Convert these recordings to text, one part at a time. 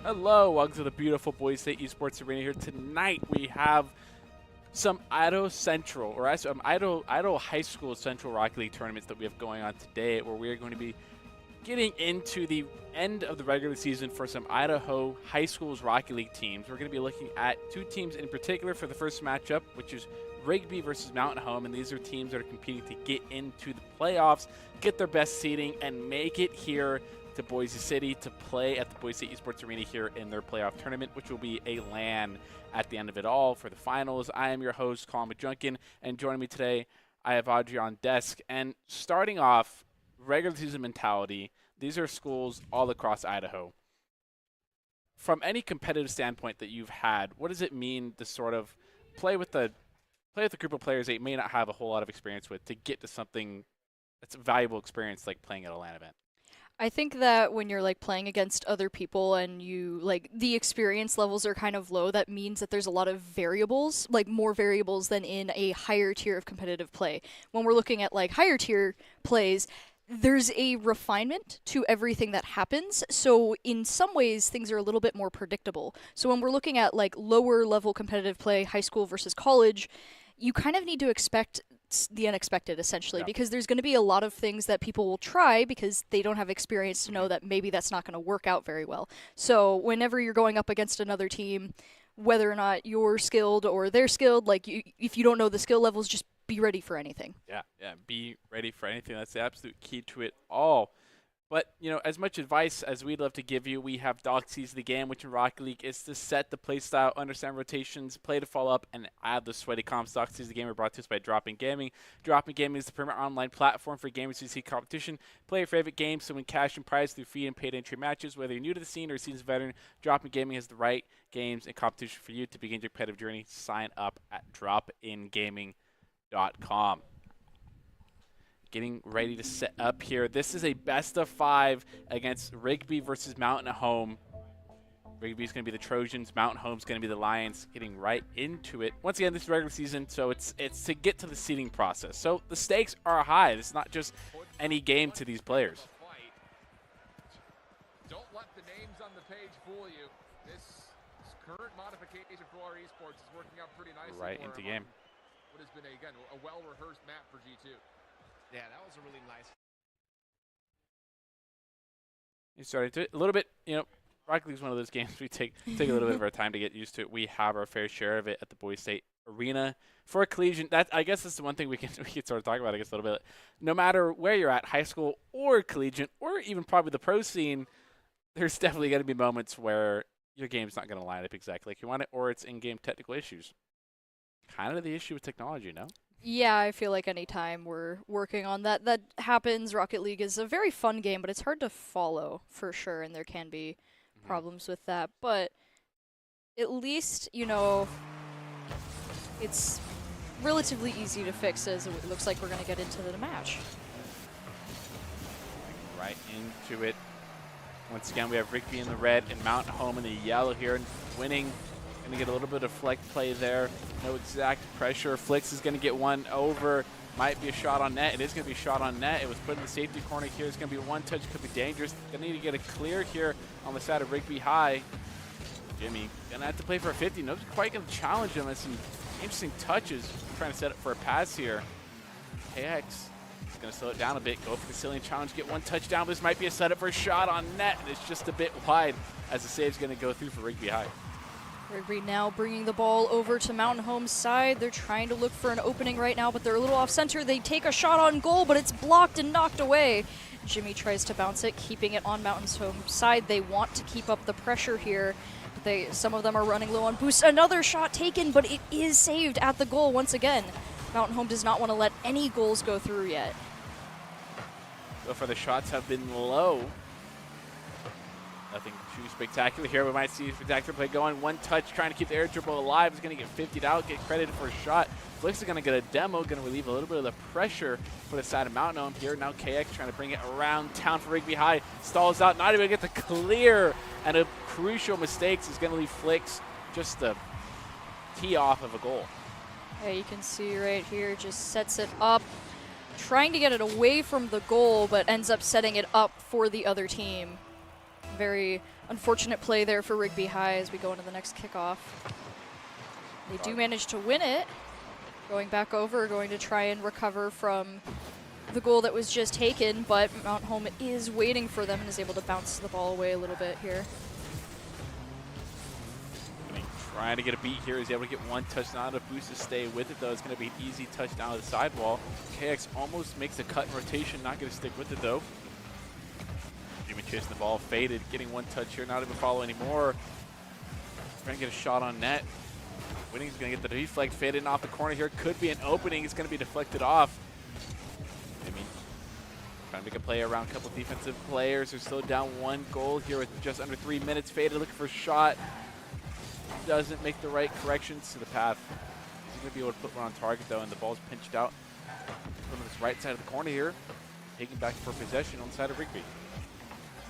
Hello, welcome to the beautiful Boise State Esports Arena here. Tonight we have some Idaho Central, or Idaho High School Central Rocket League tournaments that we have going on today, where we are going to be getting into the end of the regular season for some Idaho High School's Rocket League teams. We're going to be looking at two teams in particular for the first matchup, which is Rigby versus Mountain Home, and these are teams that are competing to get into the playoffs, get their best seeding, and make it here to Boise City to play at the Boise State Esports Arena here in their playoff tournament, which will be a LAN at the end of it all for the finals. I am your host, Colin McJunkin, and joining me today, I have Audrey on desk. And starting off, regular season mentality, these are schools all across Idaho. From any competitive standpoint that you've had, what does it mean to sort of play with a group of players that you may not have a whole lot of experience with to get to something that's a valuable experience like playing at a LAN event? I think that when you're like playing against other people and you like the experience levels are kind of low, that means that there's a lot of variables, like more variables than in a higher tier of competitive play. When we're looking at like higher tier plays, there's a refinement to everything that happens. So in some ways, things are a little bit more predictable. So when we're looking at like lower level competitive play, high school versus college, you kind of need to expect the unexpected, essentially, because there's going to be a lot of things that people will try because they don't have experience to know that maybe that's not going to work out very well. So whenever you're going up against another team, whether or not you're skilled or they're skilled, like if you don't know the skill levels, just be ready for anything. Yeah, be ready for anything. That's the absolute key to it all. But, you know, as much advice as we'd love to give you, we have Doxies the game, which in Rocket League is to set the play style, understand rotations, play to follow up, and add the sweaty comps. Doxies the game are brought to us by Drop In Gaming. Drop In Gaming is the premier online platform for gamers who seek competition. Play your favorite games to win cash and prize through free and paid entry matches. Whether you're new to the scene or a seasoned veteran, Drop In Gaming has the right games and competition for you to begin your competitive journey. Sign up at dropingaming.com. Getting ready to set up here. This is a best of 5 against Rigby versus Mountain Home. Rigby is going to be the Trojans. Mountain Home is going to be the Lions. Getting right into it. Once again, this is regular season, so it's to get to the seeding process. So the stakes are high. It's not just any game to these players. Don't let the names on the page fool you. This current modification for our esports is working out pretty nicely. Right into game. What has been, again, a well-rehearsed map for G2. Yeah, that was a really nice. You started to a little bit, you know, Rocket League is one of those games we take a little bit of our time to get used to it. We have our fair share of it at the Boise State Arena. For a collegiate, I guess that's the one thing we can sort of talk about, I guess, a little bit. No matter where you're at, high school or collegiate, or even probably the pro scene, there's definitely going to be moments where your game's not going to line up exactly like you want it, or it's in-game technical issues. Kind of the issue with technology, no? Yeah, I feel like anytime we're working on that happens. Rocket League is a very fun game, but it's hard to follow for sure, and there can be problems with that. But at least, you know, it's relatively easy to fix as it looks like we're going to get into the match. Right into it. Once again, we have Rigby in the red and Mountain Home in the yellow here, and winning. Going to get a little bit of flex play there. No exact pressure. Flix is going to get one over. Might be a shot on net. It is going to be a shot on net. It was put in the safety corner here. It's going to be one touch. Could be dangerous. Going to need to get a clear here on the side of Rigby High. Jimmy going to have to play for a 50. Nobody's quite going to challenge him. That's some interesting touches. Trying to set up for a pass here. KX is going to slow it down a bit. Go for the ceiling challenge. Get one touchdown. This might be a setup for a shot on net. It's just a bit wide as the save's going to go through for Rigby High. Rigby now bringing the ball over to Mountain Home's side. They're trying to look for an opening right now, but they're a little off center. They take a shot on goal, but it's blocked and knocked away. Jimmy tries to bounce it, keeping it on Mountain's home side. They want to keep up the pressure here. Some of them are running low on boost. Another shot taken, but it is saved at the goal once again. Mountain Home does not want to let any goals go through yet. So far the shots have been low. Nothing too spectacular here. We might see a spectacular play going. One touch, trying to keep the air dribble alive. Is going to get 50'd out, get credited for a shot. Flix is going to get a demo, going to relieve a little bit of the pressure for the side of Mountain Home here. Now KX trying to bring it around town for Rigby High. Stalls out, not even get the clear. And a crucial mistake is going to leave Flix just the tee off of a goal. Yeah, you can see right here, just sets it up. Trying to get it away from the goal, but ends up setting it up for the other team. Very unfortunate play there for Rigby High as we go into the next kickoff. They do manage to win it. Going back over, going to try and recover from the goal that was just taken, but Mountain Home is waiting for them and is able to bounce the ball away a little bit here. Trying to get a beat here. He's able to get one touchdown. A boost to stay with it, though. It's going to be an easy touchdown to the sidewall. KX almost makes a cut in rotation. Not going to stick with it, though. Jimmy chasing the ball, faded, getting one touch here, not even follow anymore. Trying to get a shot on net. Winning's going to get the deflect, faded off the corner here. Could be an opening. It's going to be deflected off. I mean, trying to make a play around a couple defensive players. They're still down one goal here with just under 3 minutes. Faded, looking for a shot. Doesn't make the right corrections to the path. He's going to be able to put one on target, though, and the ball's pinched out from this right side of the corner here. Taking back for possession on the side of Rigby.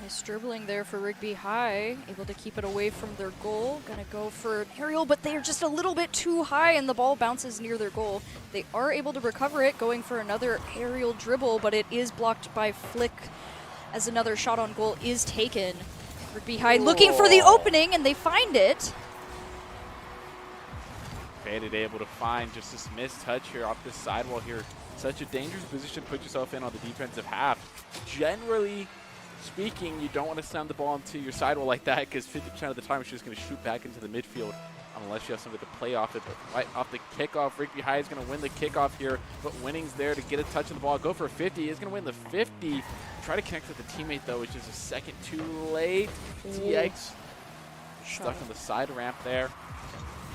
Nice dribbling there for Rigby High, able to keep it away from their goal. Gonna go for an aerial, but they're just a little bit too high and the ball bounces near their goal. They are able to recover it, going for another aerial dribble, but it is blocked by Flick as another shot on goal is taken. Rigby High looking for the opening, and they find it. Faded, able to find just this missed touch here off this sidewall here. Such a dangerous position to put yourself in on the defensive half. Generally speaking, you don't want to send the ball into your sidewall like that, because 50% of the time it's just going to shoot back into the midfield unless you have somebody to play off it. But right off the kickoff, Rigby High is going to win the kickoff here, but Winning's there to get a touch of the ball. Go for a 50. He's going to win the 50. Try to connect with the teammate, though, which is a second too late. TX stuck on the side ramp there.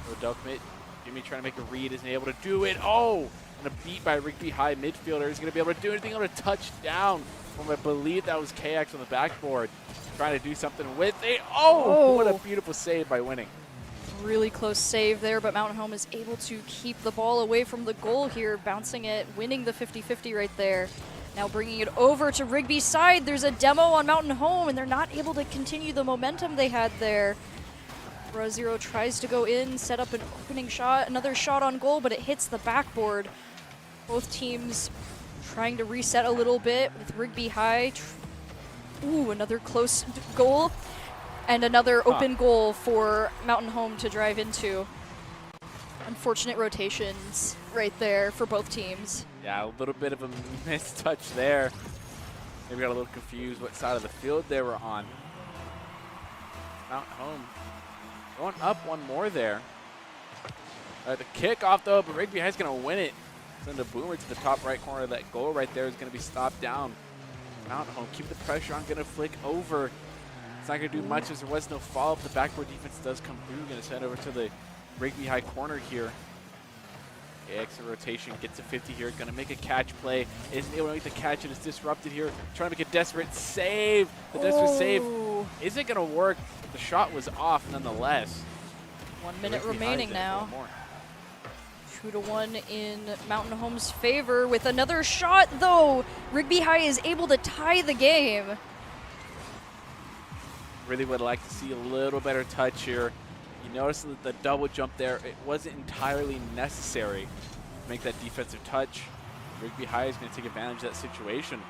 No duck commit. Jimmy trying to make a read, isn't able to do it. Oh, and a beat by Rigby High midfielder. He's going to be able to do anything on a touchdown from, I believe that was KX on the backboard. Trying to do something with it. Oh, what a beautiful save by Winning. Really close save there, but Mountain Home is able to keep the ball away from the goal here, bouncing it, winning the 50-50 right there. Now bringing it over to Rigby's side. There's a demo on Mountain Home, and they're not able to continue the momentum they had there. Zero tries to go in, set up an opening shot, another shot on goal, but it hits the backboard. Both teams trying to reset a little bit with Rigby High. Ooh, another close goal, and another open goal for Mountain Home to drive into. Unfortunate rotations right there for both teams. Yeah, a little bit of a missed touch there. Maybe got a little confused what side of the field they were on. Mountain Home going up one more there. The kickoff, though, but Rigby High's going to win it. Send a boomer to the top right corner of that goal right there is going to be stopped down. Mountain Home, keep the pressure on, going to flick over. It's not going to do much as there was no follow-up. The backboard defense does come through. Going to send over to the Rigby High corner here. Extra rotation, gets a 50 here. Going to make a catch play. Isn't able to make the catch, and it's disrupted here. Trying to make a desperate save. The desperate save isn't going to work. The shot was off nonetheless. 1 minute remaining now. 2-1 in Mountain Home's favor with another shot, though. Rigby High is able to tie the game. Really would like to see a little better touch here. You notice that the double jump there, it wasn't entirely necessary to make that defensive touch. Rigby High is going to take advantage of that situation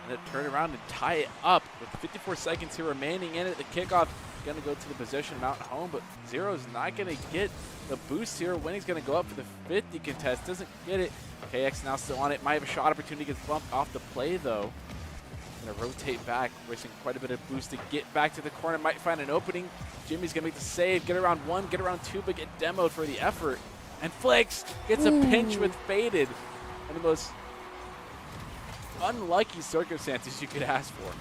and then turn around and tie it up with 54 seconds here remaining in it. The kickoff going to go to the possession of Mountain Home, but Zero's not going to get the boost here. Winning's going to go up for the 50 contest. Doesn't get it. KX now still on it. Might have a shot opportunity. Gets bumped off the play, though. Going to rotate back, wasting quite a bit of boost to get back to the corner. Might find an opening. Jimmy's going to make the save. Get around 1, get around 2, but get demoed for the effort. And Flex gets a pinch with Faded. One of the most unlucky circumstances you could ask for.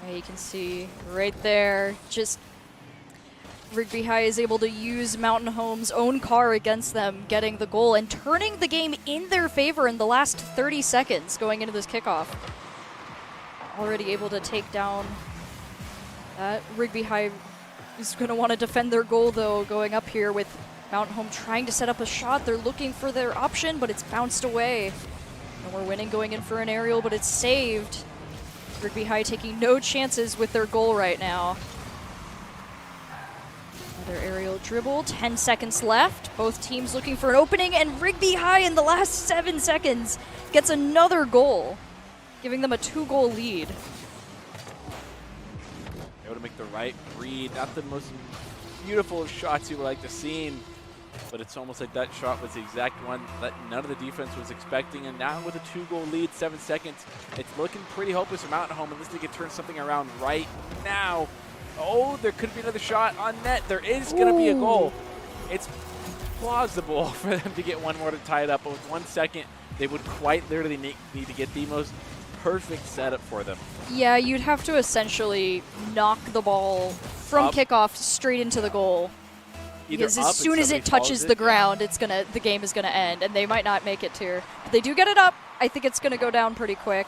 Yeah, you can see right there, just Rigby High is able to use Mountain Home's own car against them, getting the goal and turning the game in their favor in the last 30 seconds going into this kickoff. Already able to take down that. Rigby High is going to want to defend their goal, though, going up here with Mountain Home trying to set up a shot. They're looking for their option, but it's bounced away. And we're winning going in for an aerial, but it's saved. Rigby High taking no chances with their goal right now. Another aerial dribble, 10 seconds left. Both teams looking for an opening, and Rigby High in the last 7 seconds gets another goal, giving them a 2-goal lead. Able to make the right read. Not the most beautiful shots you would like to see, but it's almost like that shot was the exact one that none of the defense was expecting. And now with a 2-goal lead, 7 seconds, it's looking pretty hopeless for Mountain Home unless they can turn something around right now. Oh, there could be another shot on net. There is going to be a goal. It's plausible for them to get one more to tie it up, but with 1 second, they would quite literally need to get the most perfect setup for them. Yeah, you'd have to essentially knock the ball from kickoff straight into the goal. Because as soon as it touches the ground, the game is gonna end, and they might not make it to. But they do get it up. I think it's gonna go down pretty quick.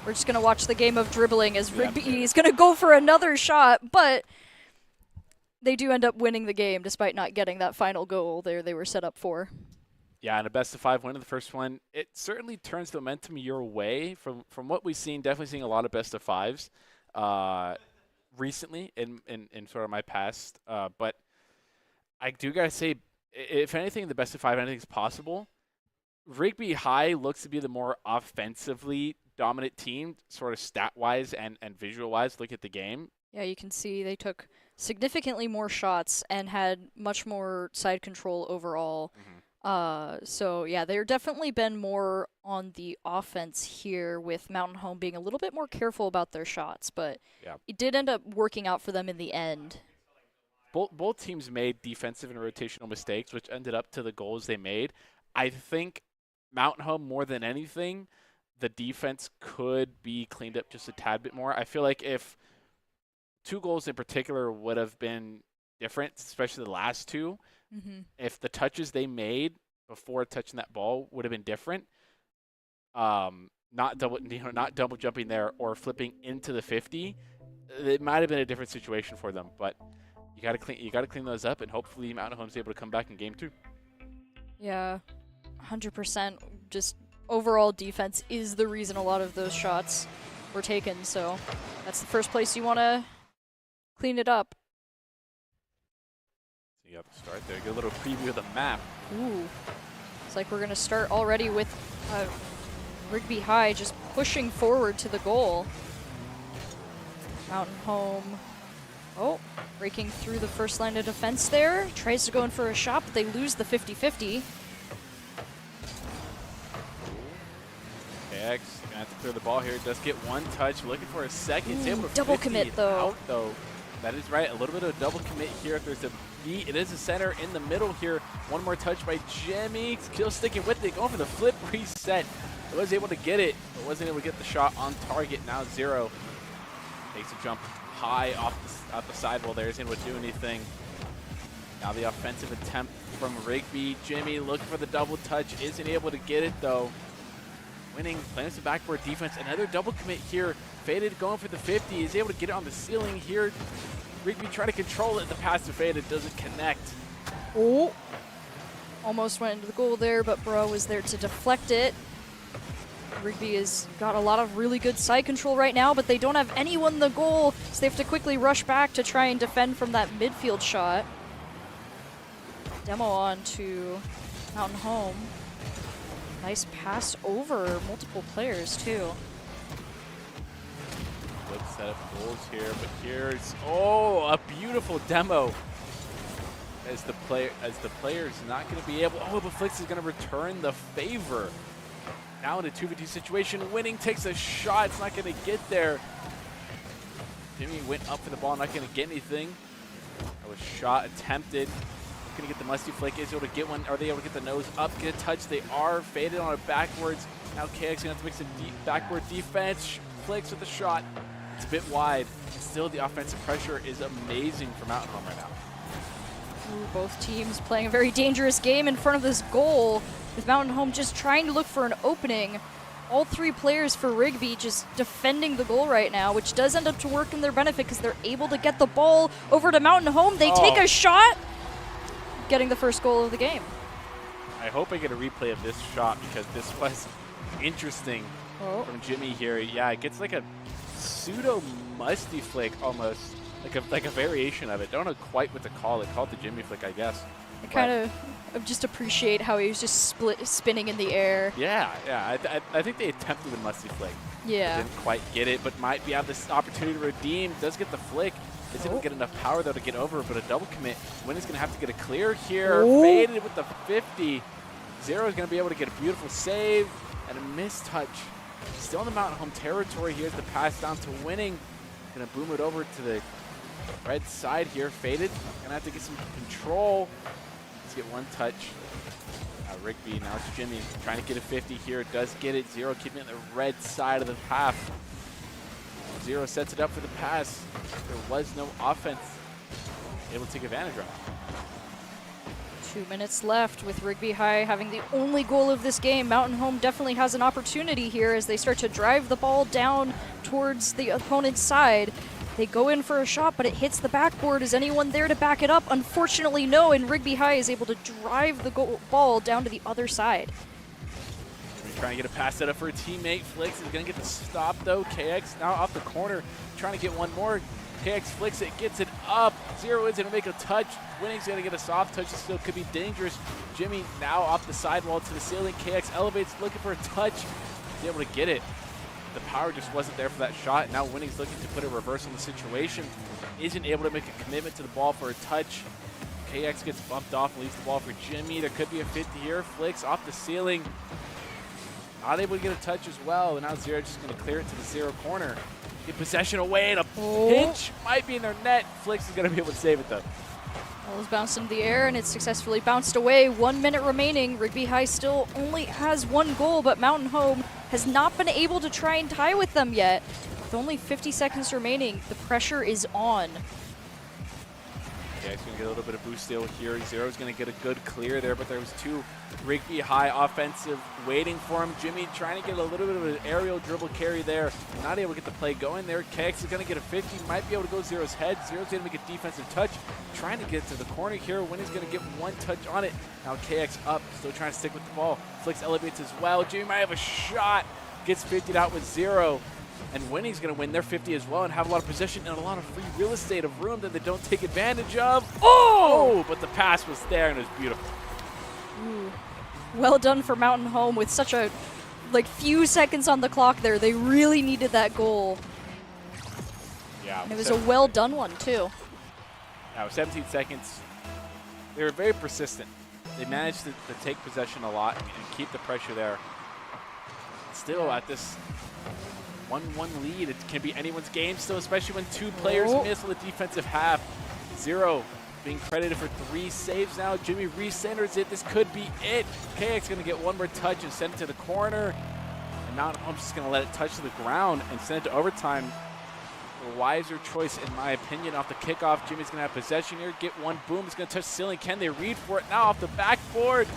We're just gonna watch the game of dribbling as Rigby is gonna go for another shot, but they do end up winning the game despite not getting that final goal there they were set up for. Yeah, and a best-of-5 win in the first one. It certainly turns the momentum your way. From what we've seen, definitely seeing a lot of best-of-5s recently in sort of my past. But I do got to say, if anything, the best-of-5, anything's possible. Rigby High looks to be the more offensively dominant team, sort of stat-wise and visual-wise. Look at the game. Yeah, you can see they took significantly more shots and had much more side control overall. Mm-hmm. So yeah, they're definitely been more on the offense here, with Mountain Home being a little bit more careful about their shots, but it did end up working out for them in the end. Both teams made defensive and rotational mistakes, which ended up to the goals they made. I think Mountain Home, more than anything, the defense could be cleaned up just a tad bit more. I feel like if 2 goals in particular would have been different, especially the last 2, if the touches they made before touching that ball would have been different, not double jumping there or flipping into the 50, it might have been a different situation for them. But you got to clean those up, and hopefully Mountain Home's able to come back in game 2. Yeah, 100%. Just overall defense is the reason a lot of those shots were taken. So that's the first place you want to clean it up. You have to start there. Get a little preview of the map. Ooh. It's like we're going to start already with Rigby High just pushing forward to the goal. Mountain Home, breaking through the first line of defense there. Tries to go in for a shot, but they lose the 50-50. KX going to have to clear the ball here. Does get 1 touch. Looking for a second. He's able to double commit, though. Out, though. That is right. A little bit of a double commit here. If there's a beat, it is a center in the middle here. 1 more touch by Jimmy. Still sticking with it. Going for the flip reset. Was able to get it, but wasn't able to get the shot on target. Now Zero takes a jump high off the sidewall there. Isn't able to do anything. Now the offensive attempt from Rigby. Jimmy looking for the double touch. Isn't able to get it, though. Winning, playing some backboard defense. Another double commit here. Faded going for the 50. He's able to get it on the ceiling here. Rigby trying to control it. The pass to Faded doesn't connect. Oh. Almost went into the goal there, but Bro was there to deflect it. Rigby has got a lot of really good side control right now, but they don't have anyone in the goal, so they have to quickly rush back to try and defend from that midfield shot. Demo on to Mountain Home. Nice pass over multiple players, too. Good set of goals here, but here's, oh, a beautiful demo. As the player's not going to be able, oh, but Flix is going to return the favor. Now in a 2v2 situation, Winning takes a shot. It's not going to get there. Jimmy went up for the ball, not going to get anything. That was shot attempted. Going to get the musty flick. Is able to get one. Are they able to get the nose up, get a touch? They are. Faded on it backwards. Now KX going to have to make some backward defense. Flicks with the shot. It's a bit wide. Still, the offensive pressure is amazing for Mountain Home right now. Ooh, both teams playing a very dangerous game in front of this goal, with Mountain Home just trying to look for an opening. All three players for Rigby just defending the goal right now, which does end up to work in their benefit because they're able to get the ball over to Mountain Home. They take a shot, getting the first goal of the game. I hope I get a replay of this shot because this was interesting from Jimmy here. Yeah, it gets like a pseudo musty flick almost, like a variation of it. Don't know quite what to call it. Call it the Jimmy flick, I guess. I kind of just appreciate how he was just spinning in the air. Yeah. I think they attempted the musty flick. Yeah. Didn't quite get it, but might be have this opportunity to redeem. Does get the flick. Is able to get enough power though to get over, but a double commit. Win is going to have to get a clear here. Faded with the 50. Zero is going to be able to get a beautiful save and a missed touch. Still in the Mountain Home territory. Here's the pass down to Winning. Going to boom it over to the red side here. Faded. Going to have to get some control. Let's get one touch. Rigby, now it's Jimmy trying to get a 50 here. Does get it. Zero keeping it on the red side of the half. Zero sets it up for the pass. There was no offense able to take advantage of. 2 minutes left with Rigby High having the only goal of this game. Mountain Home definitely has an opportunity here as they start to drive the ball down towards the opponent's side. They go in for a shot, but it hits the backboard. Is anyone there to back it up? Unfortunately, no, and Rigby High is able to drive the ball down to the other side. Trying to get a pass set up for a teammate. Flix is going to get the stop, though. KX now off the corner, trying to get one more. KX flicks it, gets it up. Zero is going to make a touch. Winning's going to get a soft touch. It still could be dangerous. Jimmy now off the sidewall to the ceiling. KX elevates, looking for a touch. He's able to get it. The power just wasn't there for that shot. Now Winning's looking to put a reverse on the situation. Isn't able to make a commitment to the ball for a touch. KX gets bumped off and leaves the ball for Jimmy. There could be a 50 here. Flix off the ceiling. Not able to get a touch as well, and now Zero just going to clear it to the Zero corner. Get possession away, and a pinch might be in their net. Flix is going to be able to save it, though. Ball is bounced into the air, and it's successfully bounced away. 1 minute remaining. Rigby High still only has one goal, but Mountain Home has not been able to try and tie with them yet. With only 50 seconds remaining, the pressure is on. Yeah, he's going to get a little bit of boost steal here. Zero's going to get a good clear there, but there was two Rigby High offensive waiting for him. Jimmy trying to get a little bit of an aerial dribble carry there. Not able to get the play going there. KX is going to get a 50. Might be able to go Zero's head. Zero's going to make a defensive touch. Trying to get to the corner here. Winning's going to get one touch on it. Now KX up. Still trying to stick with the ball. Flix elevates as well. Jimmy might have a shot. Gets 50'd out with Zero. And Winning's going to win their 50 as well and have a lot of possession and a lot of free real estate of room that they don't take advantage of. Oh! But the pass was there and it was beautiful. Ooh. Well done for Mountain Home with such a few seconds on the clock there. They really needed that goal. Yeah. And it was a well done one, too. Now, 17 seconds. They were very persistent. They managed to take possession a lot and keep the pressure there. Still at this 1-1 lead. It can be anyone's game still, especially when two players miss on the defensive half. Zero being credited for 3 saves now. Jimmy re-centers it. This could be it. KX going to get one more touch and send it to the corner. And Mountain Home's just going to let it touch to the ground and send it to overtime. A wiser choice, in my opinion, off the kickoff. Jimmy's going to have possession here. Get one. Boom. It's going to touch the ceiling. Can they read for it now off the backboard?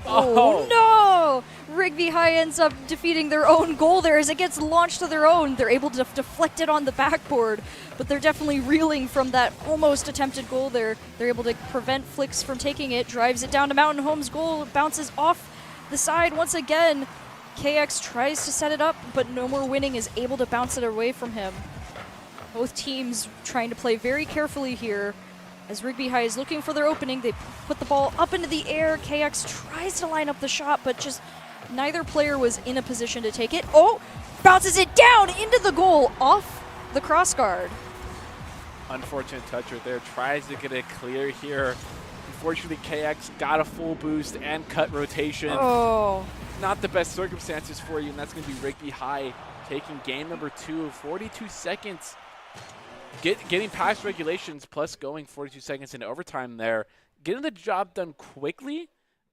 Oh no! Rigby High ends up defeating their own goal there as it gets launched to their own. They're able to deflect it on the backboard, but they're definitely reeling from that almost attempted goal there. They're able to prevent Flicks from taking it, drives it down to Mountain Home's goal, bounces off the side once again. KX tries to set it up, but No More Winning is able to bounce it away from him. Both teams trying to play very carefully here. As Rigby High is looking for their opening, they put the ball up into the air. KX tries to line up the shot, but just neither player was in a position to take it. Oh, bounces it down into the goal off the crossguard. Unfortunate touch right there. Tries to get it clear here. Unfortunately, KX got a full boost and cut rotation. Oh. Not the best circumstances for you, and that's going to be Rigby High taking game number 2, 42 seconds. Getting past regulations plus going 42 seconds into overtime there. Getting the job done quickly.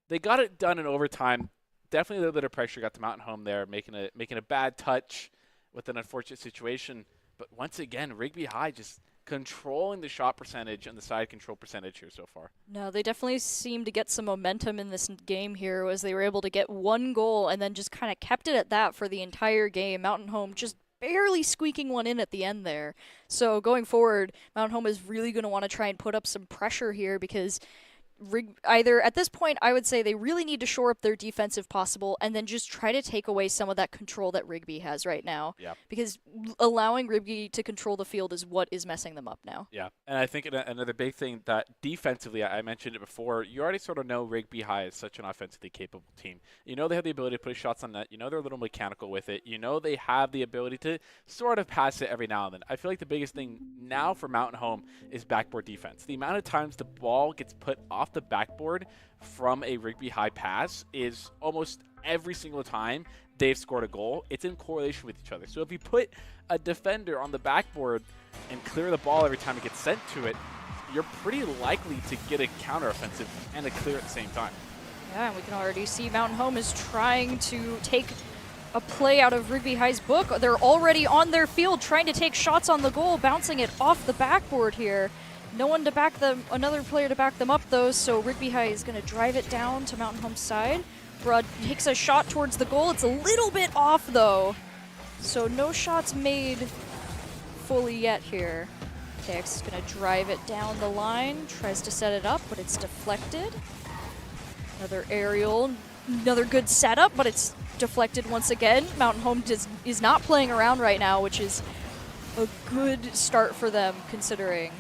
They got it done in overtime. Definitely a little bit of pressure got to Mountain Home there, making a bad touch with an unfortunate situation. But once again, Rigby High just controlling the shot percentage and the side control percentage here so far. No, they definitely seem to get some momentum in this game here as they were able to get one goal and then just kind of kept it at that for the entire game. Mountain Home just barely squeaking one in at the end there. So going forward, Mountain Home is really going to want to try and put up some pressure here because either at this point, I would say they really need to shore up their defense if possible and then just try to take away some of that control that Rigby has right now. Yeah. Because allowing Rigby to control the field is what is messing them up now. Yeah, and I think another big thing that defensively, I mentioned it before, you already sort of know Rigby High is such an offensively capable team. You know they have the ability to put shots on net. You know they're a little mechanical with it. You know they have the ability to sort of pass it every now and then. I feel like the biggest thing now for Mountain Home is backboard defense. The amount of times the ball gets put off the backboard from a Rigby High pass is almost every single time they've scored a goal. It's in correlation with each other. So if you put a defender on the backboard and clear the ball every time it gets sent to it, you're pretty likely to get a counteroffensive and a clear at the same time. Yeah, and we can already see Mountain Home is trying to take a play out of Rigby High's book. They're already on their field trying to take shots on the goal, bouncing it off the backboard here. No one to back them, another player to back them up though, so Rigby High is going to drive it down to Mountain Home's side. Brud takes a shot towards the goal. It's a little bit off though, so no shots made fully yet here. KX is going to drive it down the line, tries to set it up, but it's deflected. Another aerial, another good setup, but it's deflected once again. Mountain Home is not playing around right now, which is a good start for them considering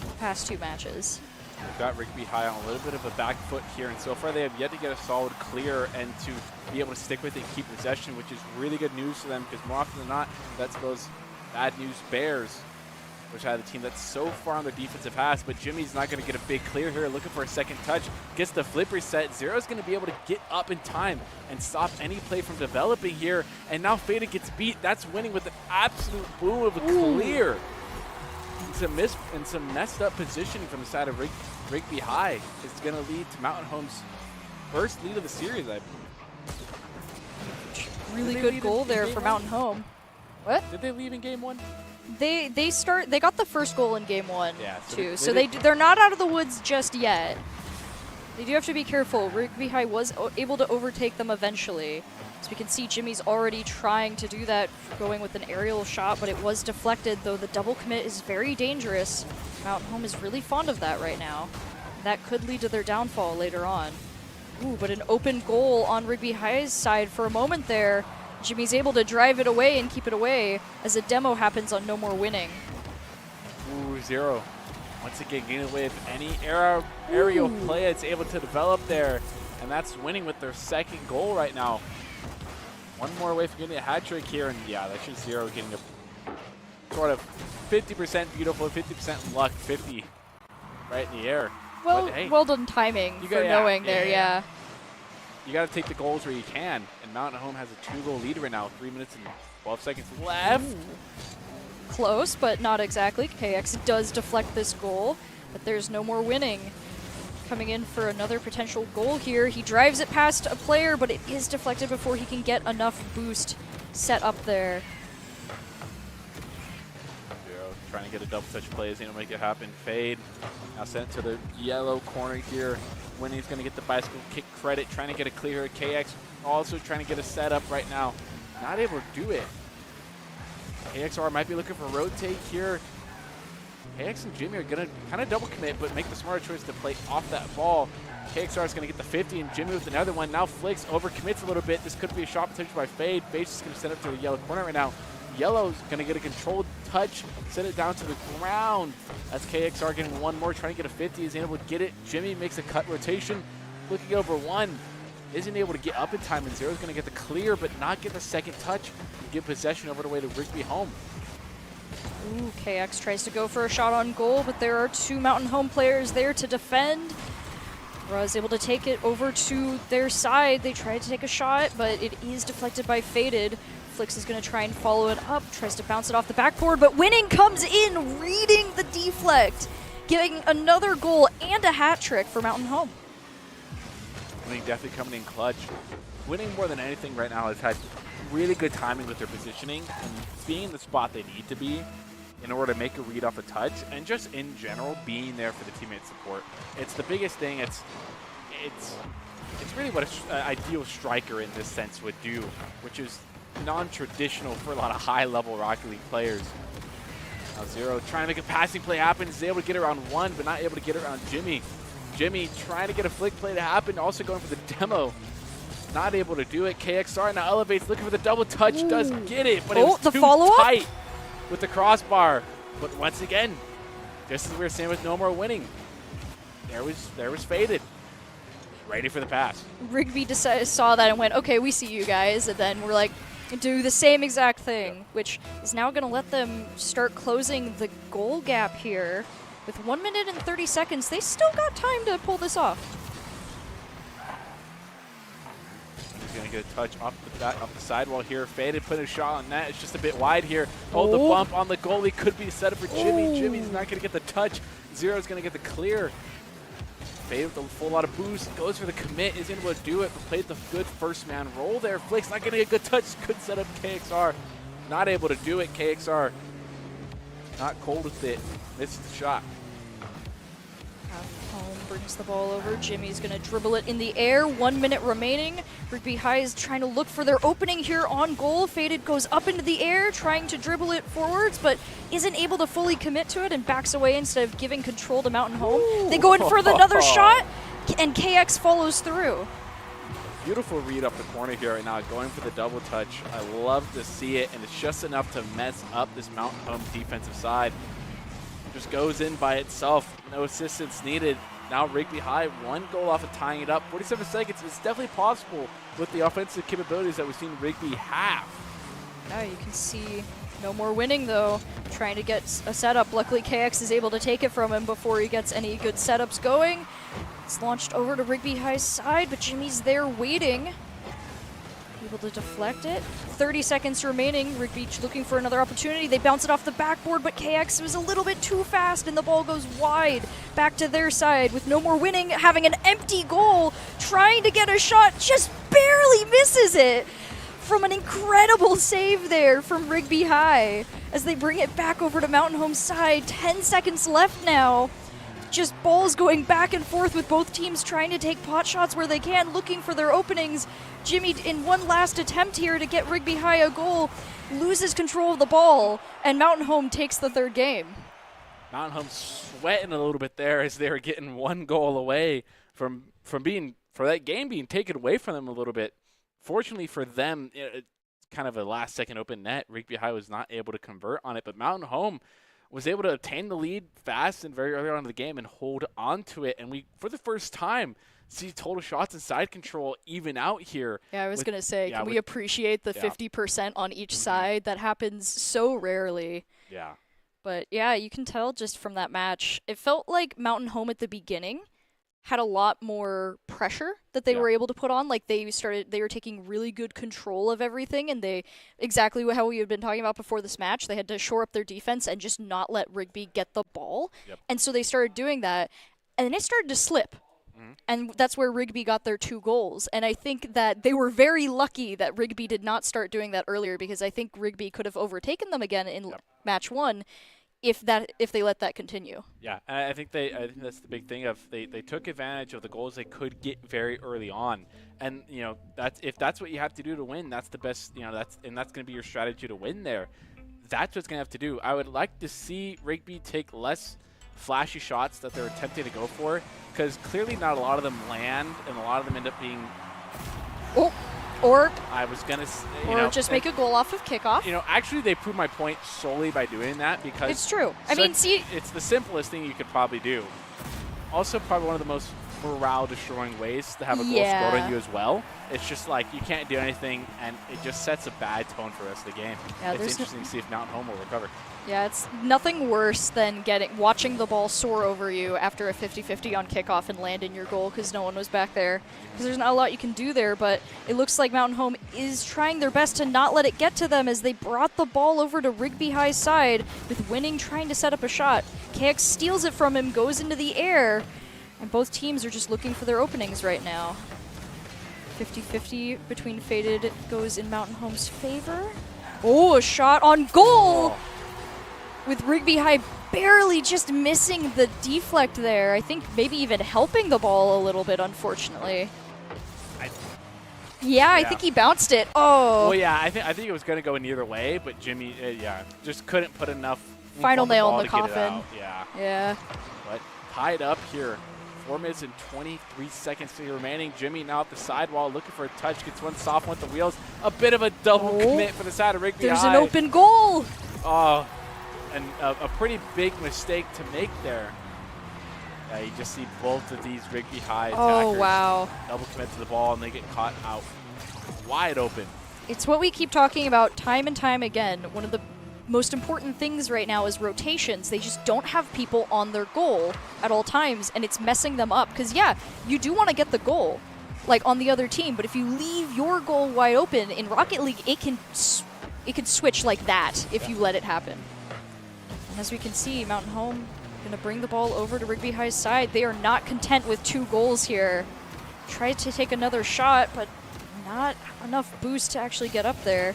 the past 2 matches. They've got Rigby High on a little bit of a back foot here, and so far they have yet to get a solid clear and to be able to stick with it and keep possession, which is really good news for them because more often than not, that's those bad news bears, which had a team that's so far on their defensive pass, but Jimmy's not going to get a big clear here, looking for a second touch, gets the flip reset. Zero's going to be able to get up in time and stop any play from developing here, and now Fada gets beat. That's winning with an absolute boom of a clear. And some messed up positioning from the side of Rigby High is going to lead to Mountain Home's first lead of the series, I believe. Really good goal there for Mountain Home. What? Did they leave in game 1? They got the first goal in game 1 yeah, too, so they're not out of the woods just yet. They do have to be careful. Rigby High was able to overtake them eventually. As we can see, Jimmy's already trying to do that, going with an aerial shot, but it was deflected, though the double commit is very dangerous. Mountain Home is really fond of that right now. That could lead to their downfall later on. Ooh, but an open goal on Rigby High's side for a moment there. Jimmy's able to drive it away and keep it away as a demo happens on No More Winning. Ooh, Zero. Once again, getting away with any aerial play that's able to develop there. And that's winning with their second goal right now. One more away from getting a hat trick here. And yeah, that's just Zero getting a sort of 50% beautiful, 50% luck, 50 right in the air. Well, but, hey, well done timing for knowing there, yeah. You got to take the goals where you can. And Mountain Home has a 2-goal lead right now. 3 minutes and 12 seconds left. Ooh. Close, but not exactly. KX does deflect this goal, but there's No More Winning. Coming in for another potential goal here. He drives it past a player, but it is deflected before he can get enough boost set up there. trying to get a double touch play. Is going to make it happen. Fade. Now sent to the yellow corner here. Winning's going to get the bicycle kick credit. Trying to get a clear. KX also trying to get a setup right now. Not able to do it. KXR might be looking for a rotate here. KX and Jimmy are going to kind of double commit, but make the smarter choice to play off that ball. KXR is going to get the 50, and Jimmy with another one. Now Flicks overcommits a little bit. This could be a shot potential by Fade. Fade's just going to send it to the yellow corner right now. Yellow's going to get a controlled touch, send it down to the ground. That's KXR getting one more, trying to get a 50. Is able to get it. Jimmy makes a cut rotation, looking over one. Isn't able to get up in time, and Zero's going to get the clear, but not get the second touch and get possession over the way to Rigby home. Ooh, KX tries to go for a shot on goal, but there are two Mountain Home players there to defend. Is able to take it over to their side. They try to take a shot, but it is deflected by Faded. Flix is going to try and follow it up, tries to bounce it off the backboard, but Winning comes in, reading the deflect, giving another goal and a hat trick for Mountain Home. Winning definitely coming in clutch. Winning more than anything right now has had really good timing with their positioning and being in the spot they need to be in order to make a read off a touch, and just in general being there for the teammate support. It's the biggest thing. It's really what an ideal striker in this sense would do, which is non-traditional for a lot of high-level Rocket League players. Now Zero trying to make a passing play happen. Is able to get around one, but not able to get around Jimmy. Jimmy trying to get a flick play to happen, also going for the demo. Not able to do it. KXR now elevates, looking for the double touch. Ooh. Does get it, but it was too tight with the crossbar. But once again, just as we were saying with no more Winning, there was Faded, ready for the pass. Rigby saw that and went, okay, we see you guys, and then we're like, do the same exact thing, which is now going to let them start closing the goal gap here. With 1 minute and 30 seconds, they still got time to pull this off. He's going to get a touch off the sidewall here. Faded, putting a shot on that. It's just a bit wide here. Oh, the bump on the goalie could be set up for Jimmy. Ooh. Jimmy's not going to get the touch. Zero's going to get the clear. Faded with a full lot of boost. Goes for the commit. Isn't able to do it, but played the good first man role there. Flicks not going to get a good touch. Could set up KXR. Not able to do it. KXR not cold with it. Misses the shot. Home brings the ball over. Jimmy's going to dribble it in the air. 1 minute remaining. Rigby High is trying to look for their opening here on goal. Faded goes up into the air, trying to dribble it forwards, but isn't able to fully commit to it and backs away instead of giving control to Mountain Home. Ooh. They go in for another shot, and KX follows through. Beautiful read up the corner here right now, going for the double touch. I love to see it, and it's just enough to mess up this Mountain Home defensive side. Just goes in by itself, no assistance needed. Now Rigby High, one goal off of tying it up. 47 seconds is definitely possible with the offensive capabilities that we've seen Rigby have. Now you can see no more Winning though, trying to get a setup. Luckily KX is able to take it from him before he gets any good setups going. It's launched over to Rigby High's side, but Jimmy's there waiting. Able to deflect it. 30 seconds remaining. Rigby looking for another opportunity. They bounce it off the backboard, but KX was a little bit too fast, and the ball goes wide. Back to their side with no more Winning, having an empty goal, trying to get a shot, just barely misses it. From an incredible save there from Rigby High as they bring it back over to Mountain Home's side. 10 seconds left now. Just balls going back and forth with both teams trying to take pot shots where they can, looking for their openings. Jimmy, in one last attempt here to get Rigby High a goal, loses control of the ball, and Mountain Home takes the third game. Mountain Home sweating a little bit there as they were getting one goal away from that game being taken away from them a little bit. Fortunately for them, it's kind of a last-second open net. Rigby High was not able to convert on it, but Mountain Home was able to obtain the lead fast and very early on in the game and hold on to it. And we, for the first time, see total shots and side control even out here. Yeah, I was going to say, can we appreciate the 50% on each side? That happens so rarely. Yeah. But yeah, you can tell just from that match, it felt like Mountain Home at the beginning had a lot more pressure that they were able to put on. Like they were taking really good control of everything, and they, exactly how we had been talking about before this match, they had to shore up their defense and just not let Rigby get the ball. Yep. And so they started doing that, and then it started to slip. And that's where Rigby got their 2 goals. And I think that they were very lucky that Rigby did not start doing that earlier, because I think Rigby could have overtaken them again in match 1 if they let that continue. Yeah, and I think that's the big thing of they took advantage of the goals they could get very early on, and if that's what you have to do to win, that's the best. That's going to be your strategy to win there. That's what's going to have to do. I would like to see Rigby take less flashy shots that they're attempting to go for, because clearly not a lot of them land, and a lot of them end up being. Or I was gonna, just make a goal off of kickoff. Actually, they proved my point solely by doing that, because It's true. I mean, see, it's the simplest thing you could probably do. Also, probably one of the most morale-destroying ways to have a goal scored on you as well. It's just like you can't do anything, and it just sets a bad tone for the rest of the game. Yeah, it's interesting to see if Mountain Home will recover. Yeah, it's nothing worse than watching the ball soar over you after a 50-50 on kickoff and land in your goal because no one was back there. Because there's not a lot you can do there, but it looks like Mountain Home is trying their best to not let it get to them as they brought the ball over to Rigby High's side with Winning trying to set up a shot. KX steals it from him, goes into the air, and both teams are just looking for their openings right now. 50-50 between Faded goes in Mountain Home's favor. Oh, a shot on goal! With Rigby High barely just missing the deflect there. I think maybe even helping the ball a little bit, unfortunately. I think he bounced it. Oh. Well, yeah, I think it was going to go in either way, but Jimmy, just couldn't put enough final nail in the to coffin. Get it out. Yeah. But tied up here. 4 minutes and 23 seconds remaining. Jimmy now at the sidewall looking for a touch. Gets one soft one with the wheels. A bit of a double commit for the side of Rigby High. There's an open goal. Oh, and a pretty big mistake to make there. Yeah, you just see both of these Rigby High attackers double commit to the ball, and they get caught out wide open. It's what we keep talking about time and time again. One of the most important things right now is rotations. They just don't have people on their goal at all times, and it's messing them up. Because, you do want to get the goal, like on the other team, but if you leave your goal wide open in Rocket League, it can switch like that if you let it happen. And as we can see, Mountain Home going to bring the ball over to Rigby High's side. They are not content with 2 goals here. Tried to take another shot, but not enough boost to actually get up there.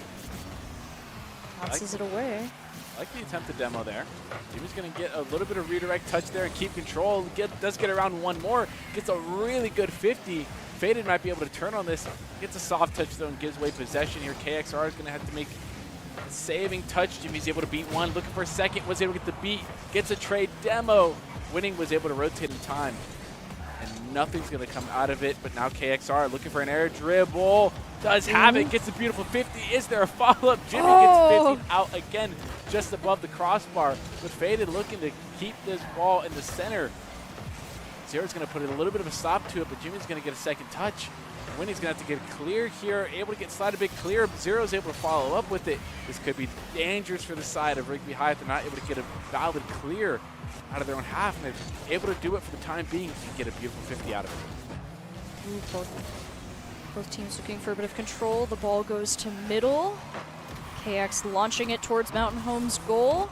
Bounces it away. I like the attempted demo there. Jimmy's going to get a little bit of redirect touch there and keep control. Does get around one more. Gets a really good 50. Faded might be able to turn on this. Gets a soft touch though and gives away possession here. KXR is going to have to make a saving touch. Jimmy's able to beat one. Looking for a second. Was able to get the beat. Gets a trade demo. Winning was able to rotate in time. And nothing's going to come out of it. But now KXR looking for an air dribble. Does have it, gets a beautiful 50. Is there a follow-up? Jimmy gets 50 out again, just above the crossbar. With Faded looking to keep this ball in the center. Zero's going to put a little bit of a stop to it, but Jimmy's going to get a second touch. Winning's going to have to get clear here, able to get slide a bit clear. Zero's able to follow up with it. This could be dangerous for the side of Rigby High if they're not able to get a valid clear out of their own half, and they're able to do it for the time being and get a beautiful 50 out of it. Both teams looking for a bit of control. The ball goes to middle. KX launching it towards Mountain Home's goal.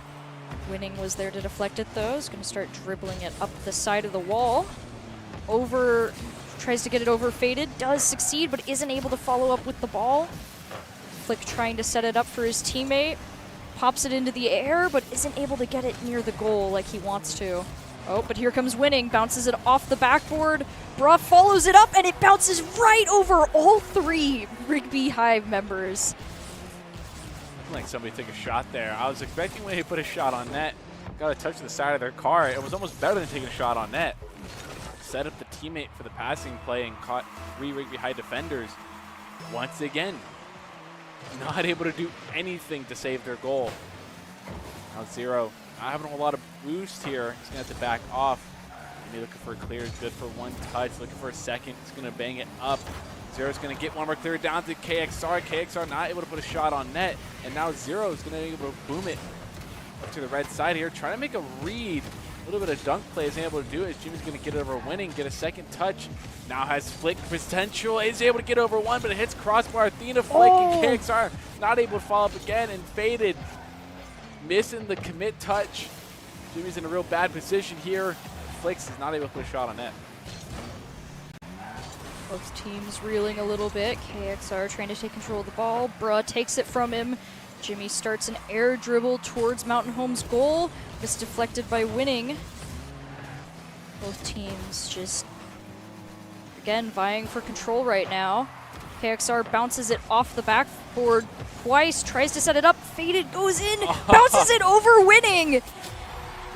Winning was there to deflect it though. Is going to start dribbling it up the side of the wall. Tries to get it over Faded. Does succeed, but isn't able to follow up with the ball. Flick trying to set it up for his teammate. Pops it into the air, but isn't able to get it near the goal like he wants to. Oh, but here comes Winning. Bounces it off the backboard. Bruh follows it up, and it bounces right over all 3 Rigby Hive members. Like somebody took a shot there. I was expecting when he put a shot on net. Got a touch to the side of their car. It was almost better than taking a shot on net. Set up the teammate for the passing play and caught 3 Rigby High defenders. Once again, not able to do anything to save their goal. Now Zero not having a lot of boost here. He's going to have to back off. Maybe looking for a clear. Good for one touch. Looking for a second. He's going to bang it up. Zero's going to get one more clear down to KXR. KXR not able to put a shot on net. And now Zero's going to be able to boom it up to the red side here. Trying to make a read. A little bit of dunk play. Is able to do it. Jimmy's going to get it over Winning. Get a second touch. Now has Flick potential. Is able to get over one, but it hits crossbar. Athena Flick and KXR not able to follow up again and Faded. Missing the commit touch. Jimmy's in a real bad position here. Flicks is not able to put a shot on net. Both teams reeling a little bit. KXR trying to take control of the ball. Bruh takes it from him. Jimmy starts an air dribble towards Mountain Home's goal. It's deflected by Winning. Both teams just, again, vying for control right now. KXR bounces it off the backboard twice, tries to set it up, faded, goes in, bounces it over Winning.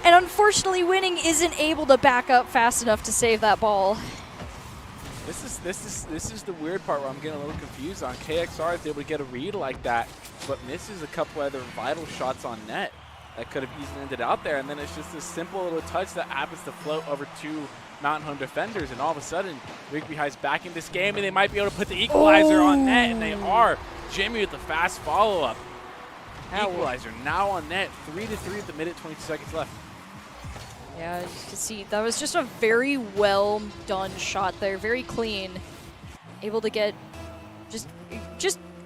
And unfortunately, Winning isn't able to back up fast enough to save that ball. This is the weird part where I'm getting a little confused on. KXR is able to get a read like that, but misses a couple other vital shots on net that could have easily ended out there. And then it's just a simple little touch that happens to float over two Mountain Home defenders, and all of a sudden, Rigby High's back in this game, and they might be able to put the equalizer on net, and they are. Jimmy with the fast follow-up. Equalizer now on net, 3-3 at the minute, 22 seconds left. Yeah, you can see that was just a very well done shot there, very clean. Able to get just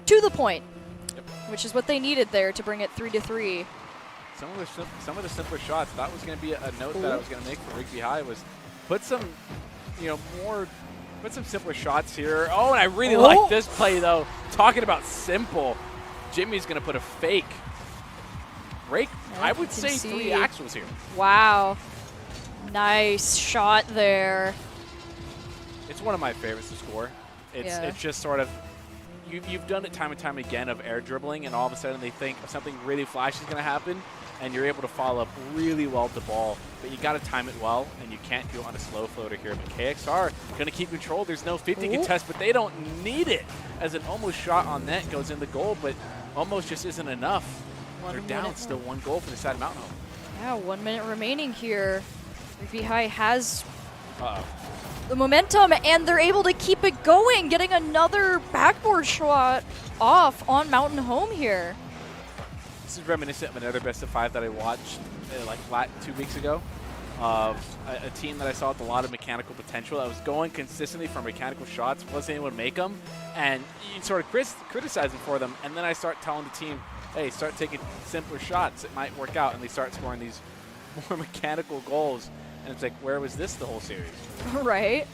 to the point, which is what they needed there to bring it 3-3. Some of the simpler shots, that was going to be a note that I was going to make for Rigby High, was put some, put some simpler shots here. Oh, and I really like this play though. Talking about simple, Jimmy's going to put a fake. I would say 3 axles here. Wow. Nice shot there. It's one of my favorites to score. It's just sort of, you've done it time and time again of air dribbling, and all of a sudden they think something really flashy is going to happen, and you're able to follow up really well with the ball, but you got to time it well, and you can't do it on a slow floater here. But KXR going to keep control. There's no 50 contest, but they don't need it, as an almost shot on net goes in the goal, but almost just isn't enough. They're down still 1 goal for the side of Mountain Home. Yeah, 1 minute remaining here. Rigby High has the momentum, and they're able to keep it going, getting another backboard shot off on Mountain Home here. This is reminiscent of another best of 5 that I watched like 2 weeks ago, of a team that I saw with a lot of mechanical potential that was going consistently for mechanical shots, wasn't able to make them, and you sort of criticize them for them, and then I start telling the team, hey, start taking simpler shots, it might work out, and they start scoring these more mechanical goals. And it's like, where was this the whole series? Right.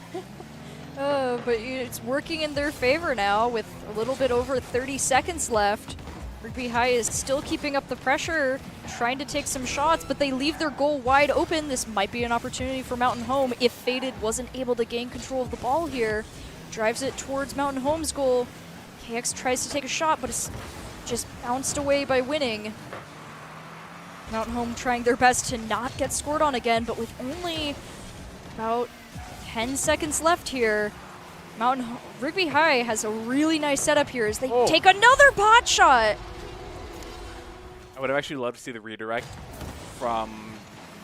But it's working in their favor now with a little bit over 30 seconds left. Rigby High is still keeping up the pressure, trying to take some shots, but they leave their goal wide open. This might be an opportunity for Mountain Home if Faded wasn't able to gain control of the ball here. Drives it towards Mountain Home's goal. KX tries to take a shot, but it's just bounced away by Winning. Mountain Home trying their best to not get scored on again, but with only about 10 seconds left here, Rigby High has a really nice setup here as they take another pot shot. I would have actually loved to see the redirect from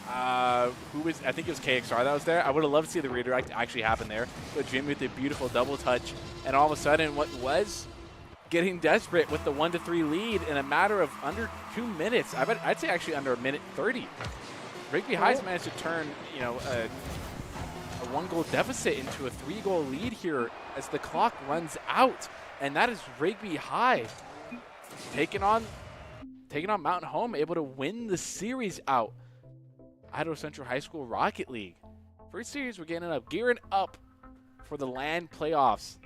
I think it was KXR that was there. I would have loved to see the redirect actually happen there. But Jimmy with a beautiful double touch, and all of a sudden what was getting desperate with the 1-3 lead in a matter of under 2 minutes. I'd say actually under 1:30. Rigby High's managed to turn, a 1-goal deficit into a 3-goal lead here as the clock runs out, and that is Rigby High taking on Mountain Home, able to win the series out. Idaho Central High School Rocket League. First series, we're gearing up for the LAN playoffs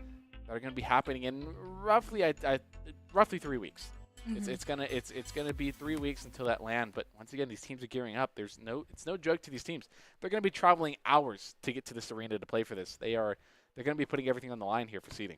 that are going to be happening in roughly 3 weeks. Mm-hmm. It's gonna be 3 weeks until that LAN. But once again, these teams are gearing up. It's no joke to these teams. They're going to be traveling hours to get to this arena to play for this. They're going to be putting everything on the line here for seeding.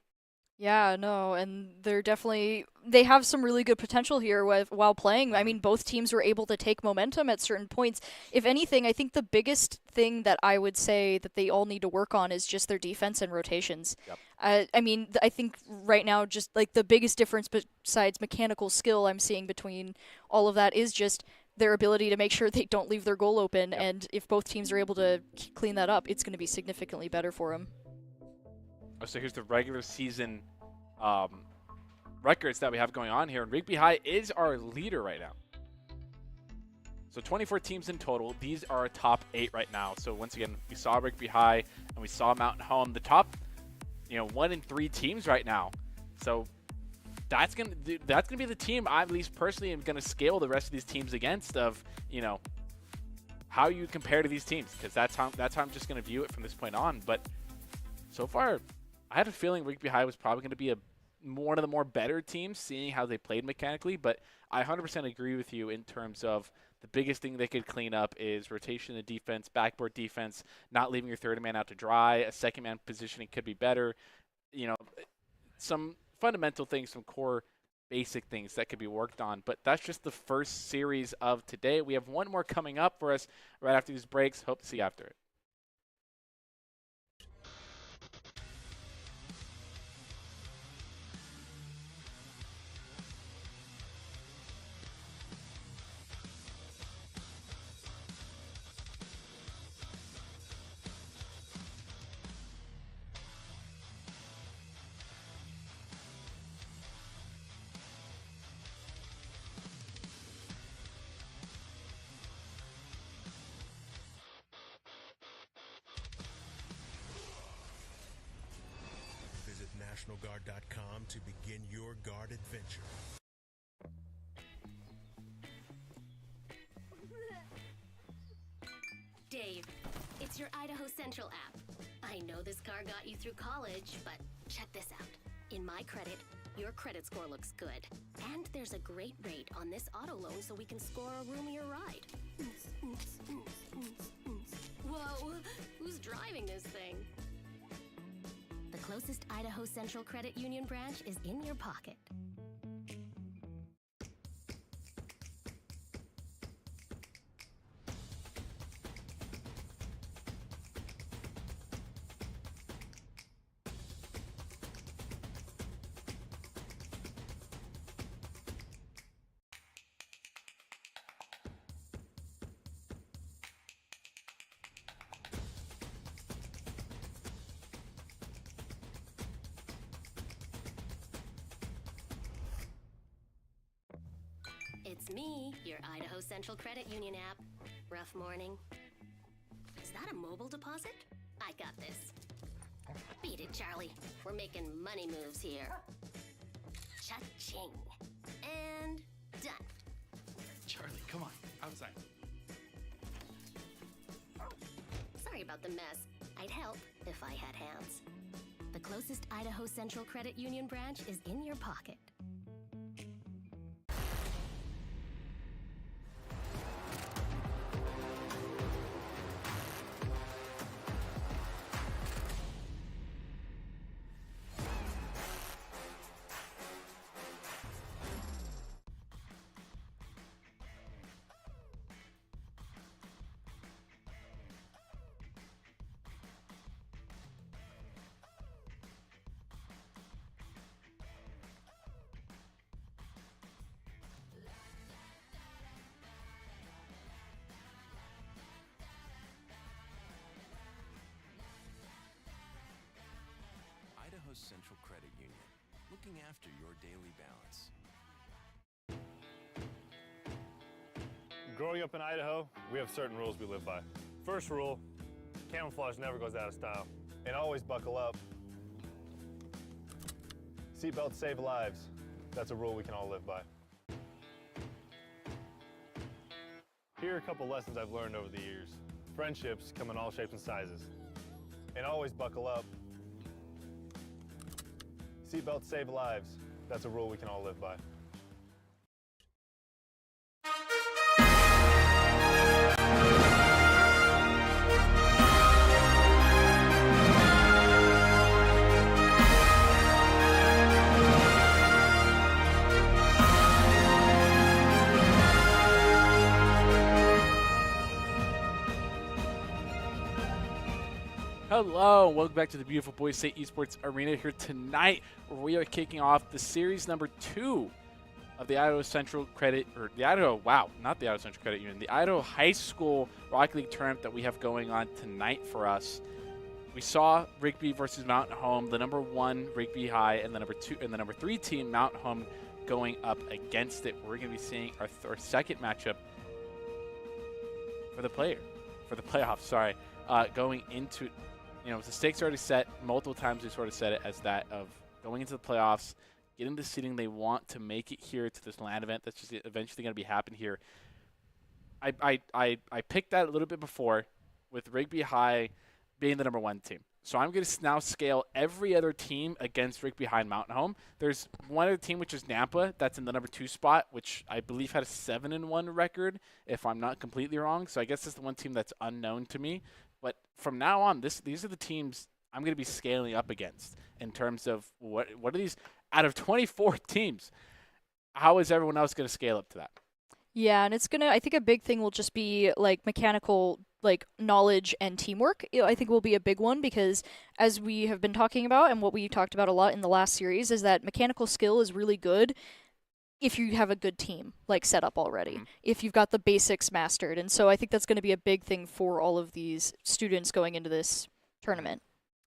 Yeah, no, and they have some really good potential here while playing. I mean, both teams were able to take momentum at certain points. If anything, I think the biggest thing that I would say that they all need to work on is just their defense and rotations. Yep. I think right now just like the biggest difference besides mechanical skill I'm seeing between all of that is just their ability to make sure they don't leave their goal open. Yep. And if both teams are able to clean that up, it's going to be significantly better for them. So here's the regular season records that we have going on here. And Rigby High is our leader right now. So 24 teams in total. These are our top 8 right now. So once again, we saw Rigby High and we saw Mountain Home. The top, 1 and 3 teams right now. So that's gonna be the team I at least personally am gonna scale the rest of these teams against. Of how you compare to these teams, because that's how I'm just gonna view it from this point on. But so far, I had a feeling Rigby High was probably going to be a one of the more better teams, seeing how they played mechanically. But I 100% agree with you in terms of the biggest thing they could clean up is rotation of defense, backboard defense, not leaving your third man out to dry. A second man positioning could be better. You know, some fundamental things, some core basic things that could be worked on. But that's just the first series of today. We have one more coming up for us right after these breaks. Hope to see you after it. Visit NationalGuard.com to begin your guard adventure. Dave, it's your Idaho Central app. I know this car got you through college, but check this out. In my credit, your credit score looks good. And there's a great rate on this auto loan so we can score a roomier ride. Whoa, who's driving this thing? The closest Idaho Central Credit Union branch is in your pocket. It's me, your Idaho Central Credit Union app. Rough morning. Is that a mobile deposit? I got this. Beat it, Charlie. We're making money moves here. Cha-ching. And done. Charlie, come on, outside. Sorry about the mess. I'd help if I had hands. The closest Idaho Central Credit Union branch is in your pocket. Idaho Central Credit Union, looking after your daily balance. Growing up in Idaho, we have certain rules we live by. First rule, camouflage never goes out of style. And always buckle up. Seatbelts save lives. That's a rule we can all live by. Here are a couple lessons I've learned over the years. Friendships come in all shapes and sizes. And always buckle up. Seatbelts save lives. That's a rule we can all live by. Hello, and welcome back to the beautiful Boise State Esports Arena here tonight, where we are kicking off the series number 2 of the Idaho Central Credit, or the Idaho, wow, not the Idaho Central Credit Union, the Idaho High School Rocket League tournament that we have going on tonight for us. We saw Rigby versus Mountain Home, the number 1 Rigby High, and the number 2 and the number 3 team Mountain Home going up against it. We're going to be seeing our second matchup for the playoffs. Sorry, going into. You know, the stakes are already set. Multiple times we sort of said it as that of going into the playoffs, getting the seeding they want to make it here to this LAN event that's just eventually going to be happening here. I picked that a little bit before with Rigby High being the number 1 team. So I'm going to now scale every other team against Rick behind Mountain Home. There's one other team, which is Nampa, that's in the number 2 spot, which I believe had a 7-1 record, if I'm not completely wrong. So I guess it's the one team that's unknown to me. But from now on, these are the teams I'm going to be scaling up against in terms of what are these out of 24 teams. How is everyone else going to scale up to that? Yeah, and I think a big thing will just be like mechanical like knowledge and teamwork. I think will be a big one because as we have been talking about and what we talked about a lot in the last series is that mechanical skill is really good if you have a good team like set up already, if you've got the basics mastered. And so I think that's going to be a big thing for all of these students going into this tournament.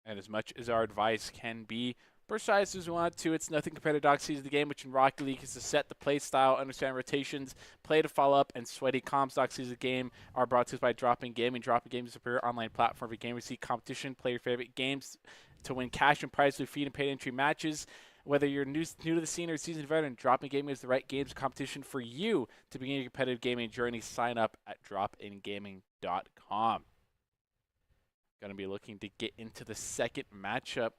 And as much as our advice can be precise as we want to, it's nothing compared to Doc sees the game, which in Rocket League is to set the play style, understand rotations, play to follow up, and sweaty comms. Doc sees the game are brought to us by Dropping Gaming. Dropping Gaming is a superior online platform for gamers see competition, play your favorite games to win cash and prizes with free and paid entry matches. Whether you're new to the scene or seasoned veteran, Dropping Gaming is the right games competition for you to begin your competitive gaming journey. Sign up at dropingaming.com. Going to be looking to get into the second matchup.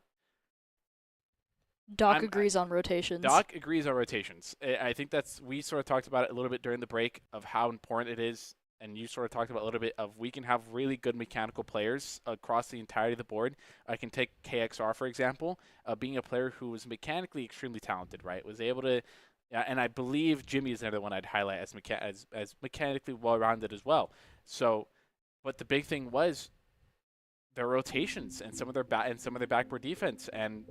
Doc agrees on rotations. Doc agrees on rotations. I think we sort of talked about it a little bit during the break of how important it is, and you sort of talked about a little bit of we can have really good mechanical players across the entirety of the board. I can take KXR, for example, being a player who was mechanically extremely talented, right? Was able to, and I believe Jimmy is another one I'd highlight as mechanically well-rounded as well. So, but the big thing was their rotations and some of their backboard defense and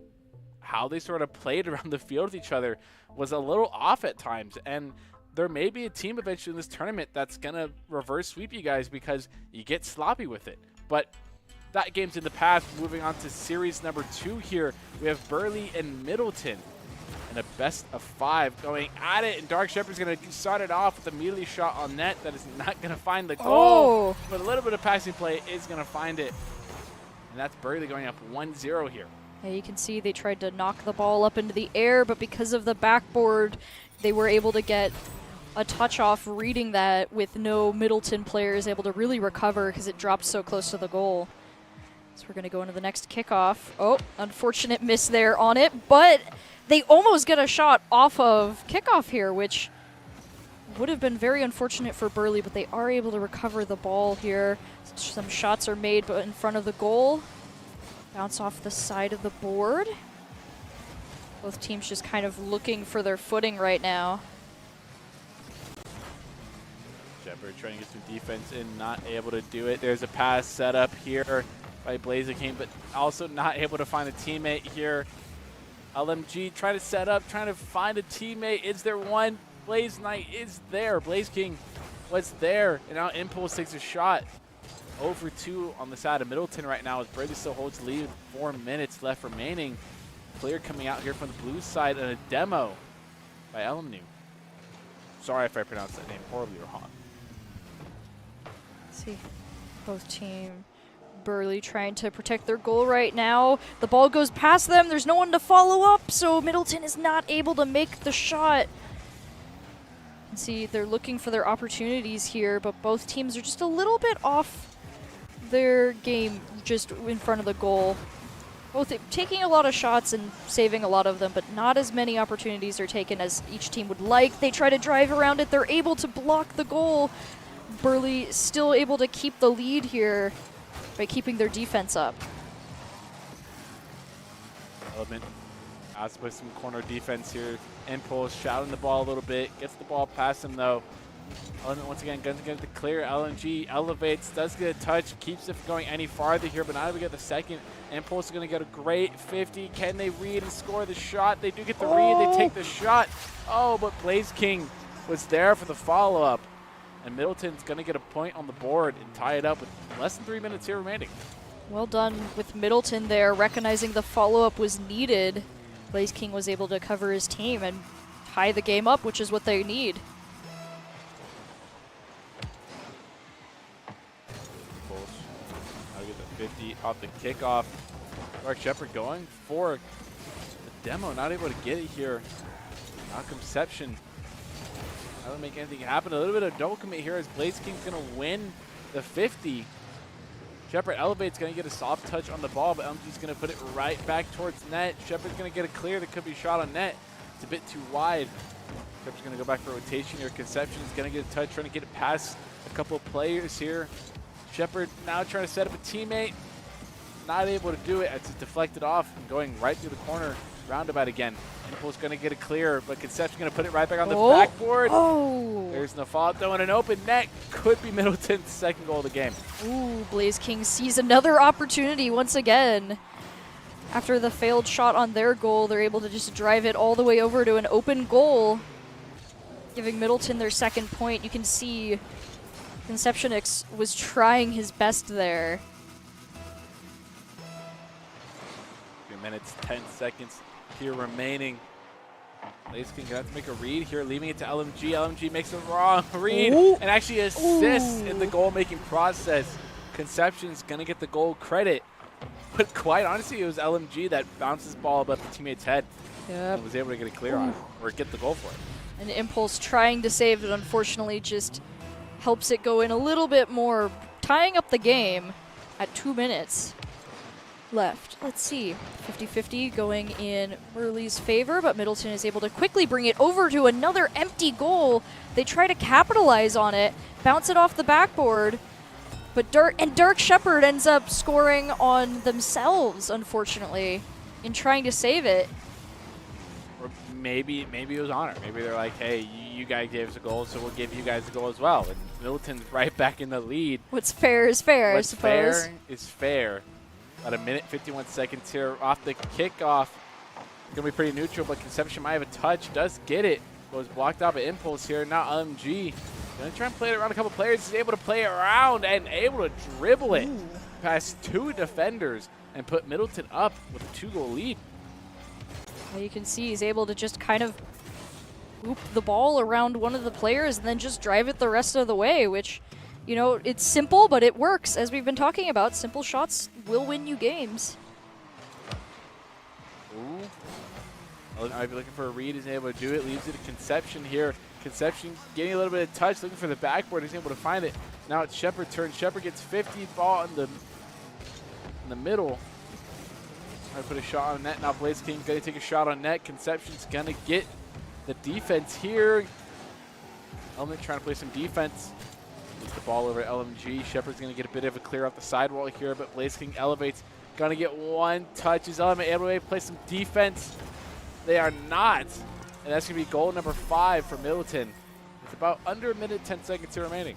how they sort of played around the field with each other was a little off at times. And there may be a team eventually in this tournament that's going to reverse sweep you guys because you get sloppy with it. But that game's in the past. Moving on to series number 2 here. We have Burley and Middleton in a best of 5 going at it. And Dark Shepherd's going to start it off with a melee shot on net that is not going to find the goal. But a little bit of passing play is going to find it. And that's Burley going up 1-0 here. Yeah, you can see they tried to knock the ball up into the air, but because of the backboard, they were able to get a touch off reading that with no Middleton players able to really recover because it dropped so close to the goal. So we're going to go into the next kickoff. Oh, unfortunate miss there on it, but they almost get a shot off of kickoff here, which would have been very unfortunate for Burley, but they are able to recover the ball here. Some shots are made but in front of the goal. Bounce off the side of the board. Both teams just kind of looking for their footing right now. Shepard trying to get some defense in, not able to do it. There's a pass set up here by Blazer King, but also not able to find a teammate here. LMG trying to set up, trying to find a teammate. Is there one? Blaze Knight is there. Blaze King was there, and now Impulse takes a shot. Over 2 on the side of Middleton right now as Brady still holds the lead with 4 minutes left remaining. Clear coming out here from the blue side and a demo by Elmnu. Sorry if I pronounced that name horribly wrong. Let's see, both team. Burley trying to protect their goal right now. The ball goes past them. There's no one to follow up, so Middleton is not able to make the shot. And see, they're looking for their opportunities here, but both teams are just a little bit off their game just in front of the goal. Both taking a lot of shots and saving a lot of them, but not as many opportunities are taken as each team would like. They try to drive around it. They're able to block the goal. Burley still able to keep the lead here by keeping their defense up. Element has to put some corner defense here. Impulse shouting the ball a little bit. Gets the ball past him though. Element once again going to get the clear. LNG elevates, does get a touch, keeps it from going any farther here, but now we get the second. Impulse is going to get a great 50. Can they read and score the shot? They do get the read. They take the shot. Oh, but Blaze King was there for the follow-up. And Middleton's going to get a point on the board and tie it up with less than 3 minutes here remaining. Well done with Middleton there, recognizing the follow-up was needed. Blaze King was able to cover his team and tie the game up, which is what they need. Now get the 50 off the kickoff. Dark Shepherd going for the demo, not able to get it here. Malconception. Not make anything happen. A little bit of double commit here as Blaze King's going to win the 50. Shepard elevates, going to get a soft touch on the ball, but LMG's going to put it right back towards net. Shepard's going to get a clear that could be shot on net. It's a bit too wide. Shepard's going to go back for rotation here. Conception's going to get a touch, trying to get it past a couple of players here. Shepard now trying to set up a teammate. Not able to do it. It's just deflected off and going right through the corner. Roundabout again. Impulse going to get it clear, but Conception going to put it right back on the backboard. Oh! There's no fault, though, and an open net could be Middleton's second goal of the game. Ooh, Blaze King sees another opportunity once again. After the failed shot on their goal, they're able to just drive it all the way over to an open goal, giving Middleton their second point. You can see Conceptionix was trying his best there. 3 minutes, 10 seconds here remaining. Blaze King gonna have to make a read here, leaving it to LMG. LMG makes a wrong read and actually assists in the goal-making process. Conception's gonna get the goal credit, but quite honestly, it was LMG that bounced his ball above the teammate's head and was able to get it clear on it, or get the goal for it. An Impulse trying to save it, unfortunately, just helps it go in a little bit more, tying up the game at 2 minutes left. Let's see, 50-50 going in Burley's favor, but Middleton is able to quickly bring it over to another empty goal. They try to capitalize on it, bounce it off the backboard, but Dark Shepherd ends up scoring on themselves, unfortunately, in trying to save it. Or maybe it was honor. Maybe they're like, hey, you guys gave us a goal, so we'll give you guys a goal as well. And Middleton's right back in the lead. What's fair is fair, I suppose. What's fair is fair. About 1 minute, 51 seconds here off the kickoff. It's going to be pretty neutral, but Conception might have a touch. Does get it. Was blocked out by Impulse here. Now LMG going to try and play it around a couple players. He's able to play it around and able to dribble it past 2 defenders and put Middleton up with a 2-goal lead. Well, you can see he's able to just kind of loop the ball around one of the players and then just drive it the rest of the way, which, you know, it's simple, but it works. As we've been talking about, simple shots will win you games. Ooh. Might be looking for a read. He's able to do it. Leaves it to Conception here. Conception getting a little bit of touch, looking for the backboard. He's able to find it. Now it's Shepard's turn. Shepard gets 50, ball in the middle. Trying to put a shot on net. Now Blaze King going to take a shot on net. Conception's going to get the defense here. Element trying to play some defense. Gets the ball over to LMG. Shepard's going to get a bit of a clear off the sidewall here, but Blaze King elevates. Going to get 1 touch. Is Element able to play some defense? They are not. And that's going to be goal number 5 for Middleton. It's about under 1 minute, 10 seconds here remaining.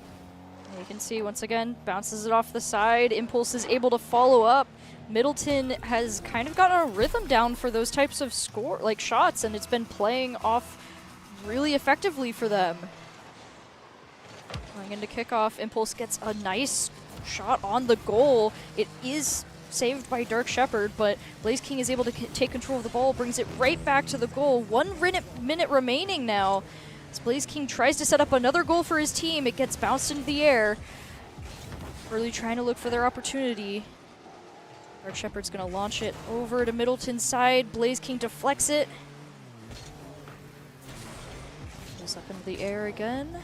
And you can see, once again, bounces it off the side. Impulse is able to follow up. Middleton has kind of gotten a rhythm down for those types of shots, and it's been playing off really effectively for them. Going into kickoff, Impulse gets a nice shot on the goal. It is saved by Dark Shepherd, but Blaze King is able to take control of the ball, brings it right back to the goal. 1 minute remaining now. As Blaze King tries to set up another goal for his team, it gets bounced into the air. Early trying to look for their opportunity. Dark Shepherd's going to launch it over to Middleton's side. Blaze King deflects it. Goes up into the air again.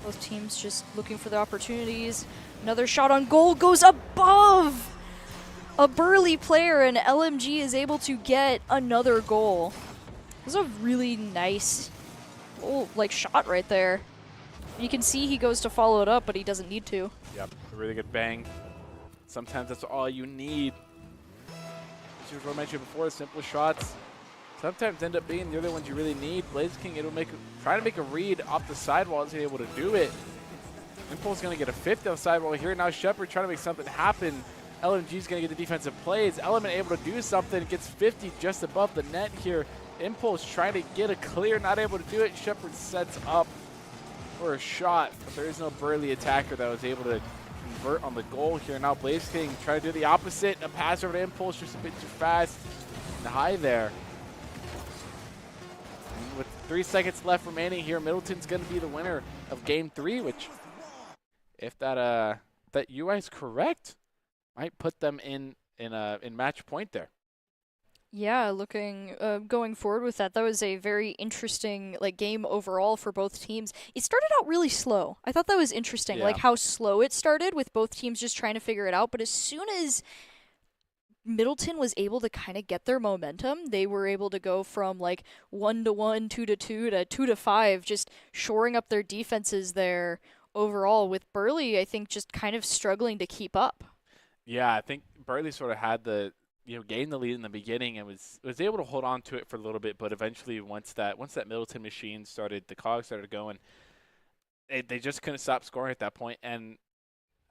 Both teams just looking for the opportunities. Another shot on goal goes above a Burley player, and LMG is able to get another goal. This is a really nice shot right there. You can see he goes to follow it up, but he doesn't need to. Yep, a really good bang. Sometimes that's all you need. As I mentioned before, simple shots sometimes end up being the other ones you really need. Blaze King, try to make a read off the sidewall, isn't able to do it. Impulse going to get a 50 on the sidewall here. Now Shepard trying to make something happen. LMG's going to get the defensive plays. Element able to do something, gets 50 just above the net here. Impulse trying to get a clear, not able to do it. Shepard sets up for a shot, but there is no Burley attacker that was able to convert on the goal here. Now Blaze King trying to do the opposite. A pass over to Impulse, just a bit too fast. And high there. And with 3 seconds left remaining here, Middleton's going to be the winner of Game 3, which, if that UI is correct, might put them in match point there. Yeah, looking going forward with that, that was a very interesting game overall for both teams. It started out really slow. I thought that was interesting, Yeah. like how slow it started with both teams just trying to figure it out. But as soon as Middleton was able to kind of get their momentum, they were able to go from 1-1, 2-2 to 2-5, just shoring up their defenses there overall. With Burley, I think just kind of struggling to keep up. Yeah, I think Burley sort of had gained the lead in the beginning and was able to hold on to it for a little bit, but eventually once that Middleton machine started, the cogs started going, they just couldn't stop scoring at that point. And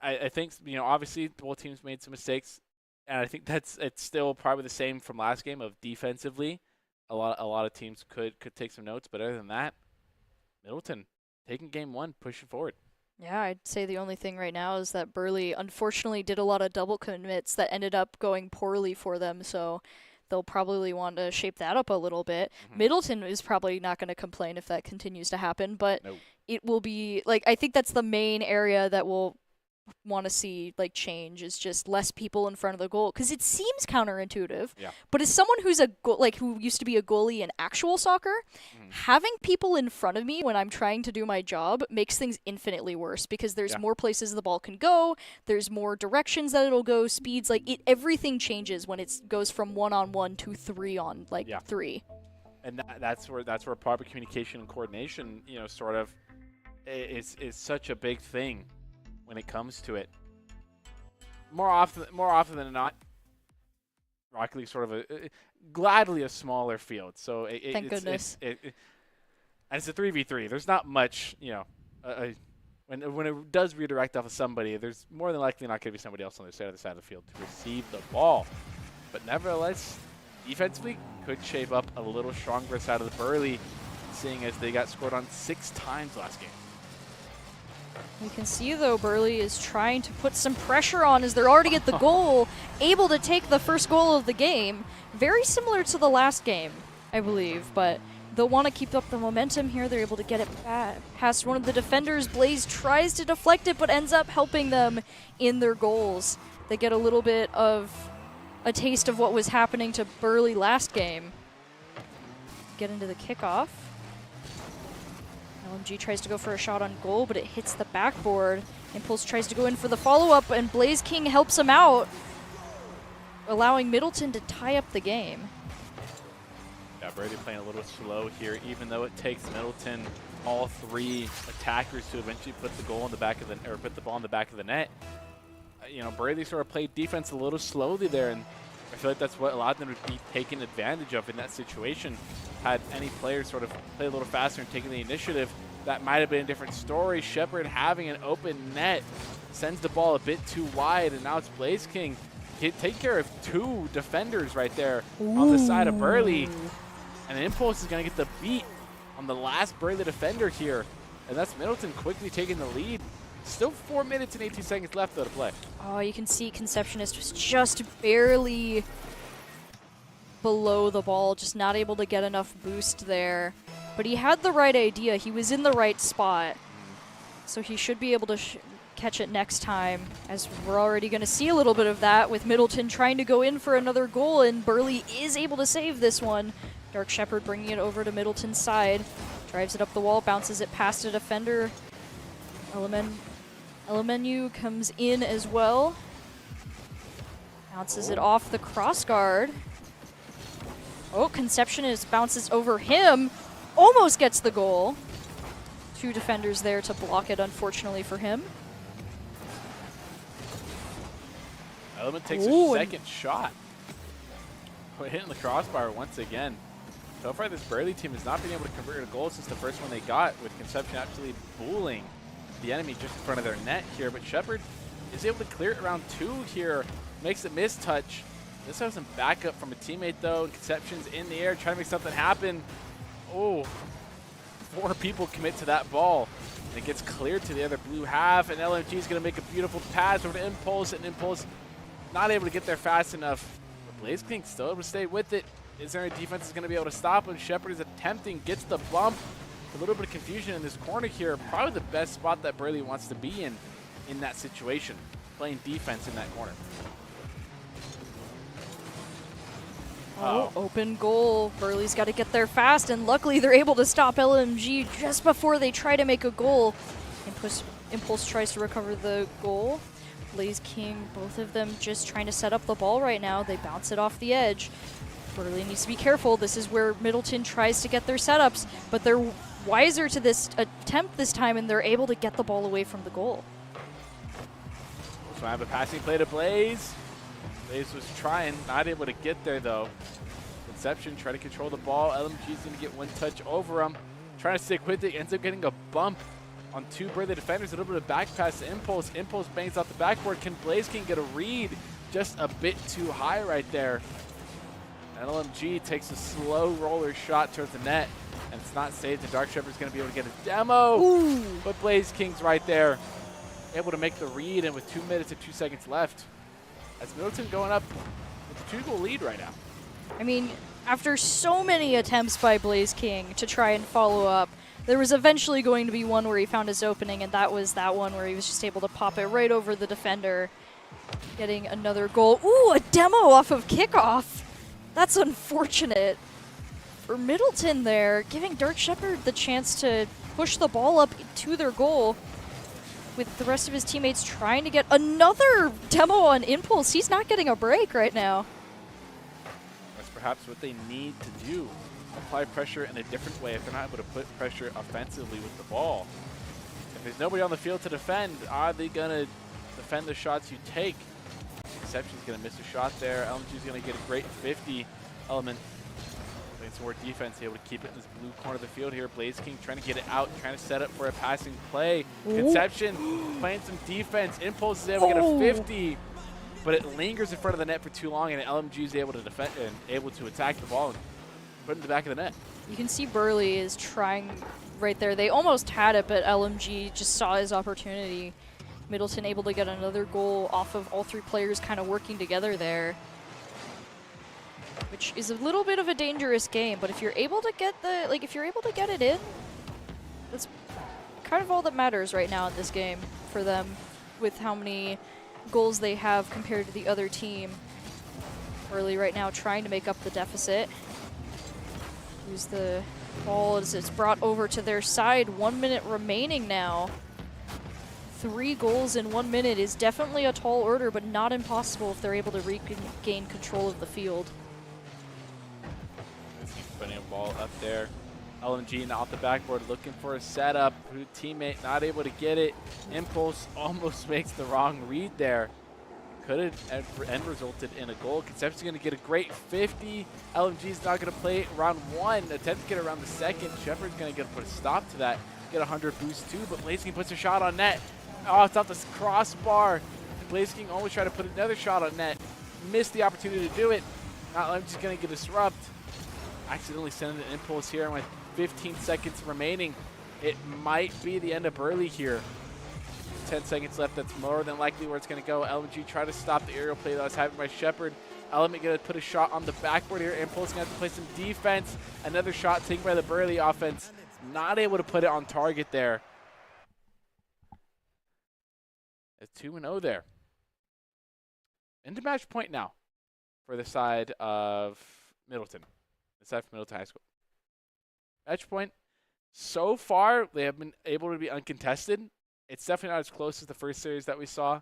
I think obviously both teams made some mistakes, and I think it's still probably the same from last game of defensively. A lot of teams could take some notes, but other than that, Middleton taking game one, pushing forward. Yeah, I'd say the only thing right now is that Burley unfortunately did a lot of double commits that ended up going poorly for them, so they'll probably want to shape that up a little bit. Middleton is probably not going to complain if that continues to happen, but Nope. it will be, I think that's the main area that we'll want to see change, is just less people in front of the goal, because it seems counterintuitive. Yeah. But as someone who's who used to be a goalie in actual soccer, having people in front of me when I'm trying to do my job makes things infinitely worse, because there's more places the ball can go, there's more directions that it'll go, speeds, everything changes when it goes from 1-on-1 to 3-on-3. And that's where proper communication and coordination, sort of is such a big thing when it comes to it. More often than not, Rocket League sort of gladly a smaller field. So Thank goodness. And it's a 3v3. There's not much, when it does redirect off of somebody, there's more than likely not going to be somebody else on the other side of the field to receive the ball. But nevertheless, defensively could shape up a little stronger side of the Burley, seeing as they got scored on 6 times last game. You can see, though, Burley is trying to put some pressure on as they're already at the goal, able to take the first goal of the game. Very similar to the last game, I believe, but they'll want to keep up the momentum here. They're able to get it past one of the defenders. Blaze tries to deflect it, but ends up helping them in their goals. They get a little bit of a taste of what was happening to Burley last game. Get into the kickoff. LMG tries to go for a shot on goal, but it hits the backboard. Impulse tries to go in for the follow-up, and Blaze King helps him out, allowing Middleton to tie up the game. Yeah, Brady playing a little slow here, even though it takes Middleton all 3 attackers to eventually put the goal in the back of the, or put the ball in the back of the net. Brady sort of played defense a little slowly there, and I feel like that's what allowed them to be taken advantage of in that situation. Had any player sort of play a little faster and taken the initiative, that might have been a different story. Shepard having an open net sends the ball a bit too wide, and now it's Blaze King take care of 2 defenders right there on the side of Burley. And Impulse is going to get the beat on the last Burley defender here, and that's Middleton quickly taking the lead. Still 4 minutes and 18 seconds left, though, to play. Oh, you can see Conceptionist was just barely below the ball, just not able to get enough boost there. But he had the right idea. He was in the right spot. So he should be able to catch it next time, as we're already going to see a little bit of that with Middleton trying to go in for another goal, and Burley is able to save this one. Dark Shepherd bringing it over to Middleton's side. Drives it up the wall, bounces it past a defender. Elemenu comes in as well. Bounces it off the crossguard. Oh, Conceptionist bounces over him. Almost gets the goal. 2 defenders there to block it, unfortunately for him. Element takes a second shot. Hitting the crossbar once again. So far, this Burley team has not been able to convert a goal since the first one they got, with Conception absolutely bullying the enemy just in front of their net here. But Shepard is able to clear it around 2 here. Makes a mistouch. This has some backup from a teammate, though. Conception's in the air trying to make something happen. Oh, 4 people commit to that ball. And it gets cleared to the other blue half, and LMG is going to make a beautiful pass over to Impulse, and Impulse not able to get there fast enough. But Blaze King still able to stay with it. Is there any defense that's going to be able to stop him? Shepard is attempting, gets the bump. A little bit of confusion in this corner here. Probably the best spot that Burley wants to be in that situation, playing defense in that corner. Oh, open goal. Burley's got to get there fast, and luckily they're able to stop LMG just before they try to make a goal. Impulse tries to recover the goal. Blaze King, both of them just trying to set up the ball right now. They bounce it off the edge. Burley needs to be careful. This is where Middleton tries to get their setups, but they're wiser to this attempt this time, and they're able to get the ball away from the goal. So I have a passing play to Blaze. Blaze was trying, not able to get there though. Conception try to control the ball. LMG's going to get one touch over him. Trying to stick with it, ends up getting a bump on two Burley defenders. A little bit of back pass to Impulse. Impulse bangs out the backboard. Can Blaze King get a read? Just a bit too high right there. And LMG takes a slow roller shot towards the net, and it's not saved. The Dark Shepherd's going to be able to get a demo. Ooh. But Blaze King's right there, able to make the read, and with 2 minutes and 2 seconds left, as Middleton going up with a 2-goal lead right now. I mean, after so many attempts by Blaze King to try and follow up, there was eventually going to be one where he found his opening, and that was that one where he was just able to pop it right over the defender, getting another goal. Ooh, a demo off of kickoff. That's unfortunate for Middleton there, giving Dark Shepherd the chance to push the ball up to their goal with the rest of his teammates trying to get another demo on Impulse. He's not getting a break right now. That's perhaps what they need to do. Apply pressure in a different way if they're not able to put pressure offensively with the ball. If there's nobody on the field to defend, are they going to defend the shots you take? Conception's going to miss a shot there. LMG's going to get a great 50. Element playing some more defense, able to keep it in this blue corner of the field here. Blaze King trying to get it out, trying to set up for a passing play. Ooh. Conception playing some defense. Impulse is able to get a 50, but it lingers in front of the net for too long, and LMG is able to defend and able to attack the ball and put it in the back of the net. You can see Burley is trying right there. They almost had it, but LMG just saw his opportunity. Middleton able to get another goal off of all three players kind of working together there, which is a little bit of a dangerous game. But if you're able to get if you're able to get it in, that's kind of all that matters right now in this game for them, with how many goals they have compared to the other team. Burley right now trying to make up the deficit. Use the ball as it's brought over to their side. 1 minute remaining now. 3 goals in 1 minute is definitely a tall order, but not impossible if they're able to regain control of the field. Putting a ball up there. LMG now off the backboard looking for a setup. Teammate not able to get it. Impulse almost makes the wrong read there. Could have end resulted in a goal. Conception's going to get a great 50. LMG's not going to play round 1. Attempt to get around the second. Shepherd's going to put a stop to that. Get a 100 boost too, but Blaze King puts a shot on net. Oh, it's off the crossbar. Blaze King always tried to put another shot on net. Missed the opportunity to do it. Now LMG's going to get a disrupt. Accidentally sending an Impulse here with 15 seconds remaining. It might be the end of Burley here. 10 seconds left. That's more than likely where it's going to go. LMG try to stop the aerial play that was happening by Shepherd. Element going to put a shot on the backboard here. Impulse going to have to play some defense. Another shot taken by the Burley offense. Not able to put it on target there. It's 2-0 there. Into match point now for the side of Middleton. The side from Middleton High School. Match point. So far, they have been able to be uncontested. It's definitely not as close as the first series that we saw.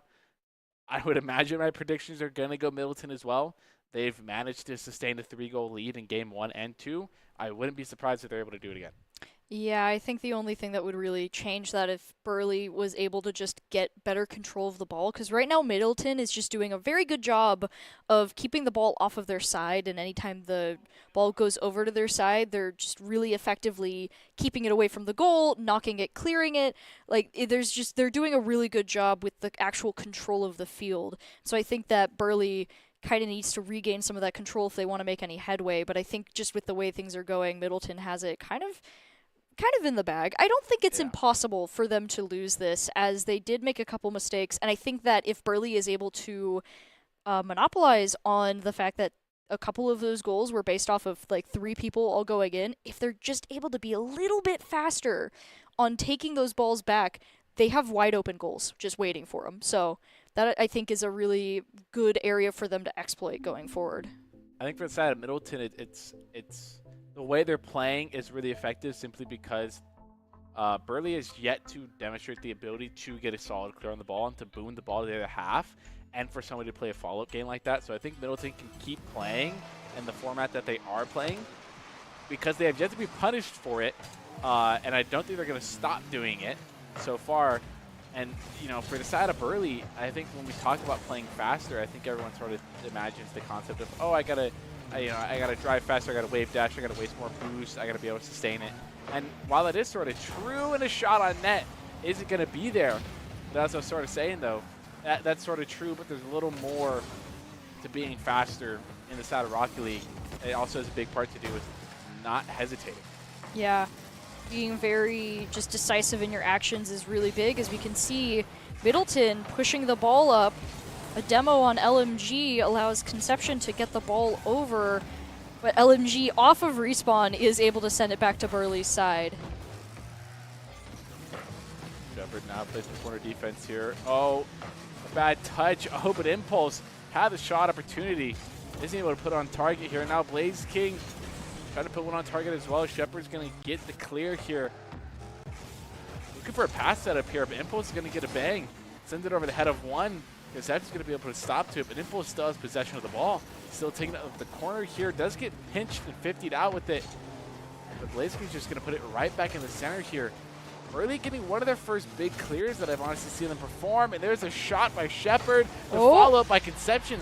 I would imagine my predictions are going to go Middleton as well. They've managed to sustain a 3-goal lead in game 1 and 2. I wouldn't be surprised if they're able to do it again. Yeah, I think the only thing that would really change that if Burley was able to just get better control of the ball, because right now Middleton is just doing a very good job of keeping the ball off of their side, and anytime the ball goes over to their side, they're just really effectively keeping it away from the goal, knocking it, clearing it. They're doing a really good job with the actual control of the field. So I think that Burley kind of needs to regain some of that control if they want to make any headway, but I think just with the way things are going, Middleton has it kind of in the bag. I don't think it's impossible for them to lose this, as they did make a couple mistakes, and I think that if Burley is able to monopolize on the fact that a couple of those goals were based off of 3 people all going in, if they're just able to be a little bit faster on taking those balls back, they have wide open goals just waiting for them. So that, I think, is a really good area for them to exploit going forward. I think for the side of Middleton, it's the way they're playing is really effective simply because Burley has yet to demonstrate the ability to get a solid clear on the ball and to boon the ball to the other half, and for somebody to play a follow-up game like that. So I think Middleton can keep playing in the format that they are playing because they have yet to be punished for it, and I don't think they're going to stop doing it so far. And, you know, for the side of Burley, I think when we talk about playing faster, I think everyone sort of imagines the concept of, oh, I gotta drive faster, I gotta wave dash, I gotta waste more boost, I gotta be able to sustain it. And while that is sort of true in a shot on net, is it gonna be there? That's what I was sort of saying, though. That's sort of true, but there's a little more to being faster in the side of Rocket League. It also has a big part to do with not hesitating. Yeah. Being very just decisive in your actions is really big, as we can see Middleton pushing the ball up. A demo on LMG allows Conception to get the ball over, but LMG off of respawn is able to send it back to Burley's side. Shepard now plays the corner defense here. Oh, a bad touch. Oh, but Impulse had the shot opportunity. Isn't able to put on target here. Now Blaze King trying to put one on target as well. Shepard's going to get the clear here. Looking for a pass setup here, but Impulse is going to get a bang. Send it over the head of one. Conception's going to be able to stop to it, but Impulse still has possession of the ball. Still taking it up the corner here. Does get pinched and 50'd out with it. But Blaze King's just going to put it right back in the center here. Burley getting one of their first big clears that I've honestly seen them perform. And there's a shot by Shepard. The follow-up by Conception.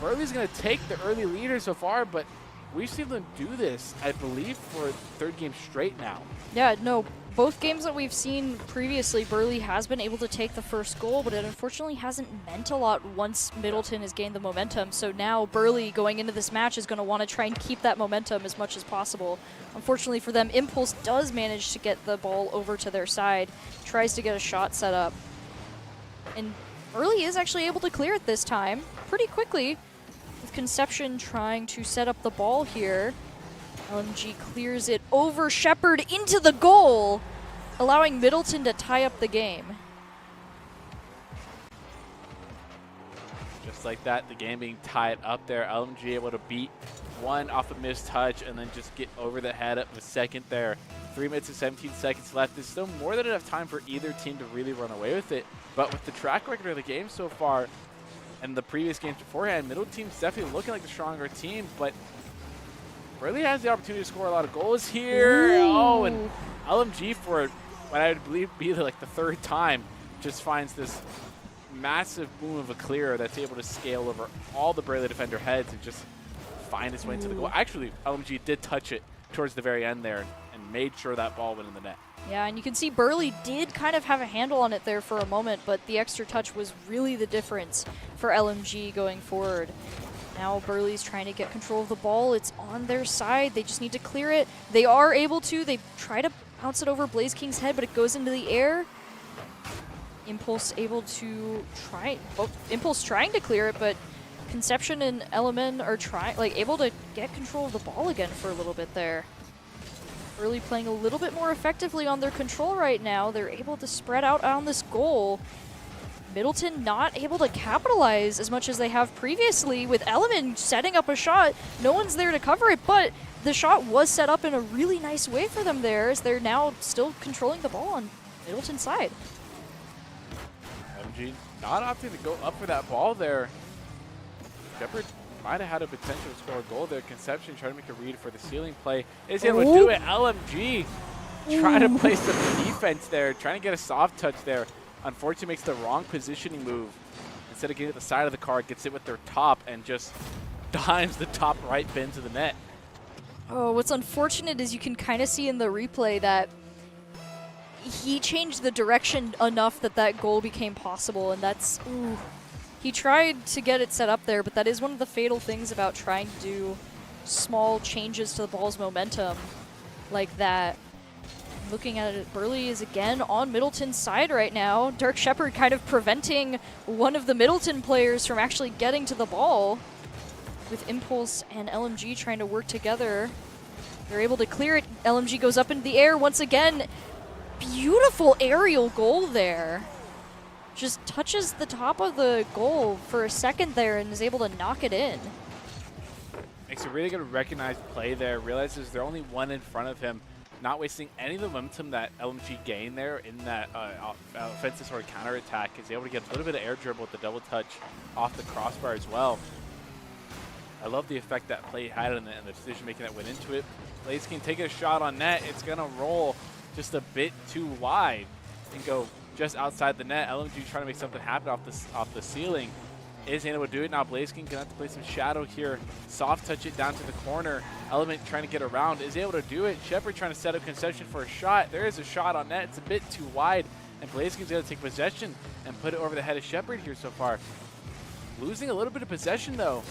Burley's going to take the early leader so far, but we've seen them do this, I believe, for third game straight now. Yeah, no, both games that we've seen previously, Burley has been able to take the first goal, but it unfortunately hasn't meant a lot once Middleton has gained the momentum. So now Burley going into this match is going to want to try and keep that momentum as much as possible. Unfortunately for them, Impulse does manage to get the ball over to their side, tries to get a shot set up. And Burley is actually able to clear it this time pretty quickly, with Conception trying to set up the ball here. LMG clears it over Shepard into the goal, allowing Middleton to tie up the game. Just like that, the game being tied up there. LMG able to beat one off a missed touch and then just get over the head of a second there. 3 minutes and 17 seconds left. There's still more than enough time for either team to really run away with it. But with the track record of the game so far and the previous games beforehand, Middle team's definitely looking like the stronger team, but Burley has the opportunity to score a lot of goals here. Ooh. Oh, and LMG for what I would believe be like the third time just finds this massive boom of a clear that's able to scale over all the Burley defender heads and just find its way into the goal. Actually, LMG did touch it towards the very end there and made sure that ball went in the net. Yeah, and you can see Burley did kind of have a handle on it there for a moment, but the extra touch was really the difference for LMG going forward. Now Burley's trying to get control of the ball. It's on their side. They just need to clear it. They are able to. They try to bounce it over Blaze King's head, but it goes into the air. Impulse able to try. Oh, Impulse trying to clear it, but Conception and Element are able to get control of the ball again for a little bit there. Burley playing a little bit more effectively on their control right now. They're able to spread out on this goal. Middleton not able to capitalize as much as they have previously, with Element setting up a shot. No one's there to cover it, but the shot was set up in a really nice way for them there, as they're now still controlling the ball on Middleton's side. MG not opting to go up for that ball there. Shepard might have had a potential to score a goal there. Conception trying to make a read for the ceiling play. Is able to do it. LMG trying to play some defense there, trying to get a soft touch there. Unfortunately makes the wrong positioning move. Instead of getting at the side of the card, gets it with their top and just dimes the top right bin to the net. Oh, what's unfortunate is you can kind of see in the replay that he changed the direction enough that that goal became possible, and that's, ooh. He tried to get it set up there, but that is one of the fatal things about trying to do small changes to the ball's momentum like that. Looking at it, Burley is again on Middleton's side right now. Dark Shepard kind of preventing one of the Middleton players from actually getting to the ball. With Impulse and LMG trying to work together, they're able to clear it. LMG goes up into the air once again. Beautiful aerial goal there. Just touches the top of the goal for a second there and is able to knock it in. Makes a really good recognized play there. Realizes they're only one in front of him. Not wasting any of the momentum that LMG gained there in that offensive sort of counterattack. Is able to get a little bit of air dribble with the double touch off the crossbar as well. I love the effect that play had and the decision making that went into it. Blaziken taking a shot on net. It's going to roll just a bit too wide and go just outside the net. LMG trying to make something happen off the ceiling. Isn't able to do it now. Blaziken gonna have to play some shadow here. Soft touch it down to the corner. Element trying to get around. Is able to do it. Shepard trying to set up Conception for a shot. There is a shot on net. It's a bit too wide. And Blaziken's gonna take possession and put it over the head of Shepard here so far. Losing a little bit of possession though.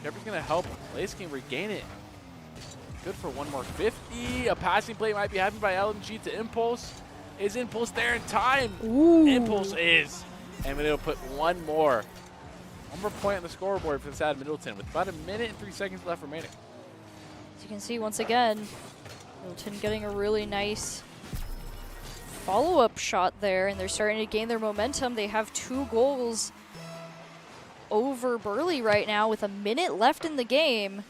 Shepard's gonna help Blaziken regain it. Good for one more 50. A passing play might be happening by LMG to Impulse. Is Impulse there in time? Ooh. Impulse is. And we're gonna put one more point on the scoreboard for the side of Middleton with about 1 minute and 3 seconds left remaining. As you can see, once again, Middleton getting a really nice follow-up shot there, and they're starting to gain their momentum. They have 2 goals over Burley right now with 1 minute left in the game.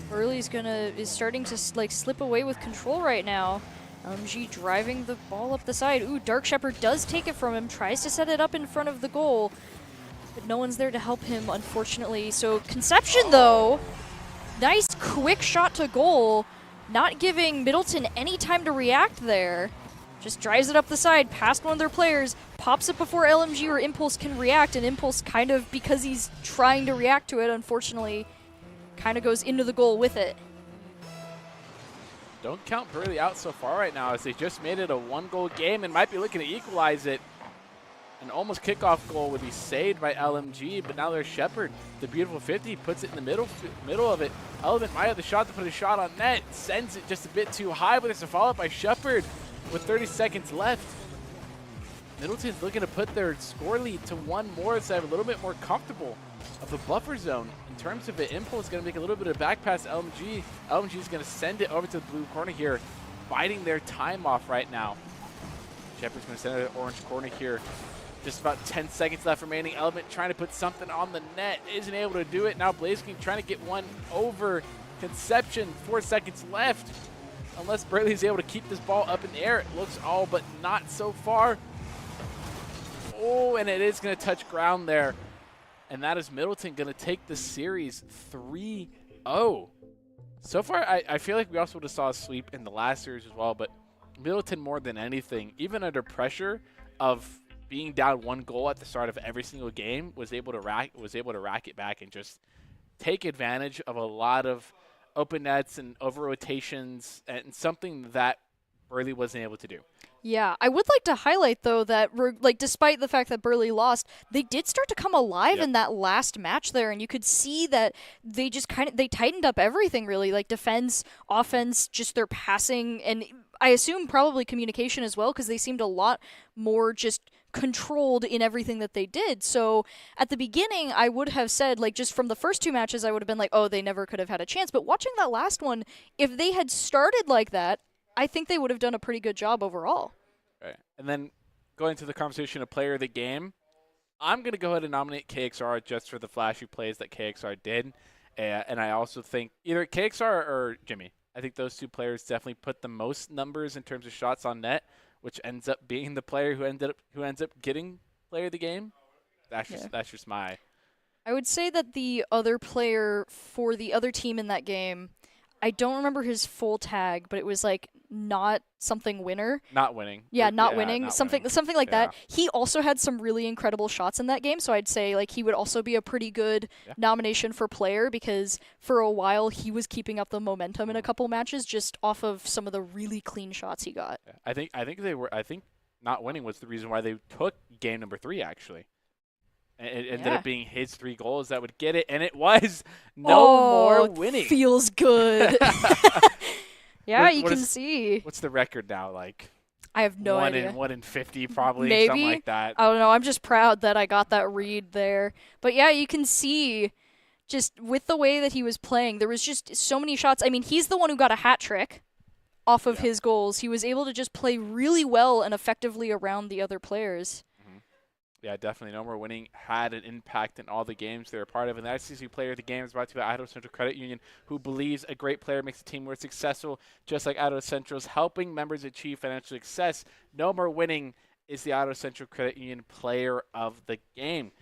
Burley's is starting to slip away with control right now. LMG driving the ball up the side. Ooh, Dark Shepherd does take it from him, tries to set it up in front of the goal. But no one's there to help him, unfortunately. So Conception, though, nice quick shot to goal, not giving Middleton any time to react there. Just drives it up the side, past one of their players, pops it before LMG or Impulse can react, and Impulse kind of, because he's trying to react to it, unfortunately, kind of goes into the goal with it. Don't count Burley out so far right now as they just made it a 1-goal game and might be looking to equalize it. An almost kickoff goal would be saved by LMG, but now there's Shepard. The beautiful 50 puts it in the middle of it. Element might have the shot to put a shot on net. Sends it just a bit too high, but it's a follow-up by Shepard with 30 seconds left. Middleton's looking to put their score lead to 1 more, so they have a little bit more comfortable of the buffer zone. In terms of it, Impulse is going to make a little bit of back pass to LMG. LMG is going to send it over to the blue corner here, biting their time off right now. Shepard's going to send it to the orange corner here. Just about 10 seconds left remaining. Element trying to put something on the net. Isn't able to do it. Now Blaziken trying to get one over Conception. 4 seconds left. Unless Burley's able to keep this ball up in the air. It looks all but not so far. Oh, and it is going to touch ground there. And that is Middleton going to take the series 3-0. So far, I feel like we also would have saw a sweep in the last series as well. But Middleton, more than anything, even under pressure of being down 1 goal at the start of every single game, was able to rack it back and just take advantage of a lot of open nets and over rotations, and something that Burley wasn't able to do. Yeah, I would like to highlight though that despite the fact that Burley lost, they did start to come alive in that last match there, and you could see that they just they tightened up everything really, like defense, offense, just their passing, and I assume probably communication as well, because they seemed a lot more just controlled in everything that they did. So at the beginning, I would have said, just from the first 2 matches, I would have been like, oh, they never could have had a chance. But watching that last one, if they had started like that, I think they would have done a pretty good job overall. Right. And then going to the conversation of player of the game, I'm going to go ahead and nominate KXR just for the flashy plays that KXR did. And I also think either KXR or Jimmy. I think those 2 players definitely put the most numbers in terms of shots on net, which ends up being the player who ends up getting player of the game. That's just my. I would say that the other player for the other team in that game, I don't remember his full tag, but it was not something winner. Not winning. Yeah, not winning. Something like that. Yeah. He also had some really incredible shots in that game, so I'd say he would also be a pretty good nomination for player, because for a while he was keeping up the momentum in a couple matches just off of some of the really clean shots he got. Yeah. I think not winning was the reason why they took game number 3 actually. And it ended up being his 3 goals that would get it, and it was more winning. Feels good. Yeah, you can see. What's the record now? I have no idea. 1 in 50 probably, Maybe. something like that. I don't know. I'm just proud that I got that read there. But yeah, you can see just with the way that he was playing, there was just so many shots. I mean, he's the one who got a hat trick off of his goals. He was able to just play really well and effectively around the other players. Yeah, definitely. No More Winning had an impact in all the games they were part of. And the ICC Player of the Game is brought to you by Idaho Central Credit Union, who believes a great player makes a team more successful, just like Idaho Central's helping members achieve financial success. No More Winning is the Idaho Central Credit Union Player of the Game.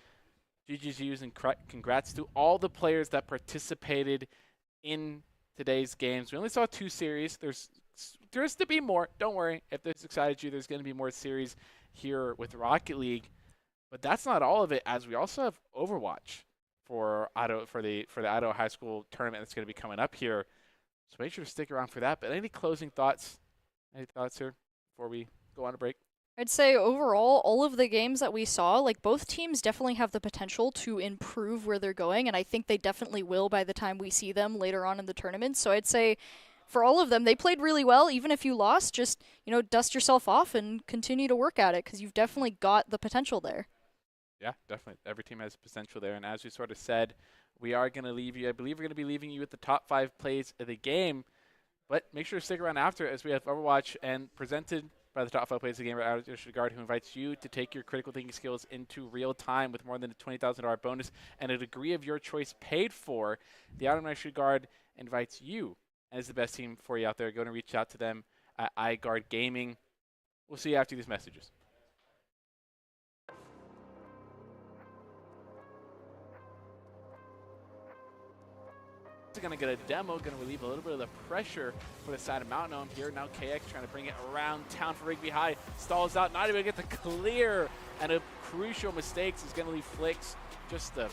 GG's and congrats to all the players that participated in today's games. We only saw 2 series. There's to be more. Don't worry. If this excited you, there's going to be more series here with Rocket League. But that's not all of it, as we also have Overwatch for the Idaho High School tournament that's going to be coming up here. So make sure to stick around for that. But any closing thoughts? Any thoughts here before we go on a break? I'd say overall, all of the games that we saw, like both teams definitely have the potential to improve where they're going, and I think they definitely will by the time we see them later on in the tournament. So I'd say for all of them, they played really well. Even if you lost, just, dust yourself off and continue to work at it, because you've definitely got the potential there. Yeah, definitely. Every team has potential there. And as we sort of said, we are going to leave you. I believe we're going to be leaving you with the top 5 plays of the game. But make sure to stick around after, as we have Overwatch and presented by the top 5 plays of the game, Idaho Guard, who invites you to take your critical thinking skills into real time with more than a $20,000 bonus and a degree of your choice paid for. The Idaho Guard invites you as the best team for you out there. Go and reach out to them at iGuard Gaming. We'll see you after these messages. Going to get a demo, going to relieve a little bit of the pressure for the side of Mountain Home here. Now KX trying to bring it around town for Rigby High. Stalls out, not even get the clear, and a crucial mistakes is going to leave Flicks just the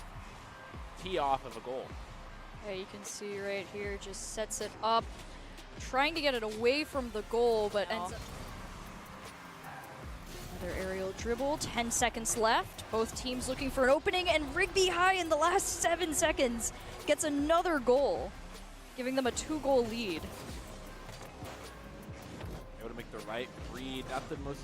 tee off of a goal. Yeah, you can see right here, just sets it up, trying to get it away from the goal, but ends up. Another aerial dribble, 10 seconds left. Both teams looking for an opening, and Rigby High in the last 7 seconds gets another goal, giving them a 2-goal lead. Able to make the right read. Not the most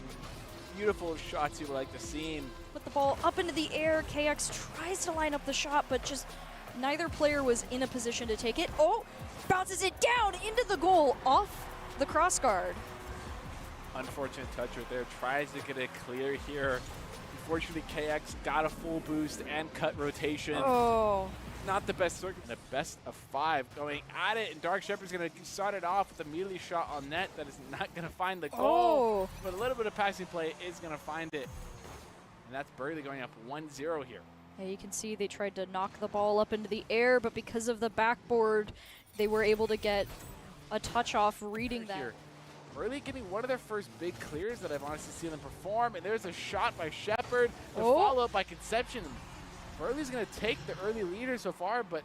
beautiful shots you would like to see. Put the ball up into the air. KX tries to line up the shot, but just neither player was in a position to take it. Oh, bounces it down into the goal off the crossguard. Unfortunate touch right there. Tries to get it clear here. Unfortunately, KX got a full boost and cut rotation. Oh. Not the best circuit. The best of 5 going at it, and Dark Shepherd's going to start it off with a melee shot on net that is not going to find the goal. Oh. But a little bit of passing play is going to find it. And that's Burley going up 1-0 here. Yeah, you can see they tried to knock the ball up into the air, but because of the backboard, they were able to get a touch off reading that. Here. Burley getting one of their first big clears that I've honestly seen them perform, and there's a shot by Shepherd, the follow-up by Conception. Burley's going to take the early leader so far, but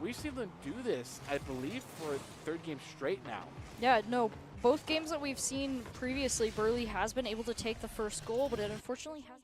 we've seen them do this, I believe, for a 3rd game straight now. Yeah, no, both games that we've seen previously, Burley has been able to take the first goal, but it unfortunately has.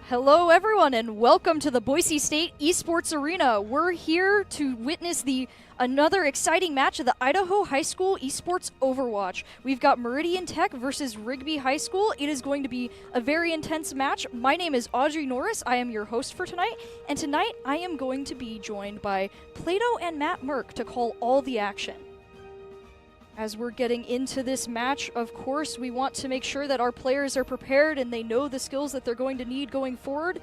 Hello, everyone, and welcome to the Boise State Esports Arena. We're here to witness another exciting match of the Idaho High School Esports Overwatch. We've got Meridian Tech versus Rigby High School. It is going to be a very intense match. My name is Audrey Norris. I am your host for tonight, and tonight I am going to be joined by Plato and Matt Merck to call all the action. As we're getting into this match, of course, we want to make sure that our players are prepared and they know the skills that they're going to need going forward.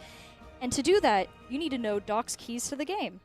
And to do that, you need to know Doc's keys to the game.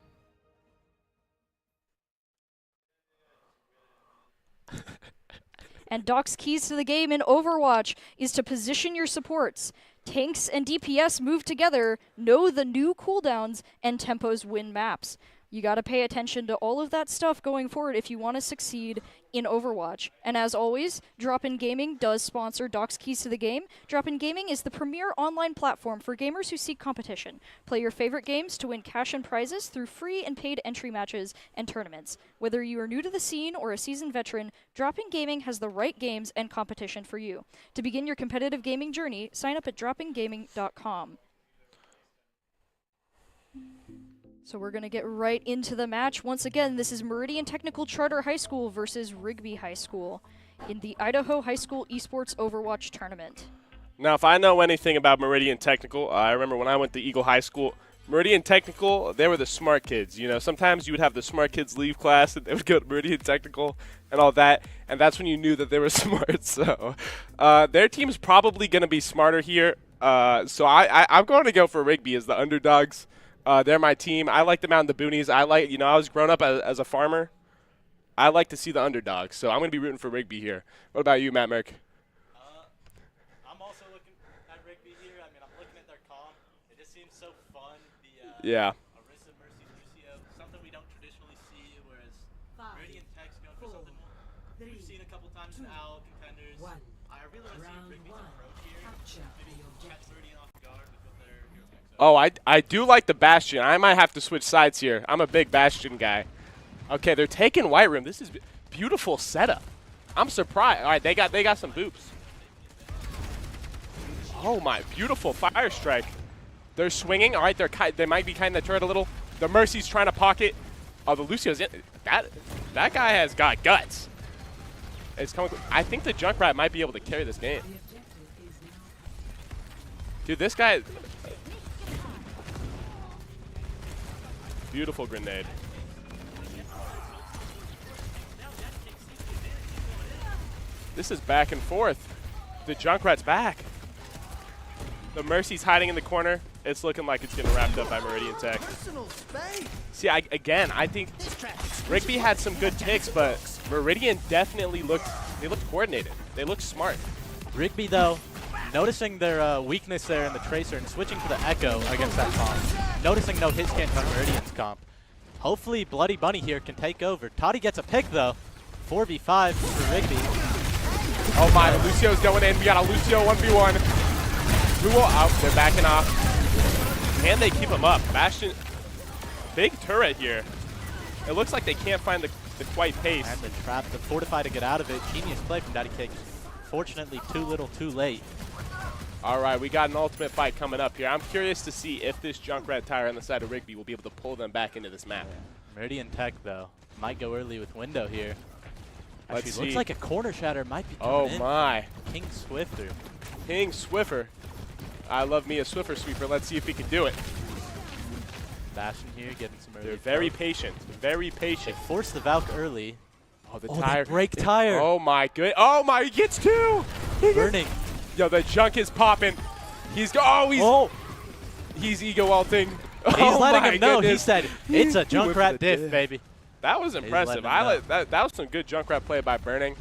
And Doc's keys to the game in Overwatch is to position your supports. Tanks and DPS move together, know the new cooldowns, and tempos win maps. You gotta pay attention to all of that stuff going forward if you want to succeed in Overwatch. And as always, Drop-In Gaming does sponsor Doc's Keys to the Game. Drop-In Gaming is the premier online platform for gamers who seek competition. Play your favorite games to win cash and prizes through free and paid entry matches and tournaments. Whether you are new to the scene or a seasoned veteran, Drop-In Gaming has the right games and competition for you. To begin your competitive gaming journey, sign up at dropingaming.com. So we're going to get right into the match. Once again, this is Meridian Technical Charter High School versus Rigby High School in the Idaho High School Esports Overwatch Tournament. Now, if I know anything about Meridian Technical, I remember when I went to Eagle High School, Meridian Technical, they were the smart kids. You know, sometimes you would have the smart kids leave class and they would go to Meridian Technical and all that, and that's when you knew that they were smart. So their team's probably going to be smarter here. So I'm going to go for Rigby as the underdogs. They're my team. I like them out in the boonies. I was grown up as a farmer. I like to see the underdogs, so I'm going to be rooting for Rigby here. What about you, Matt Merck? I'm also looking at Rigby here. I mean, I'm looking at their comp. It just seems so fun. Yeah. Arissa, Mercy, Lucio, something we don't traditionally see, whereas Meridian Tech's going for something we've seen a couple times in OWL contenders. I really want to see Rigby's approach here. Maybe catch Meridian off guard with what their hero picks up. Oh, I do like the Bastion. I might have to switch sides here. I'm a big Bastion guy. Okay, they're taking White Room. This is beautiful setup. I'm surprised. All right, they got some boops. Oh my, beautiful fire strike. They're swinging. All right, they might be kind of turret a little. The Mercy's trying to pocket. Oh, the Lucio's in. That guy has got guts. It's coming. I think the Junkrat might be able to carry this game. Dude, this guy. Beautiful grenade. This is back and forth. The Junkrat's back. The Mercy's hiding in the corner. It's looking like it's getting wrapped up by Meridian Tech. See, I think Rigby had some good picks, but Meridian definitely looked coordinated. They looked smart. Rigby, though, noticing their weakness there in the Tracer and switching to the Echo against that comp. Noticing no hits can't on Meridian's comp. Hopefully Bloody Bunny here can take over. Toddy gets a pick, though. 4v5 for Rigby. Oh my, the Lucio's going in. We got a Lucio 1v1. Who will out? They're backing off. And they keep him up. Bastion, big turret here. It looks like they can't find the quite pace. And the trap, the Fortify to get out of it. Genius play from Daddy Cake. Fortunately, too little, too late. All right, we got an ultimate fight coming up here. I'm curious to see if this Junkrat tire on the side of Rigby will be able to pull them back into this map. Meridian Tech, though, might go early with Window here. Let's Actually, see. looks like a corner shatter might be coming in. Oh my. King Swifter. King Swiffer. I love me a Swiffer sweeper. Let's see if he can do it. Bastion here getting some early. They're very patient. Very patient. They force the Valk early. Oh, the tire. They break tire. Oh my good. Oh my, he gets two. Burning. Yo, the junk is popping. He's ego ulting. He's letting him know. Goodness. He said, it's a Junkrat diff, baby. That was impressive. That was some good Junkrat play by Burning.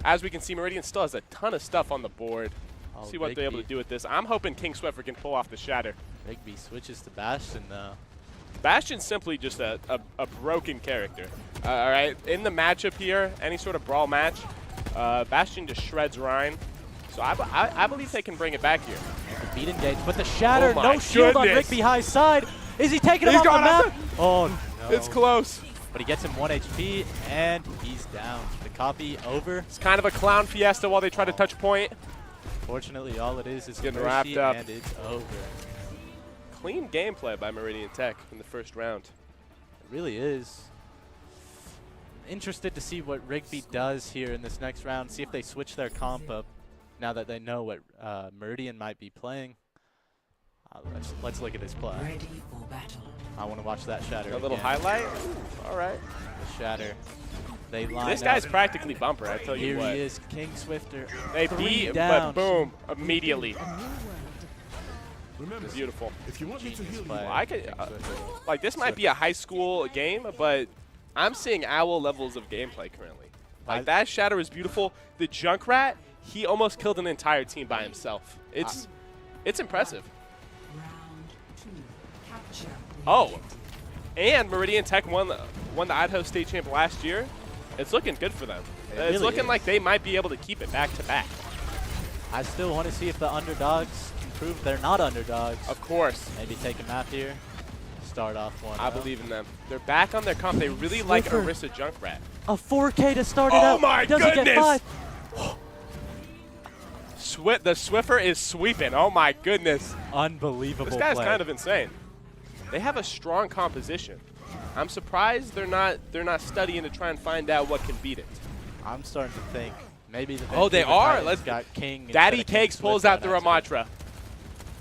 As we can see, Meridian still has a ton of stuff on the board. See what they're able to do with this. I'm hoping King Swiffer can pull off the shatter. Rigby switches to Bastion, though. Bastion's simply just a broken character. All right, in the matchup here, any sort of brawl match, Bastion just shreds Rhine. So I believe they can bring it back here. And the beat engage, but the shatter, Oh no shield on Rigby High's side. Is he taking him off the map? Oh, no. It's close. But he gets him 1 HP, and he's down. The copy over. It's kind of a clown fiesta while they try to touch point. Unfortunately, all it is getting mercy, wrapped up. and it's over. Clean gameplay by Meridian Tech in the first round. It really is. Interested to see what Rigby does here in this next round, see if they switch their comp up now that they know what Meridian might be playing. Let's look at this play. Ready for battle. I want to watch that shatter. A little again. highlight? All right. The shatter. They line This guy's up. practically Bumper, I tell you Here what. he is, King Swifter. They 3 beat, down. but boom, immediately. Remember, Beautiful. if you want me to Genius heal you, play. Well, I could, like, this might be a high school game, but I'm seeing owl levels of gameplay currently. Like, that shatter is beautiful. The Junkrat, he almost killed an entire team by himself. It's impressive. Round 2. Capture the Oh, objective. and Meridian Tech won the Idaho State Champ last year. It's looking good for them. It It's really looking is. like they might be able to keep it back to back. I still want to see if the underdogs can prove they're not underdogs. Of course. Maybe take a map here. Start off 1. I believe in them. They're back on their comp. They really like Swiffer. Arissa Junkrat. A 4K to start it Oh out. my Does he get goodness! 5? The Swiffer is sweeping. Oh my goodness. Unbelievable This guy's play. kind of insane. They have a strong composition. I'm surprised they're not studying to try and find out what can beat it. I'm starting to think maybe the Oh, they Vancouver are. Titans Let's got King. Daddy instead of King Cakes pulls Swifter out the next game. Ramatra.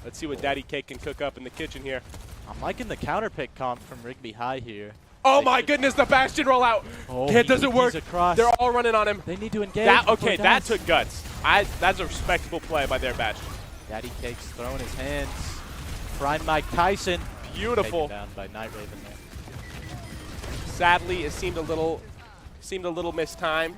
Let's see what Daddy Cake can cook up in the kitchen here. I'm liking the counter pick comp from Rigby High here. Oh They my should- goodness, the Bastion rollout. Oh, It doesn't work. He's across. They're all running on him. They need to engage. That, before okay, he that dies. took guts. That's a respectable play by their Bastion. Daddy Cakes throwing his hands. Prime Mike Tyson. Beautiful. Taken down by Night Raven there. Sadly, it seemed a little mistimed.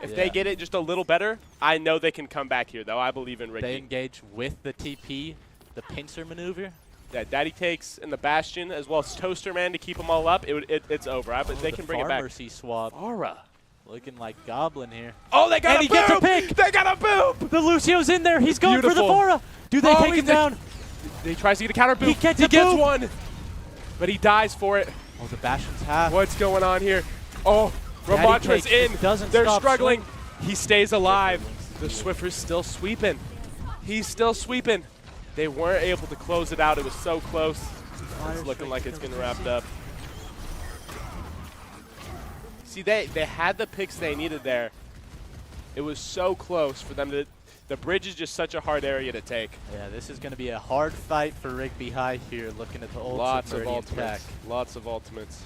If they Yeah. get it just a little better, I know they can come back here, though. I believe in They Ricky. engage with the TP, the pincer maneuver. Yeah, Daddy Takes and the Bastion, as well as Toaster Man to keep them all up. It's over. But they the can bring it back. Pharmacy swap. Aura. Looking like Goblin here. Oh, they got And a he gets a boop! pick! They got a boop! The Lucio's in there. He's going for the Beautiful. Fora. Do they take him down? He tries to get a counter boop. He gets a gets boop. one, but he dies for it. Oh, the Bastion's half. What's going on here? Oh, Daddy Ramatra's Cakes in. doesn't They're stop struggling. He stays alive. The Swiffer's still sweeping. He's still sweeping. They weren't able to close it out. It was so close. It's looking like it's getting wrapped up. See, they had the picks they needed there. It was so close for them to. The bridge is just such a hard area to take. Yeah, this is going to be a hard fight for Rigby High here, looking at the ults Lots of Meridian ultimates. Tech. Lots of ultimates.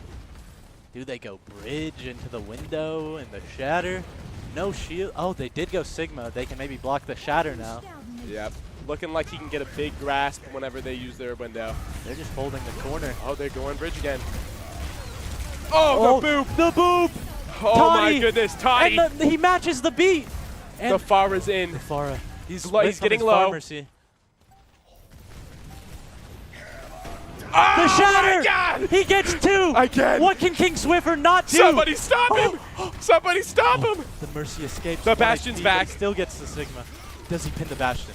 Do they go bridge into the window and the shatter? No shield. Oh, they did go Sigma. They can maybe block the shatter now. Yep. Looking like he can get a big grasp whenever they use their window. They're just holding the corner. Oh, they're going bridge again. Oh, the boop! The boop! Oh my Toddy! goodness, Toddy! And he matches the beat. And The Fara's in. the Farah. He's Splits on getting his low. Pharmacy. Oh The shatter! my God! He gets 2! Again! What can King Swiffer not do? Somebody stop him! Somebody stop him! The Mercy escapes. The 1 Bastion's HP, but he back. still gets the Sigma. Does he pin the Bastion?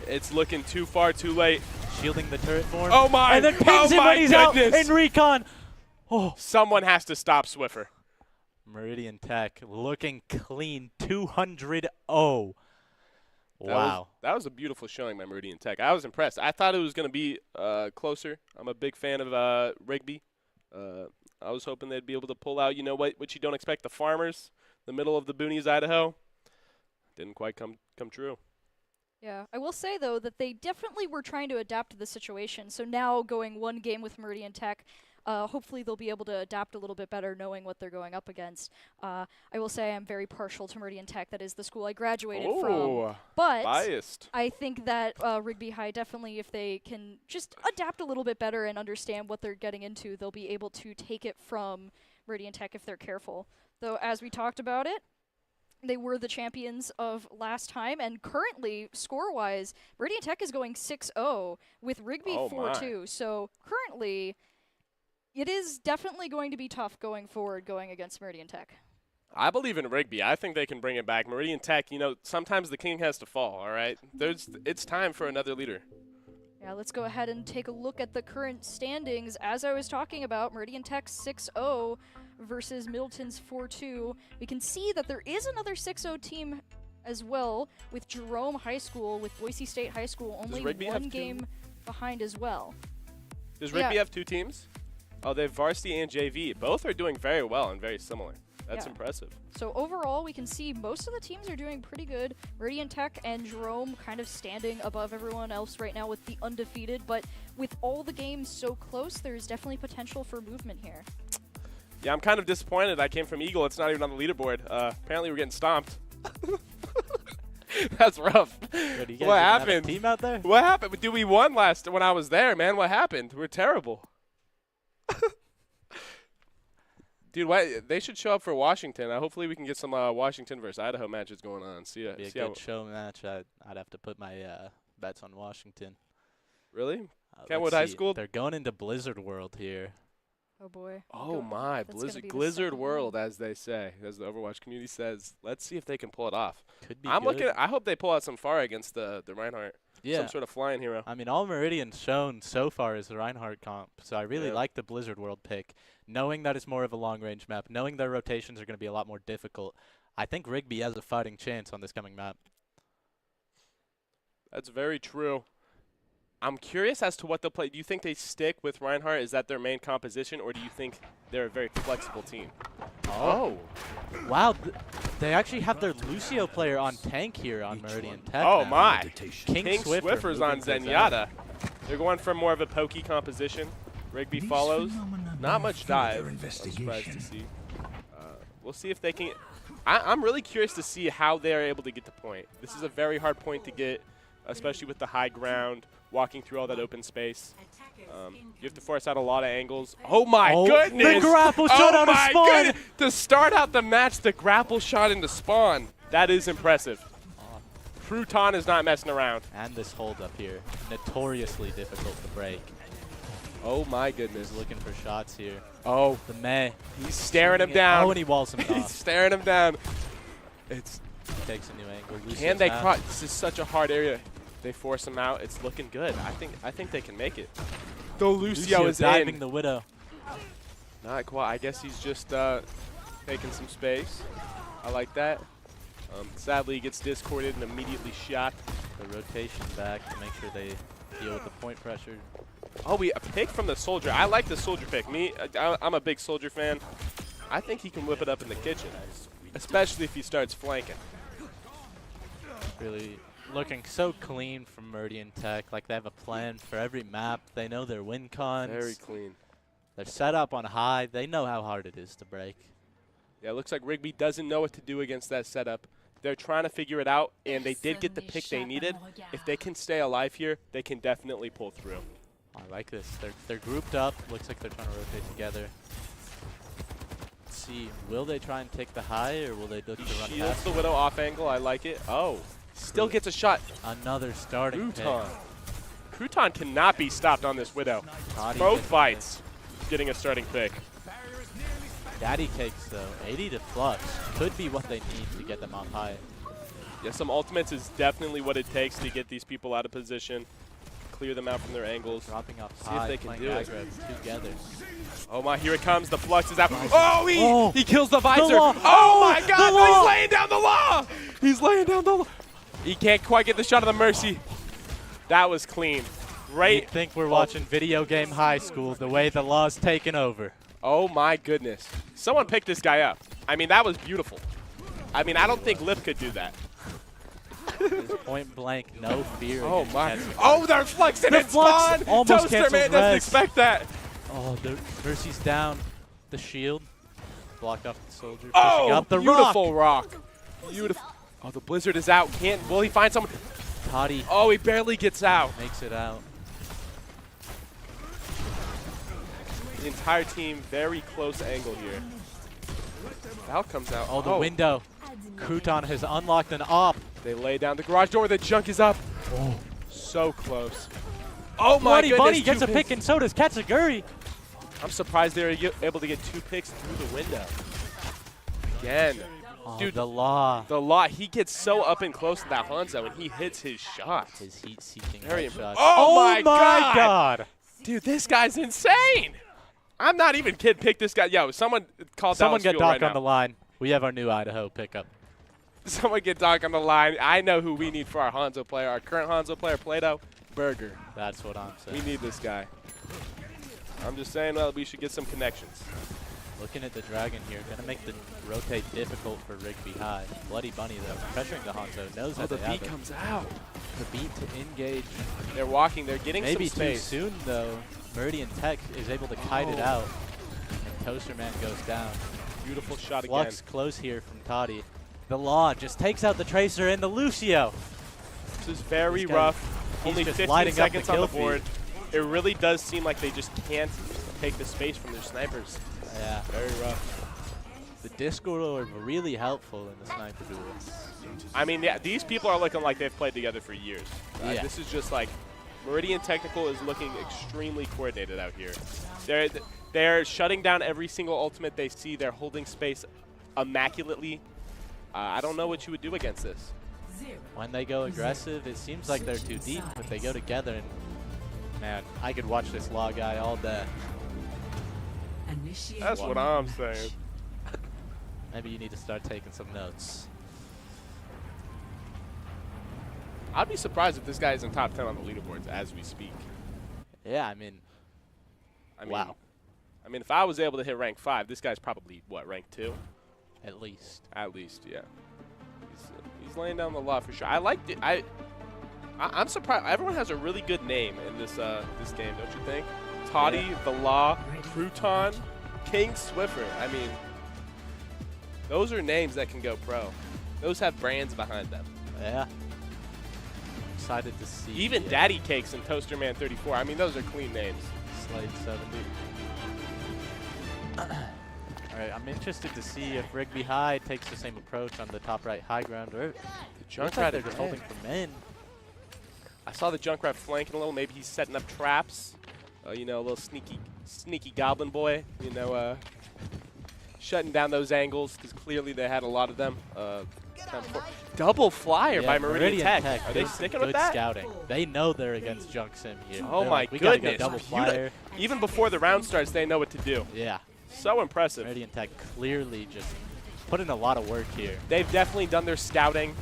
It's looking too far, too late. Shielding the turret for him. Oh my! And then pins him my when he's out goodness. in recon. Oh. Someone has to stop Swiffer. Meridian Tech looking clean. 200-0. Wow. That was a beautiful showing by Meridian Tech. I was impressed. I thought it was going to be closer. I'm a big fan of Rigby. I was hoping they'd be able to pull out, you know what you don't expect, the Farmers, the middle of the boonies, Idaho. Didn't quite come true. Yeah, I will say, though, that they definitely were trying to adapt to the situation. So now going 1 game with Meridian Tech, hopefully they'll be able to adapt a little bit better knowing what they're going up against. I will say I'm very partial to Meridian Tech. That is the school I graduated from. But biased. I think that Rigby High definitely, if they can just adapt a little bit better and understand what they're getting into, they'll be able to take it from Meridian Tech if they're careful. Though, as we talked about it, they were the champions of last time, and currently, score-wise, Meridian Tech is going 6-0 with Rigby 4-2. So currently, it is definitely going to be tough going forward going against Meridian Tech. I believe in Rigby. I think they can bring it back. Meridian Tech, you know, sometimes the king has to fall, all right? It's time for another leader. Yeah, let's go ahead and take a look at the current standings. As I was talking about, Meridian Tech 6-0 versus Middleton's 4-2. We can see that there is another 6-0 team as well, with Jerome High School, with Boise State High School only Rigby have one two? game behind as well. Does Rigby have 2 teams? Oh, they have varsity and JV. Both are doing very well and very similar. That's Yeah. impressive. So overall, we can see most of the teams are doing pretty good. Meridian Tech and Jerome kind of standing above everyone else right now with the undefeated, but with all the games so close, there's definitely potential for movement here. Yeah, I'm kind of disappointed. I came from Eagle. It's not even on the leaderboard. Apparently, we're getting stomped. That's rough. What, do you guys What even have a happened? team out there? What happened? Dude, we won last when I was there, man. What happened? We're terrible. Dude, they should show up for Washington. Hopefully, we can get some Washington versus Idaho matches going on. Be a good show match. I'd have to put my bets on Washington. Really? Let's Kentwood High see. School? They're going into Blizzard World here. Oh boy. Oh my, Blizzard World, as they say, as the Overwatch community says. Let's see if they can pull it off. Could be I'm good. looking. I hope they pull out some fire against the Reinhardt. Yeah. Some sort of flying hero. I mean, all Meridian's shown so far is the Reinhardt comp, so I really like the Blizzard World pick. Knowing that it's more of a long-range map, knowing their rotations are going to be a lot more difficult, I think Rigby has a fighting chance on this coming map. That's very true. I'm curious as to what they'll play. Do you think they stick with Reinhardt? Is that their main composition, or do you think they're a very flexible team? Oh. Wow, they actually have their Lucio player on tank here on Meridian Tech. Oh now. my. King Swiffer's on Zenyatta. They're going for more of a pokey composition. Rigby follows. Not much dive. I'm surprised to see. We'll see if they can. I'm really curious to see how they are able to get to point. This is a very hard point to get, especially with the high ground, walking through all that open space. You have to force out a lot of angles. Oh my goodness! The grapple shot out of spawn! Goodness. To start out the match, the grapple shot into spawn. That is impressive. Crouton is not messing around. And this hold up here, notoriously difficult to break. Oh my goodness. He's looking for shots here. Oh. The May. He's staring him down. Oh, and he walls him He's off. staring him down. It's. Takes a new angle. Can they cross? This is such a hard area. They force him out. It's looking good. I think they can make it. The Lucio is diving in. the Widow. Not quite. I guess he's just taking some space. I like that. Sadly, he gets discorded and immediately shot. The rotation back to make sure they deal with the point pressure. Oh, a pick from the Soldier. I like the Soldier pick. I'm a big Soldier fan. I think he can whip it up in the kitchen, especially if he starts flanking. Really looking so clean from Meridian Tech. Like they have a plan for every map. They know their win cons. Very clean. They're set up on high. They know how hard it is to break. Yeah, it looks like Rigby doesn't know what to do against that setup. They're trying to figure it out, and they did get the pick they needed. If they can stay alive here, they can definitely pull through. I like this. They're grouped up. Looks like they're trying to rotate together. Let's see. Will they try and take the high, or will they look to run Shields past the Widow off angle. I like it. Oh, still gets a shot. Another starting Crouton. Crouton cannot be stopped on this Widow. Toddy Both fights getting a starting pick. Daddy cakes, though. 80 to flux. Could be what they need to get them on high. Yeah, some ultimates is definitely what it takes to get these people out of position, clear them out from their angles. Dropping off See high, if they can playing do it. aggro together. Oh my, here it comes. The flux is out. Oh, he kills the visor. law. Oh my The God, law. he's laying down the law. He's laying down the law. He can't quite get the shot of the mercy. That was clean. Great. You'd think we're watching video game high school the way the law's taken over. Oh my goodness. Someone picked this guy up. I mean, that was beautiful. I mean, I don't think Lip could do that. Point blank, no fear. Oh against my. Ketsu. Oh, they're flexing The it, flux Spawn. almost Toaster cancels Man doesn't res. expect that. Oh, the Mercy's down. The shield. Blocked off the soldier. Pushing Oh, up the beautiful rock. Beautiful. Oh, the Blizzard is out. Will he find someone? Toddy Oh, he barely gets out. makes it out. The entire team, very close angle here. Val comes out. Oh, the window. Crouton has unlocked an op. They lay down the garage door. The junk is up. Oh, so close. Oh my Bloody goodness. Bunny gets 2 a pick, and so does Katsuguri. I'm surprised they were able to get 2 picks through the window. Again. Oh, Dude, the law. The law. He gets so up and close to that Hanzo, and he hits his shot. His heat-seeking Very shot. Oh my God. Dude, this guy's insane. I'm not even kidding. Pick this guy. Yo, someone called Someone Dallas get Fuel Doc right on now. the line. We have our new Idaho pickup. Someone get Doc on the line. I know who we need for our Hanzo player. Our current Hanzo player, Plato, Burger. That's what I'm saying. We need this guy. I'm just saying, well, we should get some connections. Looking at the Dragon here, going to make the rotate difficult for Rigby High. Bloody Bunny, though, pressuring the Hanzo. Knows that the they have beat it. comes out. The beat to engage. They're walking. They're getting Maybe some space. too soon, though. Meridian Tech is able to kite it out. And Toaster Man goes down. Beautiful shot again. Flux close here from Toddy. The Law just takes out the Tracer and the Lucio. This is very This guy, rough. he's Only just 15 lighting up the seconds on kill the board. It really does seem like they just can't take the space from their snipers. Yeah. Very rough. The Discord are really helpful in the sniper duel. I mean, yeah, these people are looking like they've played together for years. Yeah. This is just like Meridian Technical is looking extremely coordinated out here. They're shutting down every single ultimate they see. They're holding space immaculately. I don't know what you would do against this. When they go aggressive, it seems like they're too deep, but they go together, and man, I could watch this Law guy all day. That's what I'm saying. Maybe you need to start taking some notes. I'd be surprised if this guy isn't top 10 on the leaderboards as we speak. Yeah, I mean, wow. I mean, if I was able to hit rank 5, this guy's probably, what, rank 2? At least. At least, yeah. He's laying down the law for sure. I liked it. I'm surprised. Everyone has a really good name in this this game, don't you think? Toddy, Yeah. The Law, Crouton, King Swiffer. I mean, those are names that can go pro. Those have brands behind them. Yeah. Excited to see. Even Daddy Cakes and Toaster Man 34. I mean, those are clean names. Slade 70. All right, I'm interested to see if Rigby High takes the same approach on the top right high ground, or Junkrat they're just holding for men. I saw the Junkrat flanking a little. Maybe he's setting up traps. You know, a little sneaky goblin boy. You know, shutting down those angles because clearly they had a lot of them. Double flyer by Meridian Tech. Are they sticking with that? Scouting. They know they're against Junk Sim here. Oh They're my like, we gotta goodness! go double flyer. Even before the round starts, they know what to do. Yeah. So impressive. Meridian Tech clearly just put in a lot of work here. They've definitely done their scouting.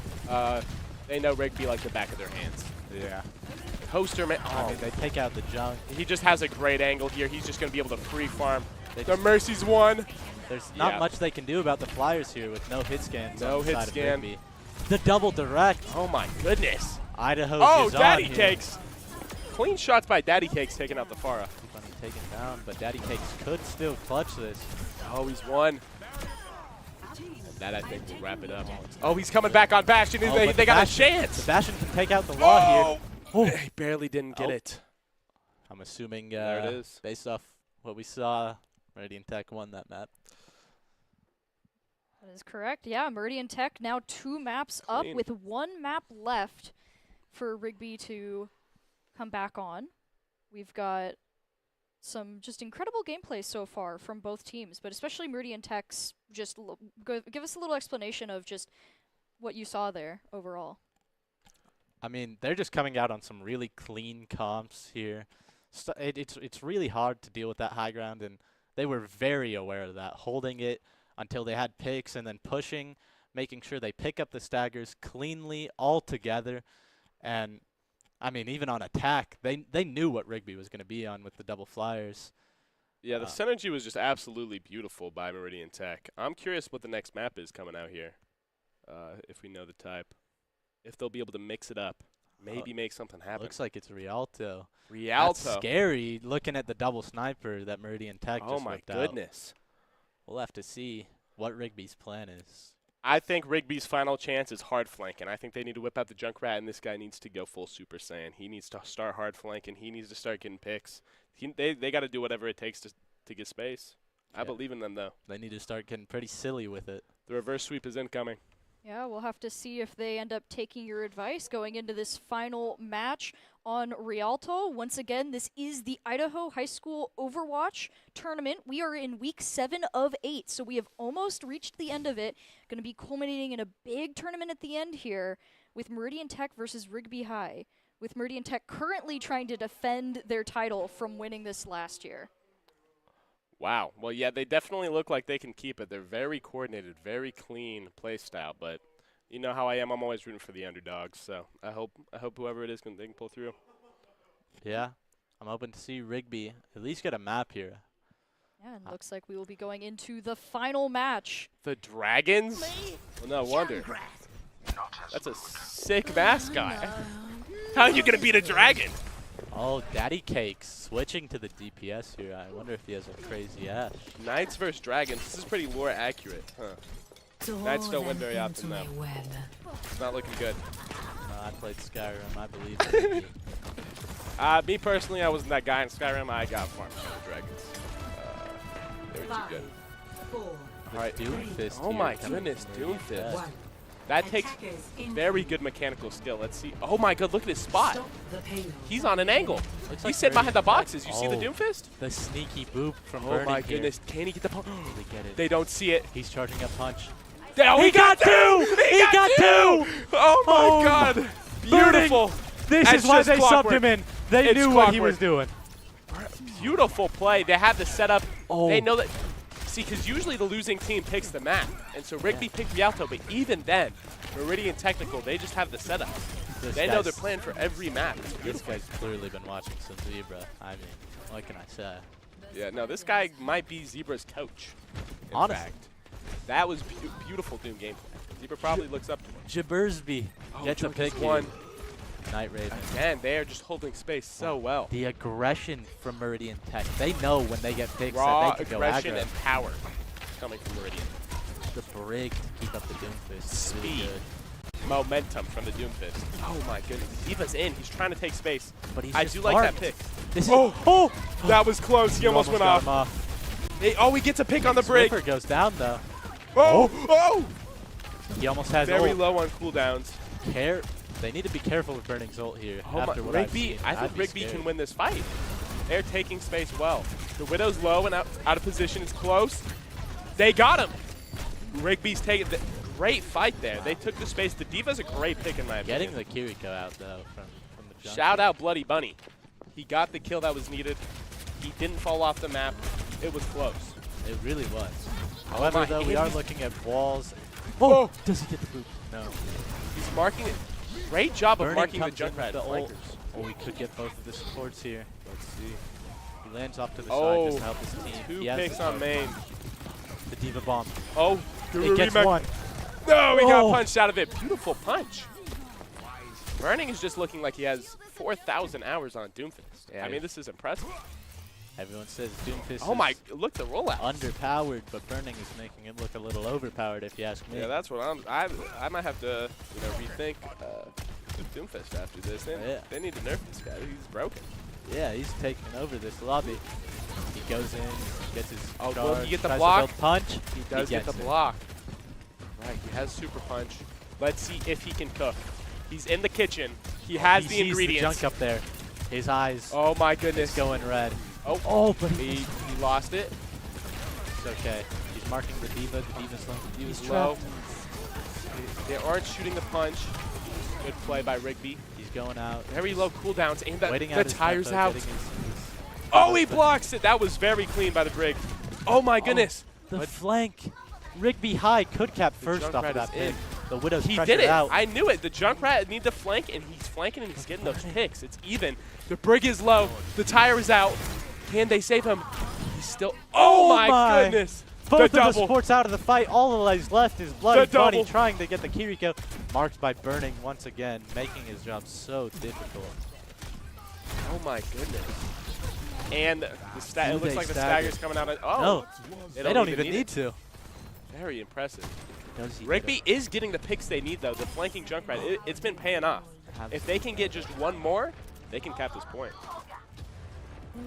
They know Rigby like the back of their hands. Yeah. Toaster Man. I mean, they take out the Junk. He just has a great angle here. He's just going to be able to free farm. The Mercy's won. There's not much they can do about the flyers here with no hit scans. No on the hit side scan. Of Rigby. The double direct. Oh my goodness. Idaho. Oh, is Daddy on here. Cakes. Clean shots by Daddy Cakes taking out the Pharah. Bunny taken down, but Daddy Cakes could still clutch this. Oh, he's won. And that, I think, will wrap it up. Oh, he's coming back on Bastion. Oh, They got a chance. The Bastion can take out the Law here. Oh. He barely didn't get it. I'm assuming There it is. based off what we saw, Meridian Tech won that map. That is correct. Yeah, Meridian Tech now 2 maps up Clean. with 1 map left for Rigby to come back on. We've got some just incredible gameplay so far from both teams, but especially Meridian Tech's. Just give us a little explanation of just what you saw there overall. I mean, they're just coming out on some really clean comps here. It's really hard to deal with that high ground, and they were very aware of that, holding it until they had picks and then pushing, making sure they pick up the staggers cleanly all together. And, I mean, even on attack, they knew what Rigby was going to be on with the double flyers. Yeah, the synergy was just absolutely beautiful by Meridian Tech. I'm curious what the next map is coming out here, if we know the type. If they'll be able to mix it up, maybe make something happen. Looks like it's Rialto. Rialto. That's scary, looking at the double sniper that Meridian Tech Oh just my whipped out. goodness. We'll have to see what Rigby's plan is. I think Rigby's final chance is hard flanking. I think they need to whip out the Junkrat, and this guy needs to go full Super Saiyan. He needs to start hard flanking. He needs to start getting picks. They got to do whatever it takes to get space. I believe in them, though. They need to start getting pretty silly with it. The reverse sweep is incoming. Yeah, we'll have to see if they end up taking your advice going into this final match on Rialto. Once again, this is the Idaho High School Overwatch tournament. We are in week 7 of 8, so we have almost reached the end of it. Going to be culminating in a big tournament at the end here with Meridian Tech versus Rigby High, with Meridian Tech currently trying to defend their title from winning this last year. Wow. Well, yeah, they definitely look like they can keep it. They're very coordinated, very clean play style, but You know how I am. I'm always rooting for the underdogs. So I hope whoever it is they can pull through. Yeah, I'm hoping to see Rigby at least get a map here. Yeah, and looks like we will be going into the final match. The Dragons? Well, no wonder. That's a sick mascot. How are you gonna beat a dragon? Oh, Daddy Cakes switching to the DPS here. I wonder if he has a crazy ash. Knights versus dragons. This is pretty lore accurate, huh? Knights don't win very often though. It's not looking good. I played Skyrim. I believe in it. Me personally, I wasn't that guy in Skyrim. I got farmed by the dragons. They were too good. All right, Doomfist. Oh my goodness, Doomfist. That takes very good mechanical skill. Let's see. Oh my god, look at his spot. He's on an angle. He's sitting behind the boxes. You see the Doomfist? The sneaky boop from Oh Burning my here. goodness, can he get the punch? Get it. They don't see it. He's charging a punch. Oh, he got two! He got two! Oh my god. Beautiful. This That's is why just they clockwork. subbed him in. They It's knew what he was clockwork. doing. Beautiful play. They have the setup. Oh. They know that. See, because usually the losing team picks the map. And so Rigby picked Rialto, but even then, Meridian Technical, they just have the setup. They know they're playing for every map. It's This beautiful. guy's clearly been watching some Zebra. I mean, what can I say? Yeah, no, this guy might be Zebra's coach. In Honestly. fact. That was beautiful Doom gameplay. Zebra probably looks up to him. Jabursby gets a pick one. here. Night Raven. Again, they are just holding space so well. The aggression from Meridian Tech. They know when they get picks Raw that they can go aggression aggro. and power coming from Meridian. The brig to keep up the Doomfist. Speed. Really good. Momentum from the Doomfist. Oh my goodness. Diva's in. He's trying to take space. But he's I just do like that marked. pick. This Oh, that was close. He You almost went got off. him off. He gets a pick on the break. Swiffer goes down though. Oh! He almost has Very ult. low on cooldowns. They need to be careful with Burning's ult here. Oh my, after what I've Rigby, seen. I I'd think be Rigby scared. can win this fight. They're taking space well. The Widow's low and out of position. It's close. They got him. Rigby's taking the great fight there. They took the space. The Diva's a great pick in my opinion. Getting the Kiriko out though from the jump. Shout out Bloody Bunny. He got the kill that was needed. He didn't fall off the map. It was close. It really was. Oh However, my, though, we and are he's- looking at walls. Oh! Does he get the boot? No. He's marking it. Great job of Burning marking the comes in Junkrat with the ult. flankers. Oh, we could get both of the supports here. Let's see. He lands off to the Oh, side just to help his team. two He has picks the on cover. main. The Diva bomb. Oh, It gets one. No, he got Oh. punched out of it. Beautiful punch. Burning is just looking like he has 4,000 hours on Doomfist. Yeah, I mean, this is impressive. Everyone says Doomfist Oh my, is look the rollout. underpowered, but Burning is making it look a little overpowered if you ask me. Yeah, that's what I might have to, rethink the Doomfist after this. They need to nerf this guy. He's broken. Yeah, he's taking over this lobby. He goes in, gets his Oh, charge, will he get the tries to block? build punch. He does get the gets it. block. Right, he has super punch. Let's see if he can cook. He's in the kitchen. He has He the sees ingredients. the junk up there. His eyes Oh my goodness. is going red. Oh, but he lost it. It's okay. He's marking the Diva. The Diva's low. The Diva's He's low. low. They aren't shooting the punch. Good play by Rigby. He's going out. Very low cooldowns, and Waiting the out his tire's tempo, out. getting his Oh, he blocks it. That was very clean by the Brig. Oh my goodness. The But flank. Rigby high could cap first off Junkrat of that is in. pick. The Widow's He pressured did it. out. I knew it. The Junkrat need to flank, and he's flanking, and he's getting those picks. It's even. The Brig is low. The tire is out. Can they save him? He's still. Oh my goodness. Both The of the double. supports out of the fight. All that is left is Bloody The Bunny double. trying to get the Kiriko. Marked by Burning once again, making his job so difficult. Oh my goodness. And the it Do looks they like the stagger? stagger's coming out. Oh. No, they don't even need it. to. Very impressive. Does he Rigby is getting the picks they need, though. The flanking Junkrat, it's been paying off. If they can get just one more, they can cap this point.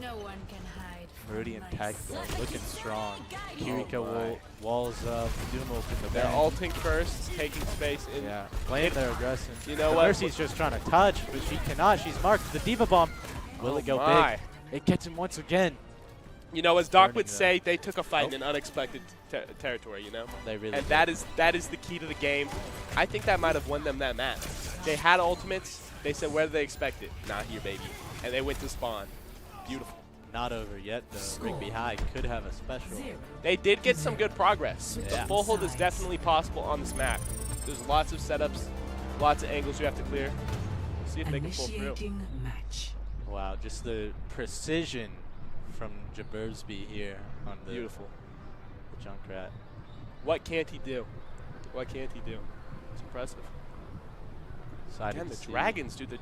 No one can hide. Meridian Tech though, looking strong. Oh Kiriko walls up, Doom open the They're bank. ulting first, taking space. In. Yeah, playing their aggression. You know the what? Mercy's just trying to touch, but she cannot. She's marked. The Diva Bomb. Will Oh it go my. big? It gets him once again. You know, as Doc Burning would them. say, they took a fight in an unexpected territory, you know? They really And did. that is the key to the game. I think that might have won them that match. They had ultimates. They said, where do they expect it? Not here, baby. And they went to spawn. Beautiful. Not over yet, though. Rigby High could have a special. They did get some good progress. Yeah. The full hold is definitely possible on this map. There's lots of setups, lots of angles you have to clear. See if they can pull through. Match. Wow, just the precision from Jabursby here on the Beautiful. The Junkrat. What can't he do? What can't he do? It's impressive. Excited And to the see. dragons do the.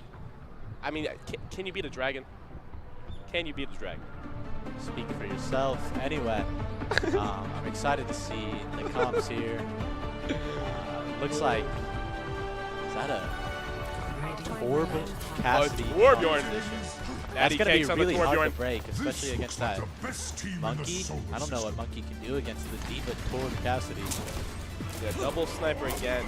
I mean, can you beat a dragon? Can you beat a dragon? Speak for yourself. Anyway, I'm excited to see the comps here. Looks like, is that a Torb Cassidy? Torbjorn. That's Daddy going to be cakes on the really hard Torbjorn. to break, especially against that Monkey. I don't know what Monkey can do against the Diva Torb Cassidy. Yeah, double sniper again.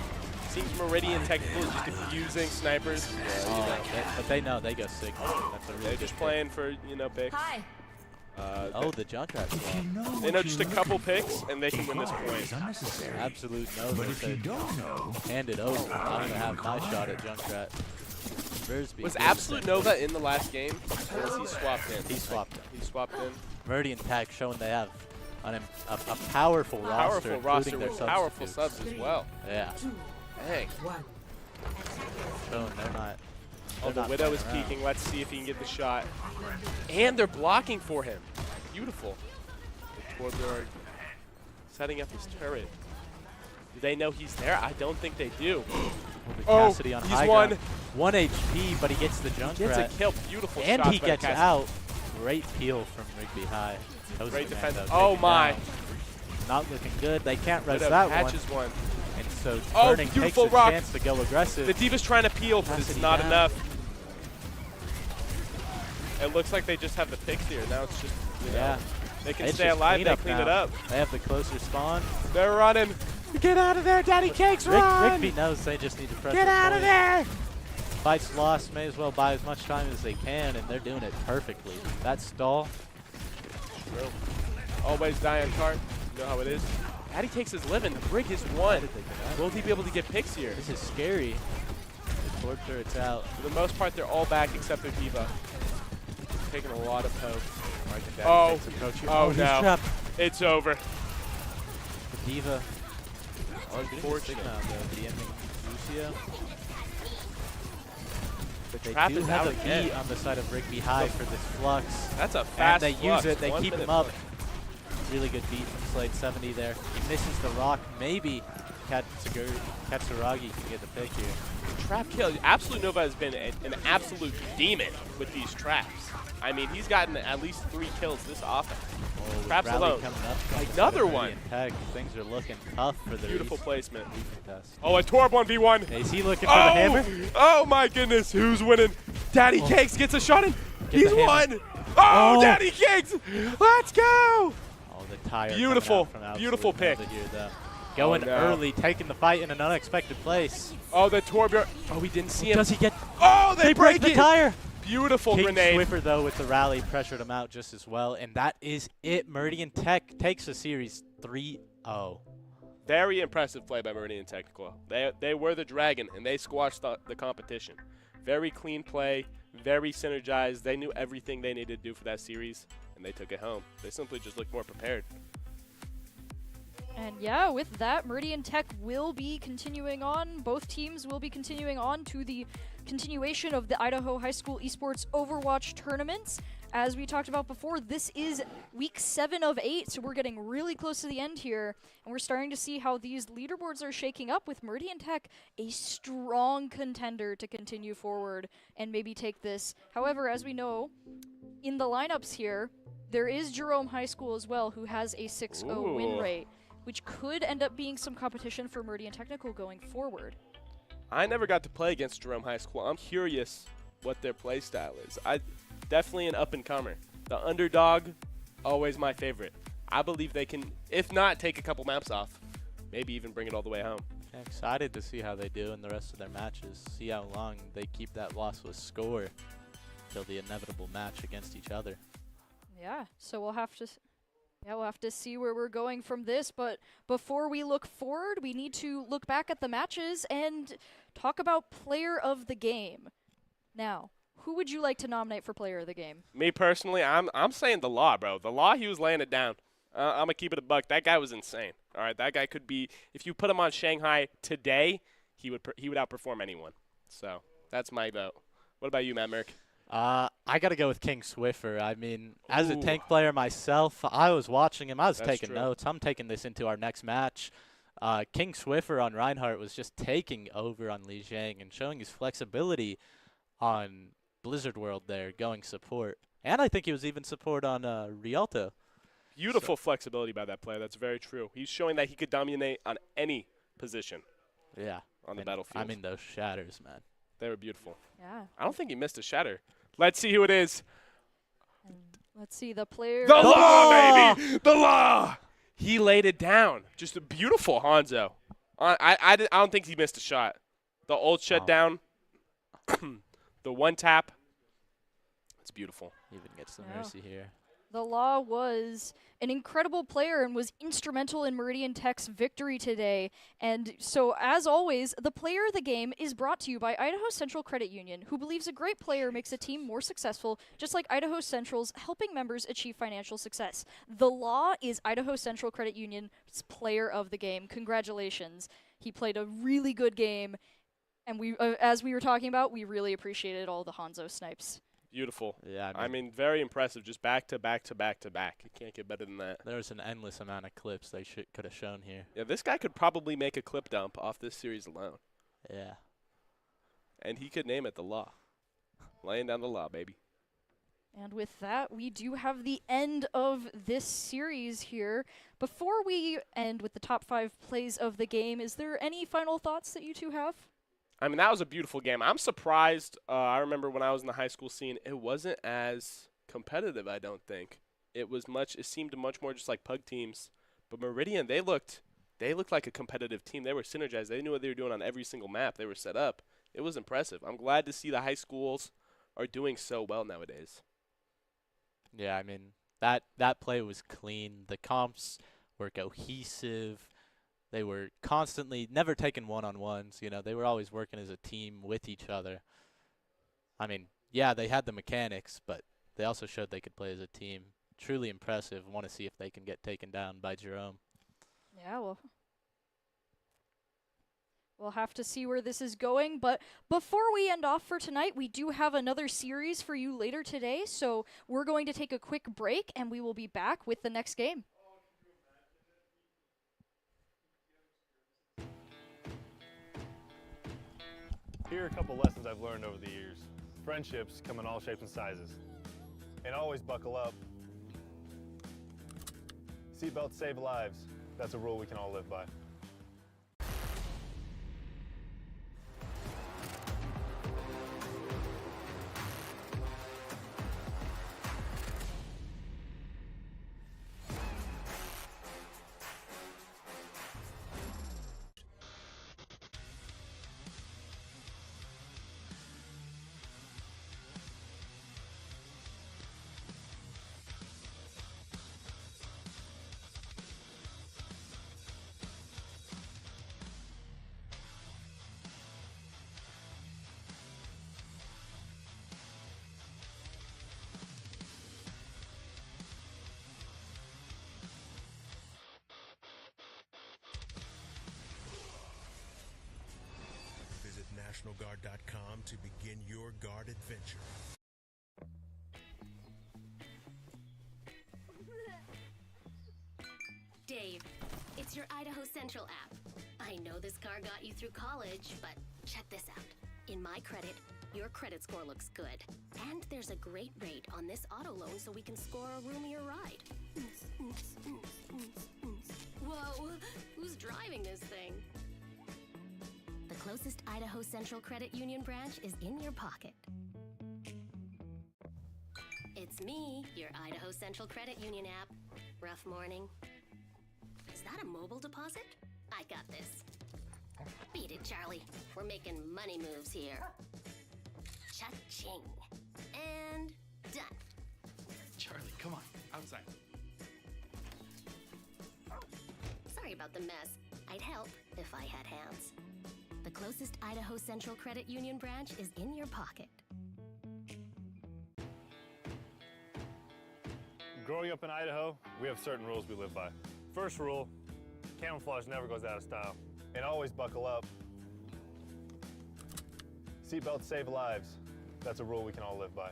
Seems Meridian Technical is just diffusing snipers. But they know they go signal. That's a really They're good just pick. playing for, picks. Hi. Oh, the Junkrat. They know just a couple picks, and they can win this point. Absolute no. But if you don't know, hand it over. I'm going to have my shot at Junkrat. Was Absolute Nova in the last game? Or was he swapped in? He swapped in. He swapped in. Meridian Tech showing they have a powerful roster, including their with powerful substitutes. subs as well. Yeah. Dang. Showing they're not. Oh, the Widow is peeking. Let's see if he can get the shot. And they're blocking for him. Beautiful. The Torbjorn setting up his turret. Do they know he's there? I don't think they do. Oh, Cassidy on he's high won. ground. 1 HP, but he gets the Junkrat. Gets a kill. Beautiful and shot he by gets Cassidy. out. Great peel from Rigby High. Great defense. Though, Oh my. down. Not looking good. They can't res Widow that catches one. And so Oh, Turning takes beautiful a rock. chance to go aggressive. The Diva's trying to peel, but it's Cassidy not down. enough. It looks like they just have the picks here. Now it's just, they can It's stay just alive. They cleanup clean now. it up. They have the closer spawn. They're running. Get out of there, Daddy Cakes, run! Rigby knows they just need to press Get the out of point. there! Fight's lost, may as well buy as much time as they can, and they're doing it perfectly. That stall. True. Always die on cart. You know how it is. Daddy Cakes is living. The Brig has won. Will he be able to get picks here? This is scary. The Torb turret's out. For the most part, they're all back except for Diva. Taking a lot of poke. Oh, Oh, he's no. trapped. It's over. The Diva. Unfortunate. The ending Lucio. The They trap do is have out a again. beat on the side of Rigby High for this flux. That's a fast And they flux. use it. They 1 keep minute him up. flux. Really good beat from Slade 70 there. He misses the rock. Maybe Katsuragi can get the pick here. Trap kill. Absolute Nova has been an absolute demon with these traps. I mean, he's gotten at least 3 kills this offense. Oh, Traps rally alone. coming up. Another one. Tag. Things are looking tough for the Beautiful placement. test. Oh, a Torb 1v1. Is he looking for the hammer? Oh my goodness, who's winning? Daddy Cakes gets a shot in. Get He's the hammer. won. Oh, Daddy Cakes. Let's go. Oh, the tire. Beautiful, coming out from beautiful Absolute pick. Nova here, though. Going no. early, taking the fight in an unexpected place. Oh, the Torbjorn. Oh, we didn't see him. Does he get? Oh, they break the it. tire. Beautiful King grenade. Swiffer, though, with the rally, pressured him out just as well. And that is it. Meridian Tech takes the series 3-0. Very impressive play by Meridian Technical. They were the dragon, and they squashed the competition. Very clean play, very synergized. They knew everything they needed to do for that series, and they took it home. They simply just looked more prepared. And yeah, with that, Meridian Tech will be continuing on. Both teams will be continuing on to the continuation of the Idaho High School Esports Overwatch tournaments. As we talked about before, this is week 7 of 8, so we're getting really close to the end here. And we're starting to see how these leaderboards are shaking up with Meridian Tech, a strong contender to continue forward and maybe take this. However, as we know, in the lineups here, there is Jerome High School as well, who has a 6-0 win rate, which could end up being some competition for Meridian Technical going forward. I never got to play against Jerome High School. I'm curious what their play style is. Definitely an up-and-comer. The underdog, always my favorite. I believe they can, if not take a couple maps off, maybe even bring it all the way home. Yeah, excited to see how they do in the rest of their matches. See how long they keep that lossless score till the inevitable match against each other. Yeah, so we'll have to see where we're going from this, but before we look forward, we need to look back at the matches and talk about player of the game. Now, who would you like to nominate for player of the game? Me personally, I'm saying the Law, bro. The Law, he was laying it down. I'm going to keep it a buck. That guy was insane. All right, that guy could be – if you put him on Shanghai today, he would outperform anyone. So that's my vote. What about you, Matt Merck? I got to go with King Swiffer. I mean, as a tank player myself, I was watching him. I was taking notes. I'm taking this into our next match. King Swiffer on Reinhardt was just taking over on Li Jiang and showing his flexibility on Blizzard World there, going support. And I think he was even support on Rialto. Beautiful flexibility by that player. That's very true. He's showing that he could dominate on any position. Yeah. On the battlefield. I mean, those shatters, man. They were beautiful. Yeah. I don't think he missed a shatter. Let's see who it is. And let's see the player. The Law, baby! The Law! He laid it down. Just a beautiful Hanzo. I don't think he missed a shot. The ult shutdown. The one tap. It's beautiful. Even gets the mercy here. The Law was an incredible player and was instrumental in Meridian Tech's victory today. And so, as always, the player of the game is brought to you by Idaho Central Credit Union, who believes a great player makes a team more successful, just like Idaho Central's helping members achieve financial success. The Law is Idaho Central Credit Union's player of the game. Congratulations. He played a really good game, and we, as we were talking about, we really appreciated all the Hanzo snipes. Beautiful. Yeah, I mean, very impressive. Just back to back to back to back. You can't get better than that. There's an endless amount of clips they could have shown here. Yeah, this guy could probably make a clip dump off this series alone. Yeah. And he could name it The Law. Laying down the law, baby. And with that, we do have the end of this series here. Before we end with the top 5 plays of the game, is there any final thoughts that you two have? I mean, that was a beautiful game. I'm surprised. I remember when I was in the high school scene, it wasn't as competitive, I don't think. It seemed much more just like pug teams. But Meridian, they looked like a competitive team. They were synergized. They knew what they were doing on every single map. They were set up. It was impressive. I'm glad to see the high schools are doing so well nowadays. Yeah, I mean, that play was clean. The comps were cohesive. They were constantly never taking one-on-ones. You know, they were always working as a team with each other. I mean, yeah, they had the mechanics, but they also showed they could play as a team. Truly impressive. Want to see if they can get taken down by Jerome. Yeah, well, we'll have to see where this is going. But before we end off for tonight, we do have another series for you later today. So we're going to take a quick break, and we will be back with the next game. Here are a couple lessons I've learned over the years. Friendships come in all shapes and sizes. And always buckle up. Seatbelts save lives. That's a rule we can all live by. Visit NationalGuard.com to begin your guard adventure. Dave, it's your Idaho Central app. I know this car got you through college, but check this out. In my credit, your credit score looks good. And there's a great rate on this auto loan so we can score a roomier ride. Whoa, who's driving this thing? The closest Idaho Central Credit Union branch is in your pocket. It's me, your Idaho Central Credit Union app. Rough morning? Is that a mobile deposit? I got this. Beat it, Charlie. We're making money moves here. Cha-ching. And done. Charlie, come on, outside. Sorry about the mess. I'd help if I had hands. The closest Idaho Central Credit Union branch is in your pocket. Growing up in Idaho, we have certain rules we live by. First rule, camouflage never goes out of style. And always buckle up. Seatbelts save lives. That's a rule we can all live by.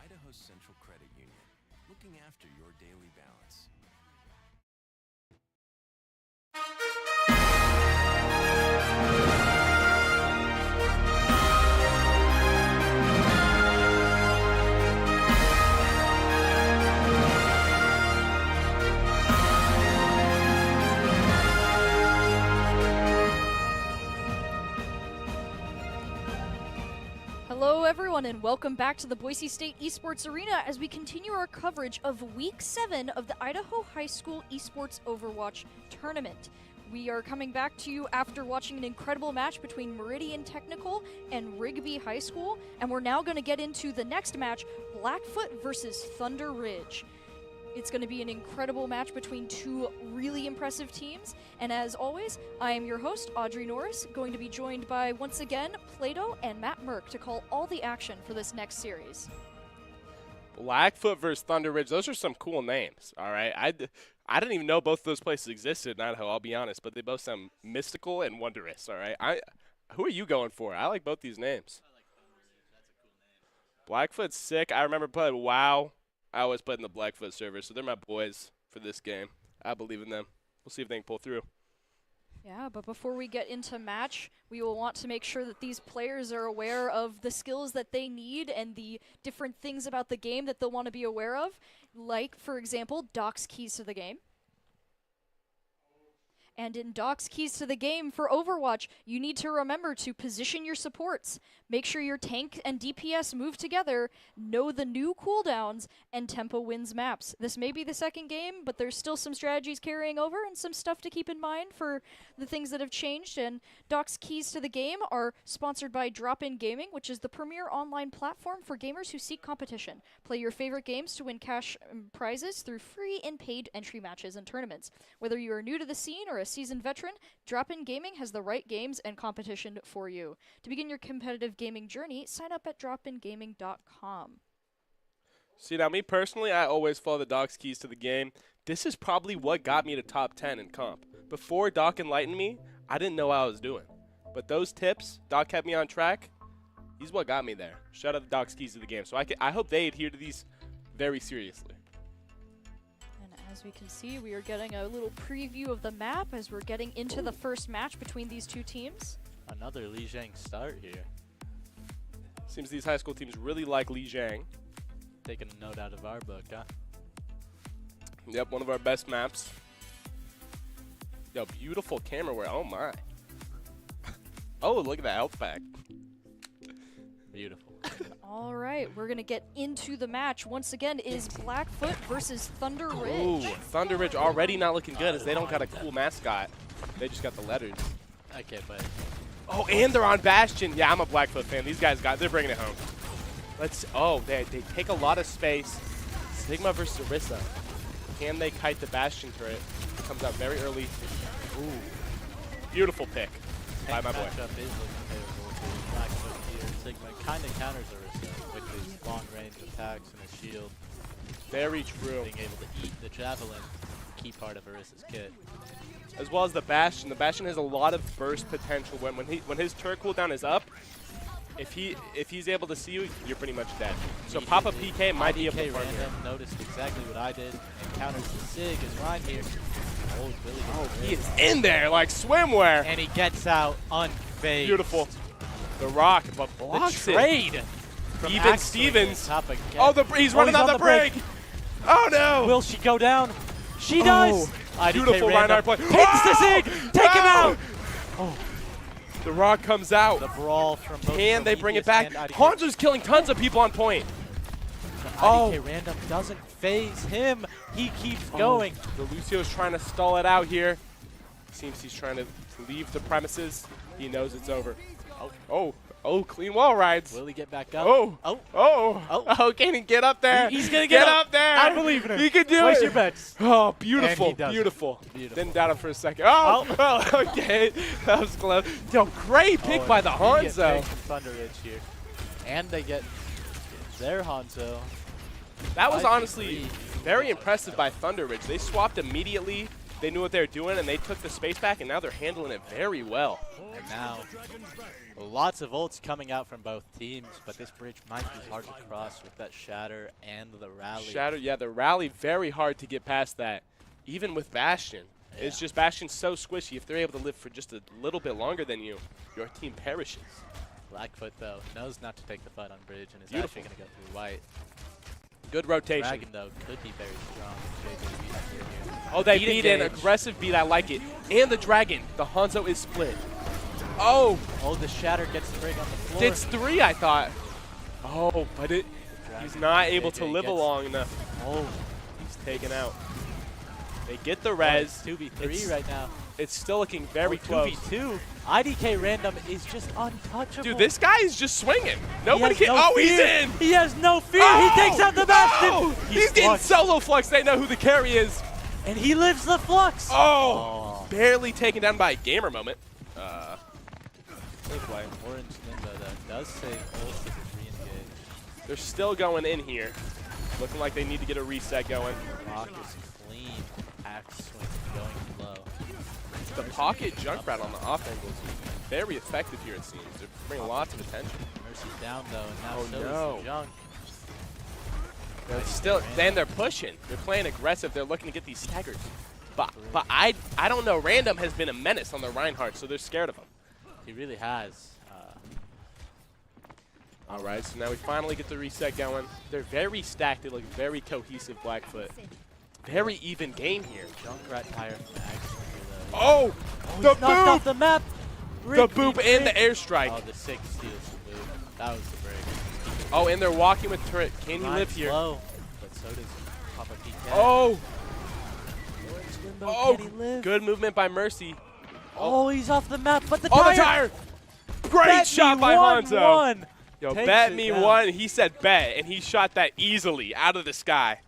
Idaho Central Credit Union, looking after your daily balance. Hello everyone and welcome back to the Boise State Esports Arena as we continue our coverage of Week 7 of the Idaho High School Esports Overwatch Tournament. We are coming back to you after watching an incredible match between Meridian Technical and Rigby High School, and we're now going to get into the next match, Blackfoot versus Thunder Ridge. It's going to be an incredible match between two really impressive teams. And as always, I am your host, Audrey Norris, going to be joined by, once again, Plato and Matt Merck to call all the action for this next series. Blackfoot versus Thunder Ridge. Those are some cool names, all right? I didn't even know both of those places existed in Idaho, I'll be honest, but they both sound mystical and wondrous, all right? Who are you going for? I like both these names. I like Thunder Ridge. That's a cool name. Blackfoot's sick. I remember playing WoW. I always played in the Blackfoot server, so they're my boys for this game. I believe in them. We'll see if they can pull through. Yeah, but before we get into match, we will want to make sure that these players are aware of the skills that they need and the different things about the game that they'll want to be aware of, like, for example, Doc's keys to the game. And in Doc's keys to the game for Overwatch, you need to remember to position your supports, make sure your tank and DPS move together, know the new cooldowns, and tempo wins maps. This may be the second game, but there's still some strategies carrying over and some stuff to keep in mind for the things that have changed. And Doc's keys to the game are sponsored by Drop-In Gaming, which is the premier online platform for gamers who seek competition. Play your favorite games to win cash prizes through free and paid entry matches and tournaments. Whether you are new to the scene or a seasoned veteran, Drop-In Gaming has the right games and competition for you. To begin your competitive gaming journey, sign up at dropingaming.com. See, now me personally, I always follow the Doc's keys to the game. This is probably what got me to top 10 in comp. Before Doc enlightened me, I didn't know what I was doing. But those tips, Doc kept me on track. He's what got me there. Shout out the Doc's keys to the game. So I hope they adhere to these very seriously. As we can see, we are getting a little preview of the map as we're getting into the first match between these two teams. Another Li Zhang start here. Seems these high school teams really like Li Zhang. Taking a note out of our book, huh? Yep, one of our best maps. Yo, beautiful camera wear. Oh, my. Oh, look at that health pack. Beautiful. All right, we're going to get into the match. Once again, is Blackfoot versus Thunder Ridge. Ooh, Thunder Ridge already not looking good as they don't got a cool mascot. They just got the letters. Okay, but... Oh, and they're on Bastion. Yeah, I'm a Blackfoot fan. These guys they're bringing it home. They take a lot of space. Sigma versus Orisa. Can they kite the Bastion turret? It comes out very early. Ooh, beautiful pick by my boy. Matchup is looking favorable to Blackfoot here. Sigma kind of counters Orisa with his long-range attacks and his shield. Very true. Being able to eat the javelin, key part of Orisa's kit. As well as the Bastion. The Bastion has a lot of burst potential. When his turret cooldown is up, if he's able to see you, you're pretty much dead. So Papa PK might be able to farm here. Noticed exactly what I did and counters the Sig as Ryan here. Oh, he is in there like swimwear. And he gets out unfazed. Beautiful. The rock, but blocks the it. trade. Even Stevens. Oh, he's running on the break. Oh, no. Will she go down? She does. Beautiful Reinhardt play. Takes the Zig. Take him out. Oh. The rock comes out. The brawl from both Can they bring it back? Hanzo's killing tons of people on point. IDK Random doesn't phase him. He keeps going. The Lucio's trying to stall it out here. Seems he's trying to leave the premises. He knows it's over. Oh, clean wall rides. Will he get back up? Oh, can he get up there? He's going to get up there. I believe in him. He can do Place it. your bets. Oh, beautiful, beautiful. Didn't doubt him for a second. Oh, okay. That was close. Yo, great pick by the Hanzo. Thunder Ridge here. And they get their Hanzo. That was honestly very impressive by Thunder Ridge. They swapped immediately. They knew what they were doing, and they took the space back, and now they're handling it very well. And now, lots of ults coming out from both teams, but this bridge might be hard to cross with that Shatter and the Rally. Shatter, yeah, the Rally, very hard to get past that, even with Bastion. Yeah. It's just Bastion's so squishy. If they're able to live for just a little bit longer than you, your team perishes. Blackfoot, though, knows not to take the fight on bridge and is actually going to go through white. Good rotation. Dragon, though, could be very strong. Oh, they beat in. Aggressive beat. I like it. And the Dragon. The Hanzo is split. Oh, the Shatter gets the break on the floor. It's 3, I thought. Oh, but he's not able to live long enough. Oh, he's taken out. They get the res. 2v3 right now. It's still looking very close. 2v2. IDK Random is just untouchable. Dude, this guy is just swinging. Nobody can. No he's in. He has no fear. He takes out the Bastion. Oh, he's getting solo flux. They know who the carry is. And he lives the flux. Oh, barely taken down by a gamer moment. Play. Orange Limbo, though, does say ult is re-engaged. They're still going in here. Looking like they need to get a reset going. Rock is clean. Axe swing going low. The pocket Junkrat on the off angle is very effective here, it seems. They're bringing lots of attention. Mercy's down, though, and now so is Junk. Then they're pushing. They're playing aggressive. They're looking to get these staggers. But I don't know. Random has been a menace on the Reinhardt, so they're scared of him. He really has. All right, so now we finally get the reset going. They're very stacked. They look very cohesive, Blackfoot. Very even game here. Junkrat tire from the Axe Swinger, though. Oh, the boop! Off the map. The boop and the airstrike. Oh, the 6 steals the boop. That was the break. Oh, and they're walking with turret. Can he live here? Low, but so does Papa PK. Oh. Limbo, can he live? Good movement by Mercy. Oh, he's off the map, but the tire. Great shot by Hanzo. Yo, bet me one. He said bet, and he shot that easily out of the sky.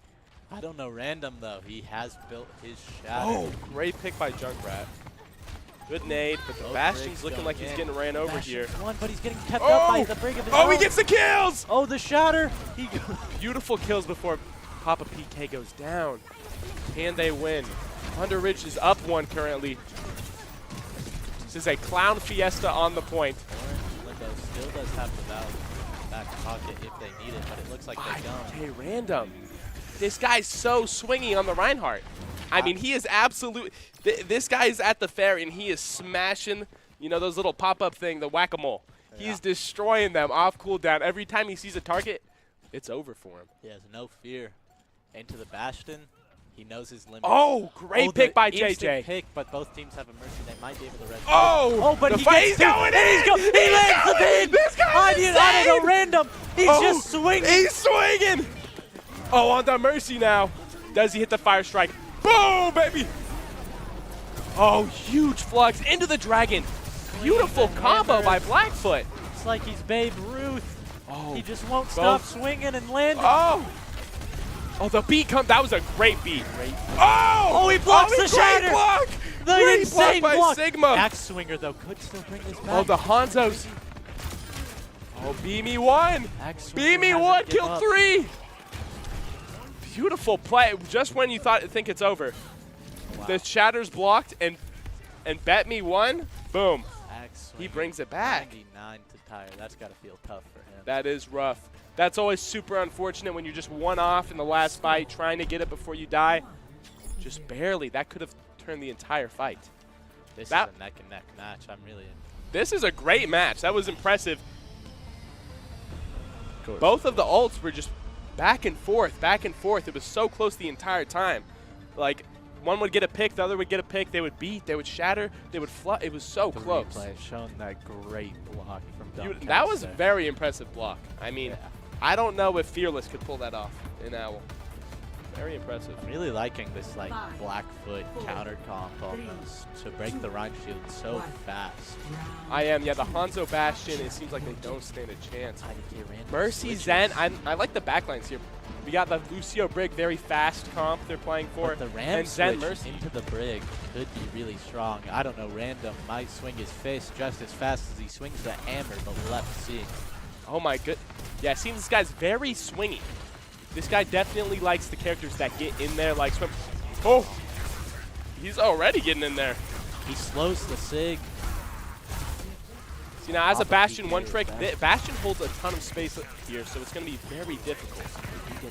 I don't know Random, though. He has built his Shatter. Oh, great pick by Junkrat. Good nade, but the Bastion's looking like he's getting ran over here. Won, but he's getting kept up by the break of his he gets the kills! Oh, the Shatter. Beautiful kills before Papa PK goes down. Can they win? Thunder Ridge is up 1 currently. This is a clown fiesta on the point. Limbo still does have the back pocket if they need it, but it looks like they don't. Okay, Random. This guy's so swingy on the Reinhardt. I mean, he is absolute. This guy is at the fair, and he is smashing, you know, those little pop-up thing, the whack-a-mole. Yeah. He's destroying them off cooldown. Every time he sees a target, it's over for him. He has no fear. Into the Bastion. He knows his limits. Oh, great pick by JJ. Pick, but both teams have a Mercy. They might be able to res. Oh, but he's going in. He lands the pin. This guy is I don't know, Random. He's just swinging. He's swinging. Oh, on the Mercy now. Does he hit the fire strike? Boom, baby. Oh, huge flux into the Dragon. Beautiful combo by Blackfoot. It's like he's Babe Ruth. Oh, he just won't stop swinging and landing. Oh, the beat come. That was a great beat. Oh, he blocks the Shatter. Block. The insane block by Sigma. Axe Swinger, though, could still bring this back. Oh, the Hanzos. Oh, beam 1. Beam 1, kill 3. Beautiful play. Just when you think it's over. Wow. The Shatter's blocked, and bet me 1. Boom. He brings it back. 99 to tire. That's got to feel tough for him. That is rough. That's always super unfortunate when you're just 1 off in the last fight, trying to get it before you die. Just barely. That could have turn the entire fight. This is a neck and neck match. This is a great match. That was impressive. Both of the ults were just back and forth, back and forth. It was so close the entire time. Like, one would get a pick, the other would get a pick. They would beat, they would shatter, they would flood. It was so close. Replay shown that great block from Dumbcats. That was a very impressive block. I mean, I don't know if Fearless could pull that off in Owl. Very impressive. I'm really liking this like Blackfoot counter comp almost to break the Rhyme shield so fast. I am, yeah, the Hanzo Bastion, it seems like they don't stand a chance. Mercy, Zen, I like the backlines here. We got the Lucio Brig, very fast comp they're playing for. But the Ram and Zen switch Mercy. into the Brig could be really strong. I don't know, Random might swing his fist just as fast as he swings the hammer, but we'll have to see. Oh my good. Yeah, it seems this guy's very swingy. This guy definitely likes the characters that get in there like swim. Oh! He's already getting in there. He slows the Sig. See, now as a Bastion one trick, Bastion holds a ton of space here, so it's going to be very difficult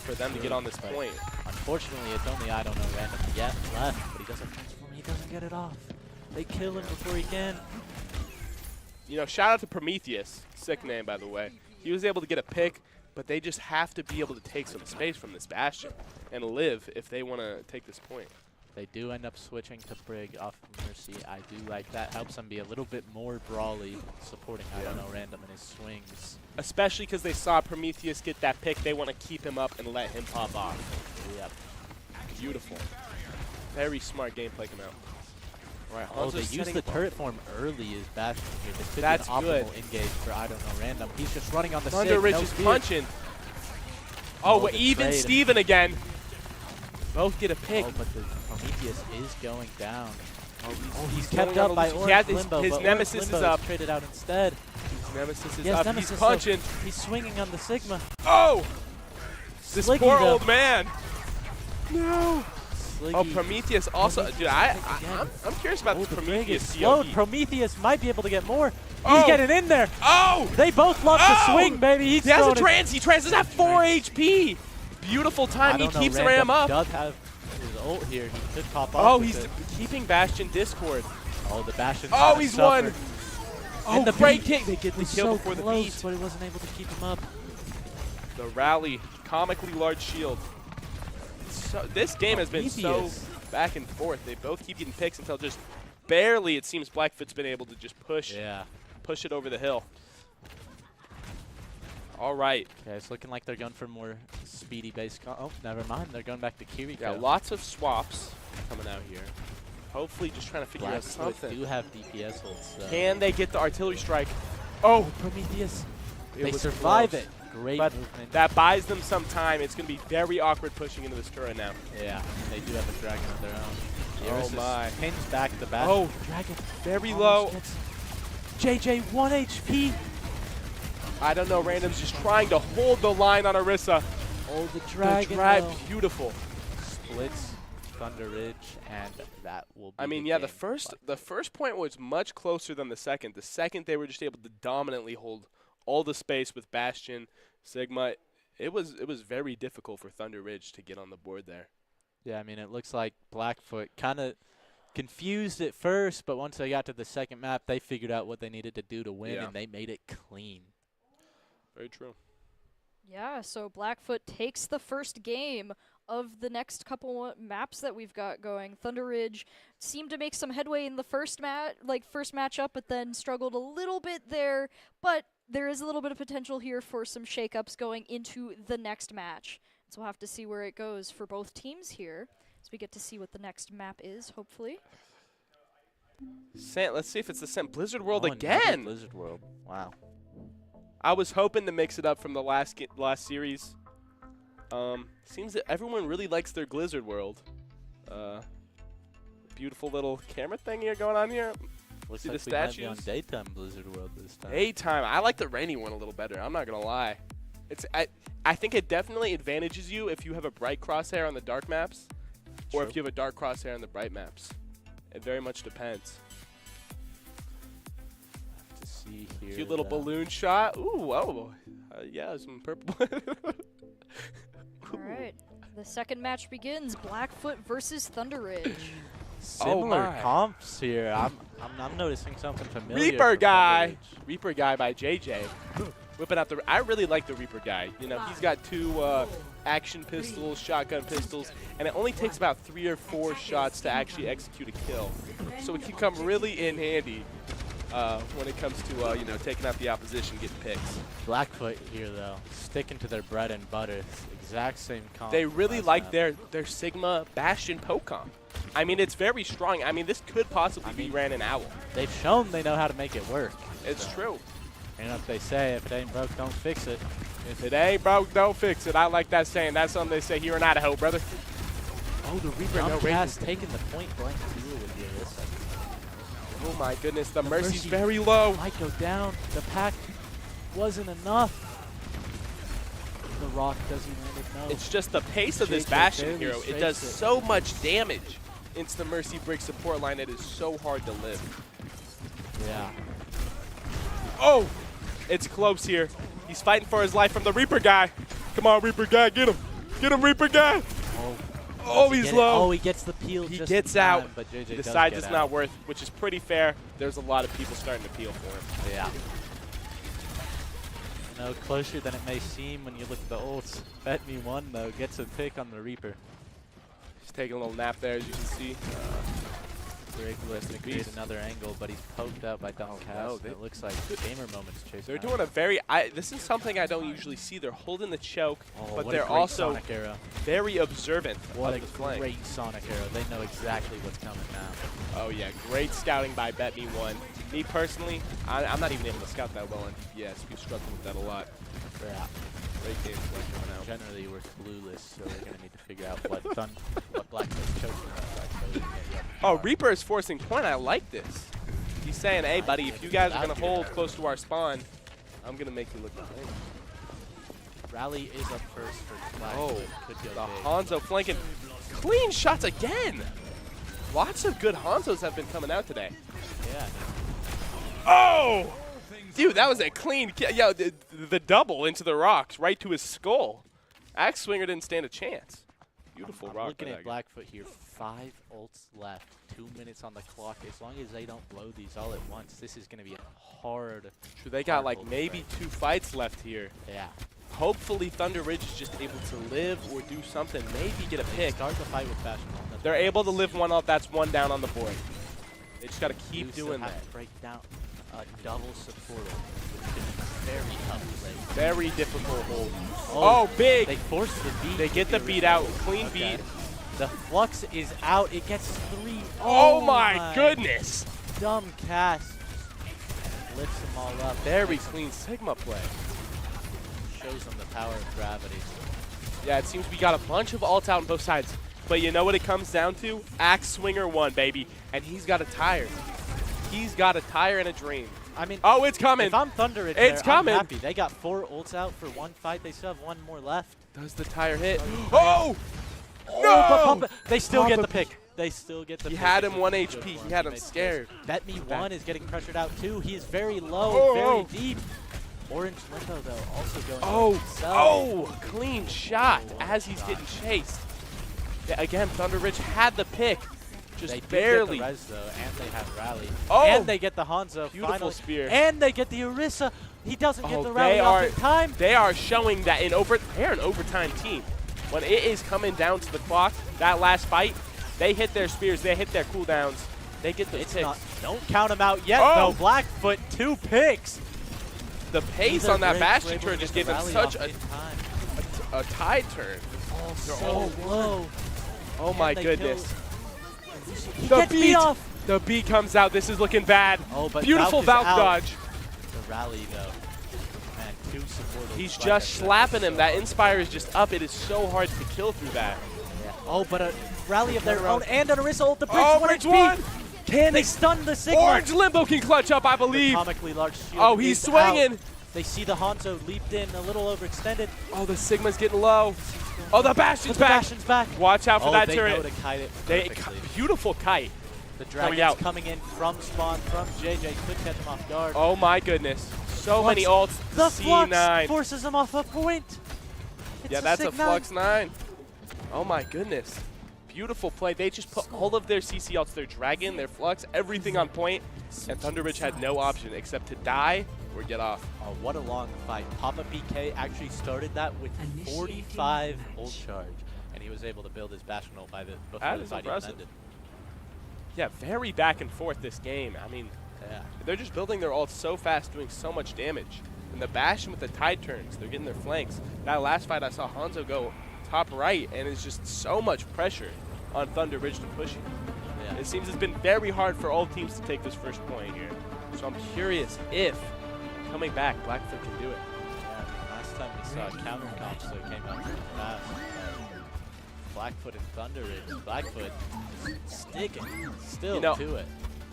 for them to get on this point. Unfortunately, it's only I don't know Random yet left, but he doesn't transform. He doesn't get it off. They kill him before he can. You know, shout out to Prometheus. Sick name, by the way. He was able to get a pick, but they just have to be able to take some space from this Bastion and live if they want to take this point. They do end up switching to Brig off of Mercy. I do like that. Helps them be a little bit more brawly, supporting I don't know Random in his swings. Especially because they saw Prometheus get that pick. They want to keep him up and let him pop off. Yep. Beautiful. Very smart gameplay come out. Right, oh, they use the turret form early as Bastion here. This could That's be an good. optimal engage for I don't know Random. He's just running on the Thunder Sig, Ridge no is fear. punching. Oh, the even trade. Steven again. Both get a pick. Oh, but the Prometheus is going down. Oh, he's going kept on up by the- Orange he has Limbo, his but Nemesis Orange is Limbo up. traded out instead. His Nemesis is Yes, up. Nemesis He's is punching. He's swinging on the Sigma. Oh! This Sliggy, poor though. old man. No. Sliggy. Oh, Prometheus also. Dude, I'm curious about this The Brig Prometheus is slowed. COD. Prometheus might be able to get more. Oh. He's getting in there. Oh! They both love to swing, baby. He has a trans. He trances at 4 HP. Beautiful time. He keeps the Ram up. Does have his ult here. He could pop off. Oh, with he's it. keeping Bastion Discord. Oh, the Bastion. Oh, he's won. Oh, And the great beat kick. They get the was kill so before the close, beat. but he wasn't able to keep him up. The rally, comically large shield. So, this game has been so Prometheus. back and forth. They both keep getting picks until just barely it seems Blackfoot's been able to just push it over the hill. All right. Okay, it's looking like they're going for more speedy base. Oh, never mind. They're going back to Kiriko. Yeah, lots of swaps coming out here. Hopefully just trying to figure out Blackfoot something. do have DPS ults. So. Can they get the artillery strike? Oh, Prometheus. It They was survive close. it. Great But movement. that buys them some time. It's going to be very awkward pushing into this turret now. Yeah, they do have a dragon of their own. Oh Iris my. pins back the back. Oh, Dragon. very almost low. gets JJ 1 HP. I don't know. Random's just trying to hold the line on Orisa. Oh, the dragon. The drag, though. beautiful. Splits Thunder Ridge, and that will be I mean, the yeah, game. the first point was much closer than the second. The second, they were just able to dominantly hold all the space with Bastion, Sigma. It was very difficult for Thunder Ridge to get on the board there. Yeah, I mean, it looks like Blackfoot kind of confused at first, but once they got to the second map, they figured out what they needed to do to win, Yeah. and they made it clean. Very true. Yeah, so Blackfoot takes the first game of the next couple maps that we've got going. Thunder Ridge seemed to make some headway in the first matchup, but then struggled a little bit there. But there is a little bit of potential here for some shakeups going into the next match. So we'll have to see where it goes for both teams here, as we get to see what the next map is, hopefully. Let's see if it's the same Blizzard World Oh, another again. Blizzard World. Wow. I was hoping to mix it up from the last series. Seems that everyone really likes their Blizzard World. Beautiful little camera thing here going on here. Looks See like the we might be statues? on daytime Blizzard World this time. Daytime. I like the rainy one a little better. I'm not gonna lie. I think it definitely advantages you if you have a bright crosshair on the dark maps, or if you have a dark crosshair on the bright maps. It very much depends. To see here. Cute little balloon shot. Ooh, whoa. Yeah, some purple. All right. The second match begins. Blackfoot versus Thunder Ridge. Similar comps here. I'm noticing something familiar. Reaper from guy. Thunder Ridge. Reaper guy by JJ. Whipping out the. I really like the Reaper guy. You know, he's got 2 action pistols, shotgun pistols, and it only takes about 3 or 4 shots to actually execute a kill. So it can come really in handy when it comes to you know, taking out the opposition, getting picks. Blackfoot here though, sticking to their bread and butter. It's the exact same comp. They really last like map. their Sigma Bastion poke comp. I mean, it's very strong. I mean, this could possibly be ran an owl. They've shown they know how to make it work. It's true. You know what they say, if it ain't broke, don't fix it. If it ain't broke, don't fix it. I like that saying. That's something they say here in Idaho, brother. Oh, the Reaper, no has range. taken the point blank duel with the Arissa. Oh my goodness, the Mercy's very low. Might go down. The pack wasn't enough. The rock doesn't land it, no. It's just the pace of this JJ Bastion barely hero. It strafes does so much damage into the Mercy Brick support line. It is so hard to live. Yeah. Oh, it's close here. He's fighting for his life from the Reaper guy. Come on, Reaper guy, get him. Get him, Reaper guy. Oh, he's low. Oh, he gets the peel. He just gets in time, out. but JJ He does decides get it's out. not worth, which is pretty fair. There's a lot of people starting to peel for him. Yeah. You know, closer than it may seem when you look at the ults. Bet me one though gets a pick on the Reaper. He's taking a little nap there, as you can see. Greg looks to create another angle, but he's poked out by Dumbcast. It looks like Gamer Moments chasing. They're out. doing a very. This is something I don't usually see. They're holding the choke, but what a they're great also Sonic arrow. very observant What of a the flank. great Sonic arrow. They know exactly what's coming now. Oh yeah, great scouting by Bet Me One. Me personally, I'm not even able to scout that well on DPS. We've struggled with that a lot. Yeah. Great game plan coming out. Generally, we're clueless, so we're going to need to figure out what Blackfoot's choking on. Oh, Reaper is forcing point. I like this. He's saying, hey, buddy, if you guys are going to hold close to our spawn, I'm going to make you look the same. Rally is up first for Blackfoot. Oh, Could go the big. Hanzo flanking. Clean shots again. Lots of good Hanzos have been coming out today. Yeah. Oh! Dude, that was a clean yo, the double into the rocks, right to his skull. Axe Swinger didn't stand a chance. Beautiful I'm rock. looking by at that guy. Blackfoot here. 5 ults left. 2 minutes on the clock. As long as they don't blow these all at once, this is going to be a hard. So they got like maybe 2 fights left here. Yeah. Hopefully Thunder Ridge is just able to live or do something. Maybe get a pick. Start the fight with Bastion. They're able to live one off. That's 1 down on the board. They just got to keep doing that. Break down a double supporter, which is very tough to play. Very difficult hold. Oh, big. They force the beat. They get the beat out. Clean beat. The flux is out. It gets 3. Oh my goodness. Dumb cast. Lifts them all up. Very clean Sigma play. Shows them the power of gravity. Yeah, it seems we got a bunch of ults out on both sides. But you know what it comes down to? Axe Swinger won, baby. And he's got a tire. He's got a tire and a dream. I mean, oh, it's coming. If I'm Thunder, it's coming. I'm happy. They got 4 ults out for 1 fight. They still have 1 more left. Does the tire hit? Oh! No! No! They still get the pick. They still get the pick. He had him 1 HP. He had him scared. Bet Me One is getting pressured out too. He is very low, very deep. Orange Limbo though also going. Oh! Clean shot as he's getting chased. Yeah, again, Thunder Ridge had the pick. Just they barely. Get the res, though, and they have Rally. Oh! And they get the Hanzo. Beautiful finally. spear. And they get the Orisa. He doesn't get the Rally they off are, in time. They are showing that they're an overtime team. When it is coming down to the clock, that last fight, they hit their spears, they hit their cooldowns, they get those picks. Don't count them out yet, though. Blackfoot, 2 picks. The pace on that Bastion turn just gave him such a tide turn. Oh, so low. Oh my goodness. He gets beat off. The beat comes out. This is looking bad. Oh, but beautiful Valk dodge. The Rally though. Man, 2 supporters. He's just slapping him. That Inspire is just up. It is so hard to kill through that. Yeah. Oh, but a Rally of their own and an Orisa ult. The bridge 1 bridge HP. 1. Can they stun the Sigma? Orange Limbo can clutch up, I believe. The comically large shield. Oh, he's swinging. Out. They see the Hanzo leaped in, a little overextended. Oh, the Sigma's getting low. Oh, the Bastion's back. Bastion's back. Watch out for that they turret. Know to kite it perfectly. Beautiful kite. The Dragon's coming in from spawn, from JJ. Could catch him off guard. Oh my goodness. So many ults. The C9. Flux forces him off a point. Yeah, that's a Flux 9. Oh my goodness. Beautiful play. They just put all of their CC ults, their Dragon, their Flux, everything on point, and Thunder Ridge had no option except to die or get off. Oh, what a long fight. Papa BK actually started that with 45 ult charge, and he was able to build his Bastion ult before the fight even ended. Yeah, very back and forth this game. I mean, they're just building their ults so fast, doing so much damage. And the Bastion with the tide turns, they're getting their flanks. That last fight I saw Hanzo go top right, and it's just so much pressure on Thunder Ridge to push it. Yeah. It seems it's been very hard for all teams to take this first point here. So I'm curious if, coming back, Blackfoot can do it. Yeah, last time we saw a counter comp, so it came out pretty fast. Blackfoot and Thunder Ridge. Blackfoot sticking still to it.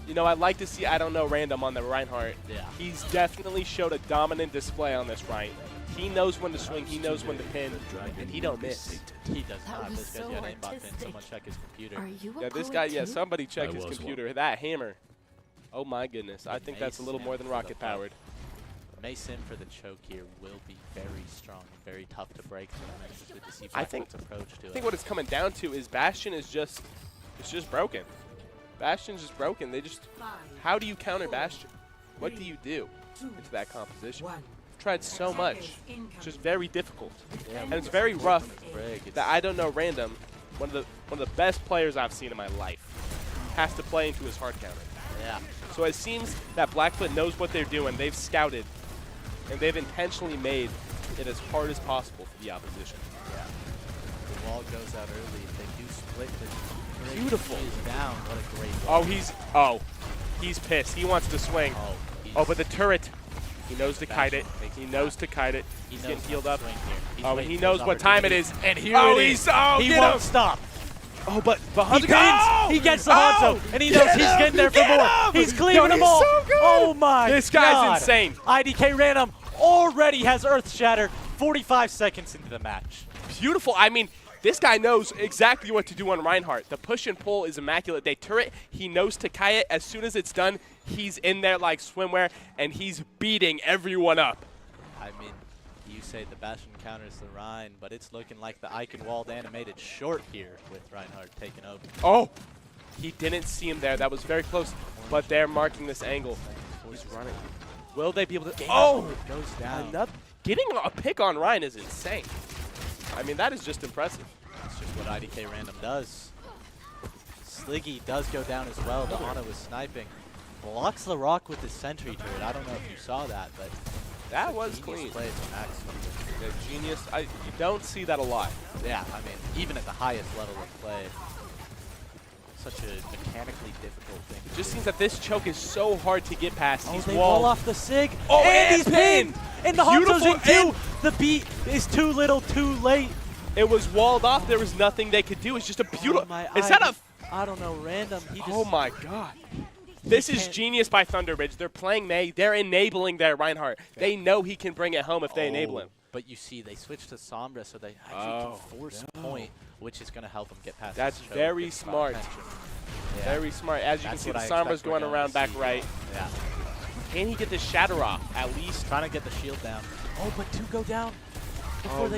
You know, I'd like to see, I don't know, Random on the Reinhardt. Yeah. He's definitely showed a dominant display on this right. He knows when to swing, he knows when to pin, and he don't miss. He does not. This guy's got aimbot pin. Someone check his computer. Yeah, this guy, somebody check his computer. That hammer. Oh my goodness. I think that's a little more than rocket powered. Mason for the choke here will be very strong and very tough to break. So good to see I think what it's coming down to is Bastion is just broken. Bastion's just broken. How do you counter Bastion? What do you do into that composition? I've tried so much. It's just very difficult. Yeah, and it's very rough that I don't know Random, one of the best players I've seen in my life, has to play into his hard counter. Yeah. So it seems that Blackfoot knows what they're doing. They've scouted, and they've intentionally made it as hard as possible for the opposition. Yeah. The wall goes out early. They do split the beautiful down. What a great wall. He's pissed. He wants to swing. But the turret, he knows to kite it. He knows to kite it. He's getting healed up. And he knows what time it is. And here it is. He won't stop. Oh, but he pins. He gets the Hanzo, and he knows he's getting there for more. He's cleaving them all. Oh my God. This guy's insane. IDK Random already has Earth Shatter 45 seconds into the match. Beautiful. I mean, this guy knows exactly what to do on Reinhardt. The push and pull is immaculate. They turret, he knows to kite it. As soon as it's done, he's in there like swimwear, and he's beating everyone up. I mean, you say the Bastion counters the Rhine, but it's looking like the Icon walled animated short here with Reinhardt taking over. Oh, he didn't see him there. That was very close, but they're marking this angle. He's running. Will they be able to? Oh, it goes down. Getting a pick on Ryan is insane. I mean, that is just impressive. That's just what IDK Random does. Sliggy does go down as well. The Ana was sniping. Blocks the rock with the sentry turret. I don't know if you saw that, but that was clean. Play from Max. Yeah, genius. You don't see that a lot. Yeah, I mean, even at the highest level of play. Such a mechanically difficult thing. It just seems that this choke is so hard to get past. They wall off the Sig. Oh, and he's pinned! And the Hanzo's in two! The beat is too little, too late. It was walled off. There was nothing they could do. It's just a beautiful... I don't know, Random. Oh my God. This is genius by Thunder Ridge. They're playing May. They're enabling their Reinhardt. They know he can bring it home if they enable him. But you see, they switched to Sombra, so they actually can force point, which is going to help them get past That's very smart. Yeah. Very smart. As you can see, the Sombra's going around back right. Yeah. Can he get this Shatter off, at least? Trying to get the shield down. Oh, but two go down.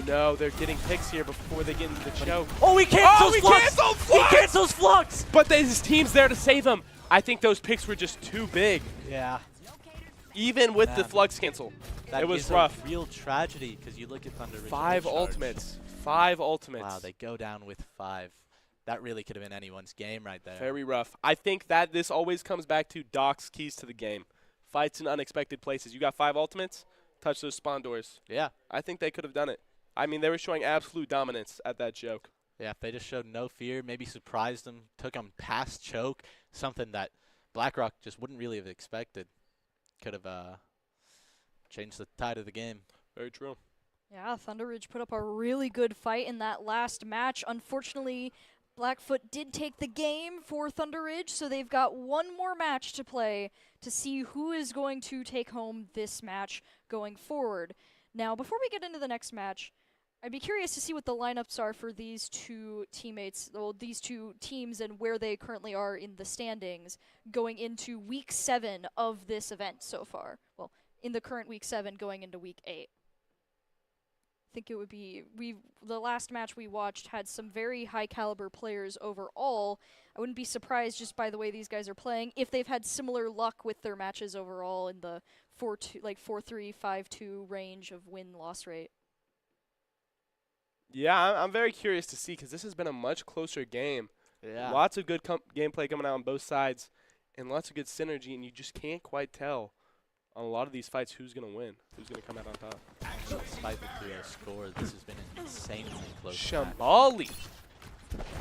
No, they're getting picks here before they get into the choke. Oh, he cancels Flux! He cancels Flux! But his team's there to save him. I think those picks were just too big. Yeah. Even with the Flux cancel. It was rough. A real tragedy because you look at Thunder Ridge. 5 ultimates. 5 ultimates. Wow, they go down with 5. That really could have been anyone's game right there. Very rough. I think that this always comes back to Doc's keys to the game. Fights in unexpected places. You got 5 ultimates, touch those spawn doors. Yeah. I think they could have done it. I mean, they were showing absolute dominance at that choke. Yeah, if they just showed no fear, maybe surprised them, took them past choke, something that BlackRock just wouldn't really have expected. Could have changed the tide of the game. Very true. Yeah, Thunder Ridge put up a really good fight in that last match. Unfortunately, Blackfoot did take the game for Thunder Ridge, so they've got one more match to play to see who is going to take home this match going forward. Now, before we get into the next match, I'd be curious to see what the lineups are for these two these two teams and where they currently are in the standings going into Week 7 of this event so far. Well, in the current Week 7 going into Week 8. think it would be the last match we watched had some very high caliber players overall. I wouldn't be surprised just by the way these guys are playing if they've had similar luck with their matches overall in the 4-2 like 4-3 5-2 range of win-loss rate. Yeah, I'm very curious to see because this has been a much closer game. Yeah. Lots of good gameplay coming out on both sides and lots of good synergy, and you just can't quite tell on a lot of these fights who's going to win, who's going to come out on top. Despite the 3-0 score, this has been an insanely close Shambali.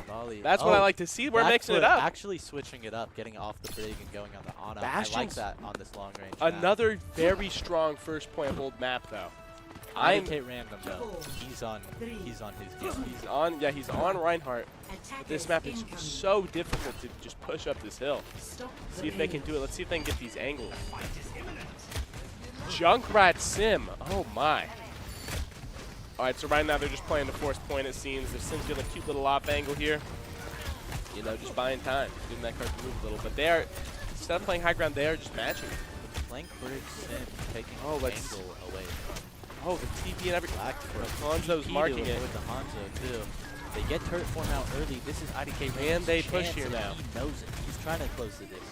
Shambali. That's what I like to see. We're mixing it up. Actually switching it up, getting off the brig and going on the Ana. I like that on this long range Another very strong first point hold map, though. IDK Random, though. He's on his game. He's on Reinhardt. This map is so difficult to just push up this hill. See if they can do it. Let's see if they can get these angles. Junkrat Sim. Oh, my. All right, so right now they're just playing the forced point, it seems. Their Sim's doing a cute little off angle here. You know, just buying time, getting that card to move a little. But they are, instead of playing high ground, they are just matching. Flank bridge Sim taking the angle away. Oh, the TP and everything. Hanzo's marking it. With the Hanzo, too. They get turret form out early. This is IDK and they push here now. He knows it. He's trying to close the distance.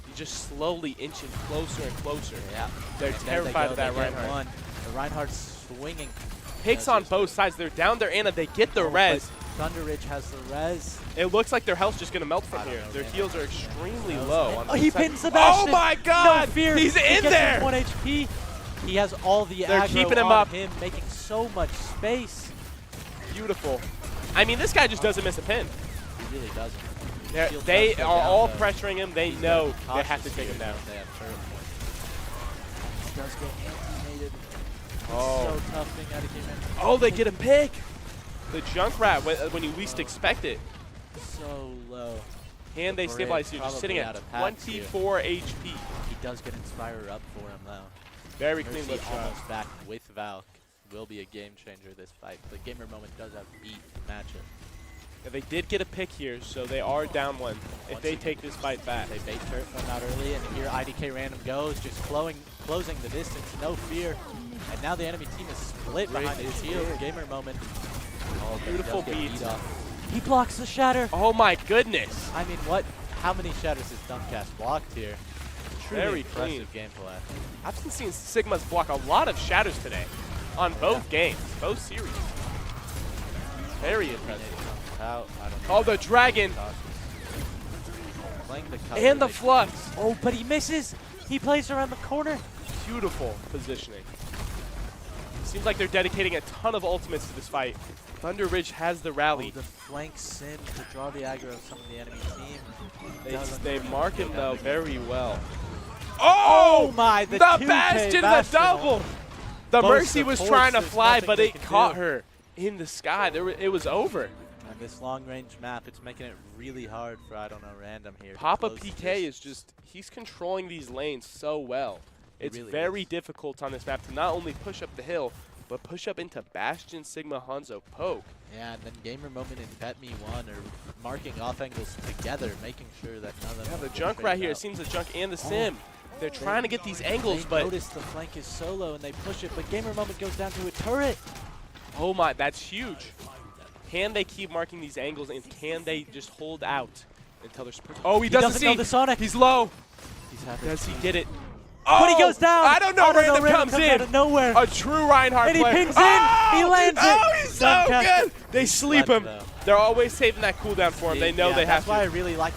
He's just slowly inching closer and closer. Yeah. They're terrified of that Reinhardt. The Reinhardt's swinging. Picks on both sides. They're down there, Anna. They get the res. Thunder Ridge has the res. It looks like their health's just going to melt from here. Their heals are extremely low. He pins Sebastian. Oh, my God. No fear. He's in there. 1 HP. He has all the They're aggro keeping him on up. him, making so much space. Beautiful. I mean, this guy just doesn't miss a pin. He really doesn't. They are all pressuring him. They know they have to take him down. They have turret points. He does get anti-mated. Oh. So tough being out of game. Oh, they get a pick. The Junkrat when you least expect it. So low. And they stabilize here, just sitting at 24 HP. He does get Inspirer up for him, though. Very clean Mercy look shot. almost back with Valk. Will be a game changer this fight. The gamer moment does have beat matchup. Yeah, they did get a pick here, so they are down one if they take this fight back. They bait turret one out early, and here IDK Random goes, just closing the distance, no fear. And now the enemy team is split behind his shield. Gamer moment. Oh, beautiful beat. He blocks the shatter. Oh my goodness. I mean, how many shatters has Dumbcast blocked here? Truly Very impressive gameplay. I've been seeing Sigmas block a lot of shatters today on both games, both series. Very impressive. Oh, the dragon. And the flux. Oh, but he misses. He plays around the corner. Beautiful positioning. Seems like they're dedicating a ton of ultimates to this fight. Thunder Ridge has the rally. Oh, the flank Sim to draw the aggro of some of the enemy team. They mark him, though, very well. Oh my, the Bastion, the double! The Mercy was trying to fly, but it caught her in the sky. It was over. And this long-range map, it's making it really hard for, I don't know, Random here. Papa PK is just, he's controlling these lanes so well. It's really very difficult on this map to not only push up the hill, but push up into Bastion, Sigma, Hanzo, Poke. Yeah, and then Gamer Moment and Bet-Me-1 are marking off angles together, making sure that none of them. Yeah, the Junk right here, it seems the Junk and the Sim. They're trying to get these angles, but notice the flank is solo and they push it, but Gamer Moment goes down to a turret. Oh my, that's huge. Can they keep marking these angles, and can they just hold out until there's... Oh, he doesn't see. Know the Sonic. He's low. Does he get it? Oh, but he goes down. I don't know. Random comes in. Out of nowhere. A true Reinhardt and he player. pings in. He lands it. Oh, he's so good. They sleep him. They're always saving that cooldown for him. They know they have to. That's why I really like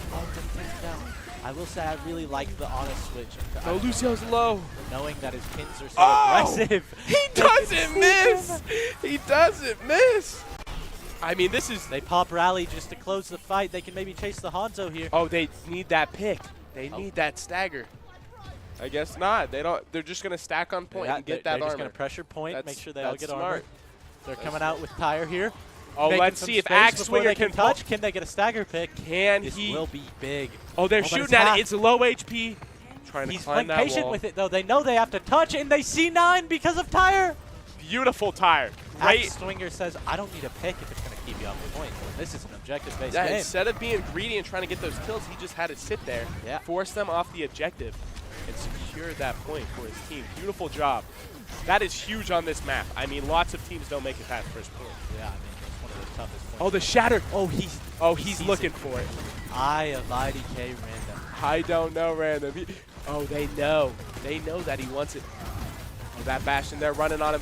I will say I really like the Ana switch. Oh, Lucio's low. Knowing that his pins are so aggressive. He doesn't miss. He doesn't miss. I mean, this is... They pop rally just to close the fight. They can maybe chase the Hanzo here. Oh, they need that pick. They need that stagger. I guess not. They don't. They're just gonna stack on point and get that armor. They're just gonna pressure point, make sure they all get smart. armor. They're coming out with Tyre here. Oh, let's see if Axe Swinger can touch. Can they get a stagger pick? This will be big. Oh, they're shooting at it. It's low HP. Trying to climb that wall. He's patient with it though. They know they have to touch, and they see 9 because of Tyre. Beautiful Tyre. Axe Swinger says, "I don't need a pick if it's gonna keep you off the point." This is an objective-based game. Instead of being greedy and trying to get those kills, he just had it sit there. Yeah. Force them off the objective. And secure secured that point for his team. Beautiful job. That is huge on this map. I mean, lots of teams don't make it past first point. Yeah, I mean, it's one of the toughest points. Oh, the shatter. Oh, he's looking for it. Eye of IDK random. I don't know, random. Oh, they know. They know that he wants it. Oh, that Bastion, they're running on him.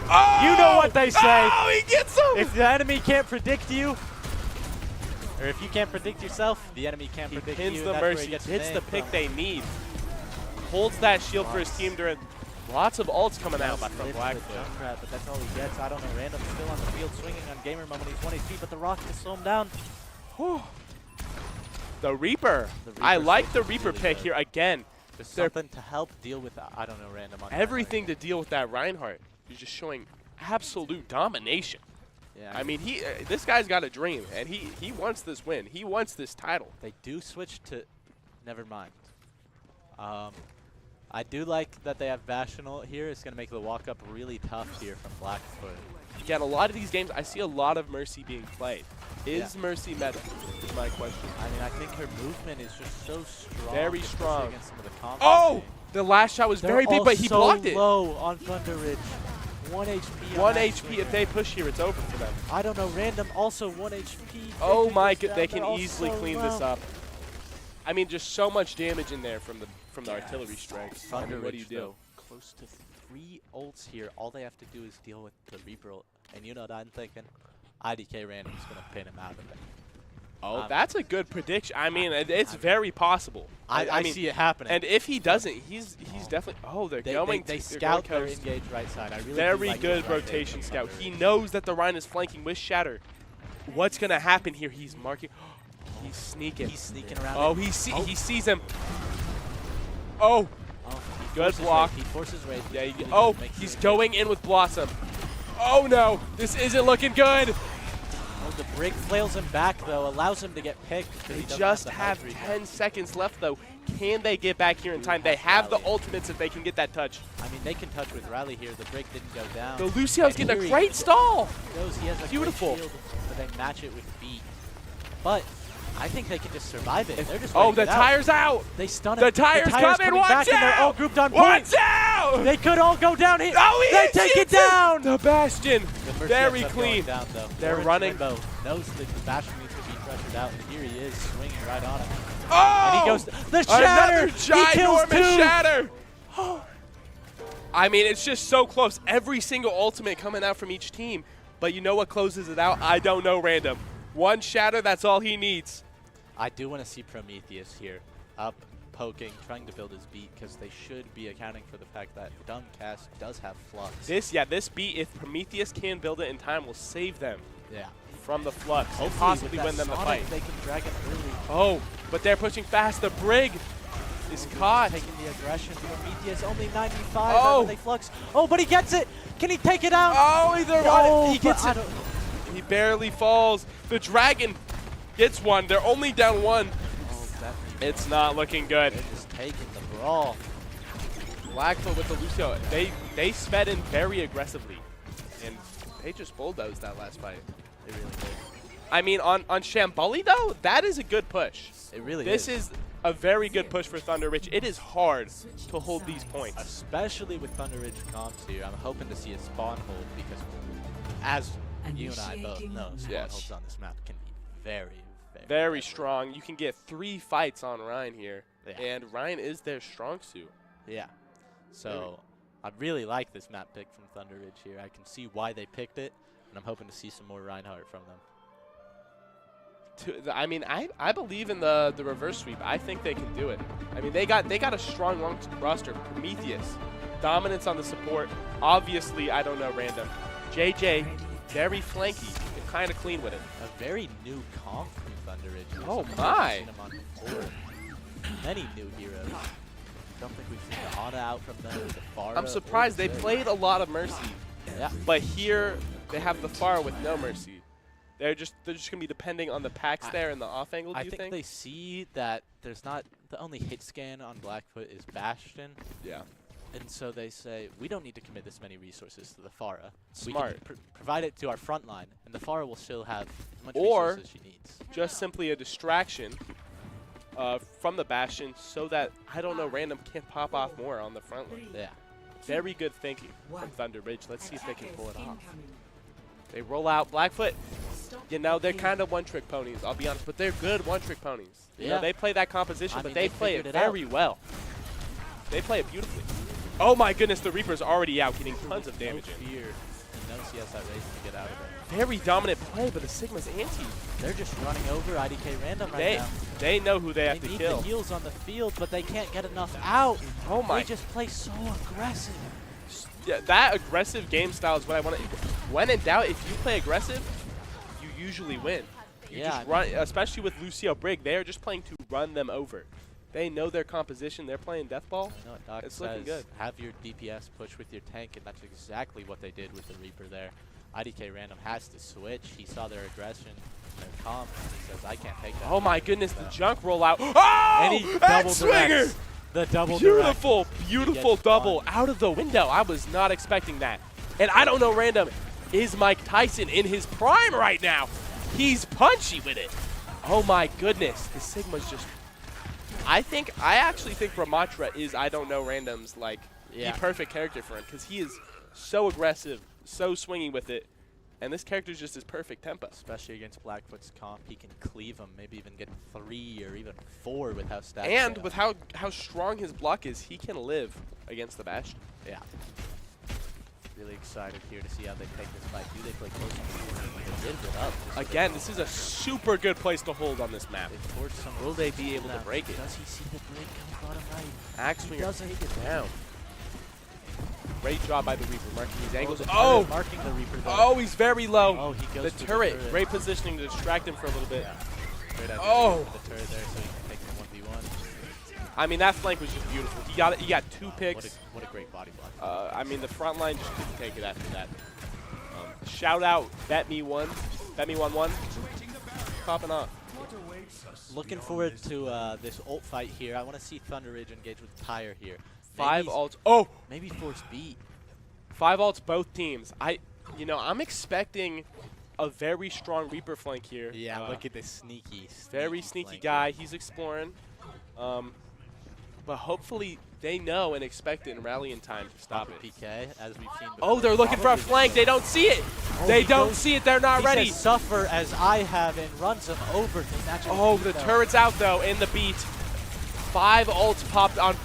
Oh! You know what they say. Oh, he gets him. If the enemy can't predict you, or if you can't predict yourself, the enemy can't predict you. He pins the That's where Mercy, he gets hits the pick from. they need. Holds that shield for his team during lots of ults coming out from Lives Blackfoot. with Junkrat, but that's all he gets. I don't know. Random still on the field swinging on Gamer Moment. He's 1 HP, but the Rock can slow him down. The Reaper. I like the Reaper really pick good. here again. There's something to help deal with, I don't know, Random on Everything to deal with that Reinhardt. He's just showing absolute domination. Yeah, I mean, this guy's got a dream, and he wants this win. He wants this title. They do switch to, never mind. I do like that they have Bastional here. It's going to make the walk-up really tough here from Blackfoot. Again, a lot of these games, I see a lot of Mercy being played. Is Mercy meta, is my question. I mean, I think her movement is just so strong. Very especially strong. Against some of the combos. Oh! The last shot was very big, but he blocked it. Low on Thunder Ridge. 1 HP. 1 HP. If they push here, it's over for them. I don't know. Random also 1 HP. Oh my god, god, they can easily clean this up. I mean, just so much damage in there from the artillery strikes. Thunder what do you Ridge, do? though, close to 3 ults here. All they have to do is deal with the Reaper ult. And you know what I'm thinking? IDK Random's going to pin him out of it. Oh, that's a good prediction. I mean, it's very possible. I mean, see it happening. And if he doesn't, he's definitely. Oh, they're going. They they're scout going their coast. engaged right side. I really Very like good this right rotation there. scout. He knows that the Rhine is flanking with Shatter. What's gonna happen here? He's marking. He's sneaking. He's sneaking around. Oh, he sees him. Oh, good block. He forces raid. Yeah. He's going in with Blossom. Oh no, this isn't looking good. Oh, the Brig flails him back though, allows him to get picked. They just have 10 seconds left though. Can they get back here in time? They have the ultimates if they can get that touch. I mean, they can touch with Rally here. The Brig didn't go down. The Lucio's And getting a here great stall. He has a Beautiful. great shield, but they match it with beat. But I think they can just survive it. They're just Oh, waiting the it out. tire's out. They stun The him. tire's coming. Watch back, out. and they're all grouped on Watch point. out. They could all go down here. Oh, they take it down. The Bastion. The Mercy Very ends up going clean. Down, though. They're Orange running. Rainbow knows that the Bastion needs to be pressured out, and here he is swinging right on him. Oh! And he goes, the Shatter! Another He kills ginormous two! Shatter! I mean, it's just so close. Every single ultimate coming out from each team. But you know what closes it out? I don't know, Random. One Shatter, that's all he needs. I do want to see Prometheus here, up, poking, trying to build his beat, because they should be accounting for the fact that Dumbcast does have Flux. This beat, if Prometheus can build it in time, will save them. Yeah. From the Flux. And Hopefully possibly with win that them the Sonic, fight. they can drag him early. Oh, but they're pushing fast. The Brig is caught. Taking the aggression. Prometheus only 95. Oh. They Flux. Oh, but he gets it. Can he take it out? Oh, he gets it. I don't- He barely falls. The Dragon gets one. They're only down one. Oh, It's not looking good. They're just taking the brawl. Blackfoot with the Lucio. They sped in very aggressively. And they just bulldozed that last fight. They really did. I mean, on Shamboli, though, that is a good push. It really This is a very good push for Thunder Ridge. It is hard to hold these points. Especially with Thunder Ridge comps here. I'm hoping to see a spawn hold because, as you and I both know, spawn holds on this map can be very strong. You can get 3 fights on Ryan here. Yeah. And Ryan is their strong suit. Yeah. So I really like this map pick from Thunder Ridge here. I can see why they picked it, and I'm hoping to see some more Reinhardt from them. I mean, I believe in the reverse sweep. I think they can do it. I mean, they got a strong roster. Prometheus, dominance on the support. Obviously, I don't know, Random. JJ, very flanky and kind of clean with it. A very new comp from Thunder Ridge. Oh Something my! we haven't seen them on before. Many new heroes. Don't think we've seen the Ana out from them. The Pharah I'm surprised they or the played a lot of Mercy. Yeah. But here they have the Pharah with no Mercy. They're just gonna be depending on the packs there and the off angle. Do you I think they see that there's not the only hit scan on Blackfoot is Bastion. Yeah. And so they say, we don't need to commit this many resources to the Pharah. Smart. We can provide it to our front line, and the Pharah will still have as much Or resources she needs. just simply a distraction from the Bastion so that, I don't know, Random can pop off more on the front line. Yeah. Very good thinking from Thunder Ridge. Let's see if they can pull it off. They roll out Blackfoot. You know, they're kind of one-trick ponies, I'll be honest, but they're good one-trick ponies. You know, they play that composition, but they play it very well. They play it beautifully. Oh my goodness, the Reaper's already out, getting tons of damage in. Fear. He knows he has that race to get out of there. Very dominant play, but the Sigma's anti. They're just running over IDK Random right now. They know who they have to They kill. need the heals on the field, but they can't get enough out. Oh my. They just play so aggressive. Yeah, that aggressive game style is what I want to. When in doubt, if you play aggressive, you usually win. You just run, especially with Lucio Brig. They are just playing to run them over. They know their composition. They're playing death ball. It's looking good. Have your DPS push with your tank, and that's exactly what they did with the Reaper there. IDK Random has to switch. He saw their aggression, their comp, and he says, I can't take that. Oh my goodness, the junk rollout. Oh! And he double X-Swinger! The double Beautiful, beautiful double out of the window. I was not expecting that. And I don't know, Random, is Mike Tyson in his prime right now? He's punchy with it. Oh my goodness, the Sigma's just. I actually think Ramatra is, I don't know, Random's like the perfect character for him because he is so aggressive, so swinging with it. And this character is just his perfect tempo. Especially against Blackfoot's comp, he can cleave him, maybe even get 3 or even 4 with how stacked. And with how strong his block is, he can live against the Bastion. Yeah. Really excited here to see how they take this fight. Do they play close on the did it up. Again, this is a super good place to hold on this map. Will they be able to break it? Does he see the break come bottom right? Axe Swinger doesn't take it down. Great job by the Reaper, marking these angles. Oh, marking the Reaper. Oh, he's very low. Oh, he goes the turret. Great positioning to distract him for a little bit. Yeah. Oh, the turret there, so he can take the 1v1. I mean, that flank was just beautiful. He got it. He got 2 picks. What a great body block. I mean, the front line just couldn't take it after that. Shout out, Bet Me 1-1, popping off. Looking forward to this ult fight here. I want to see Thunder Ridge engage with Tyre here. 5 ults. Oh, maybe force beat. 5 ults both teams. I'm expecting a very strong Reaper flank here. Yeah, look at this sneaky very sneaky guy. He's exploring. But hopefully they know and expect it in rallying time to stop it. PK, as we've seen before. Oh, they're looking for a flank. They don't see it. They don't see it. They're not ready. Says, suffer as I have, and runs him over. Oh, the turret's out, though, in the beat. 5 ults popped on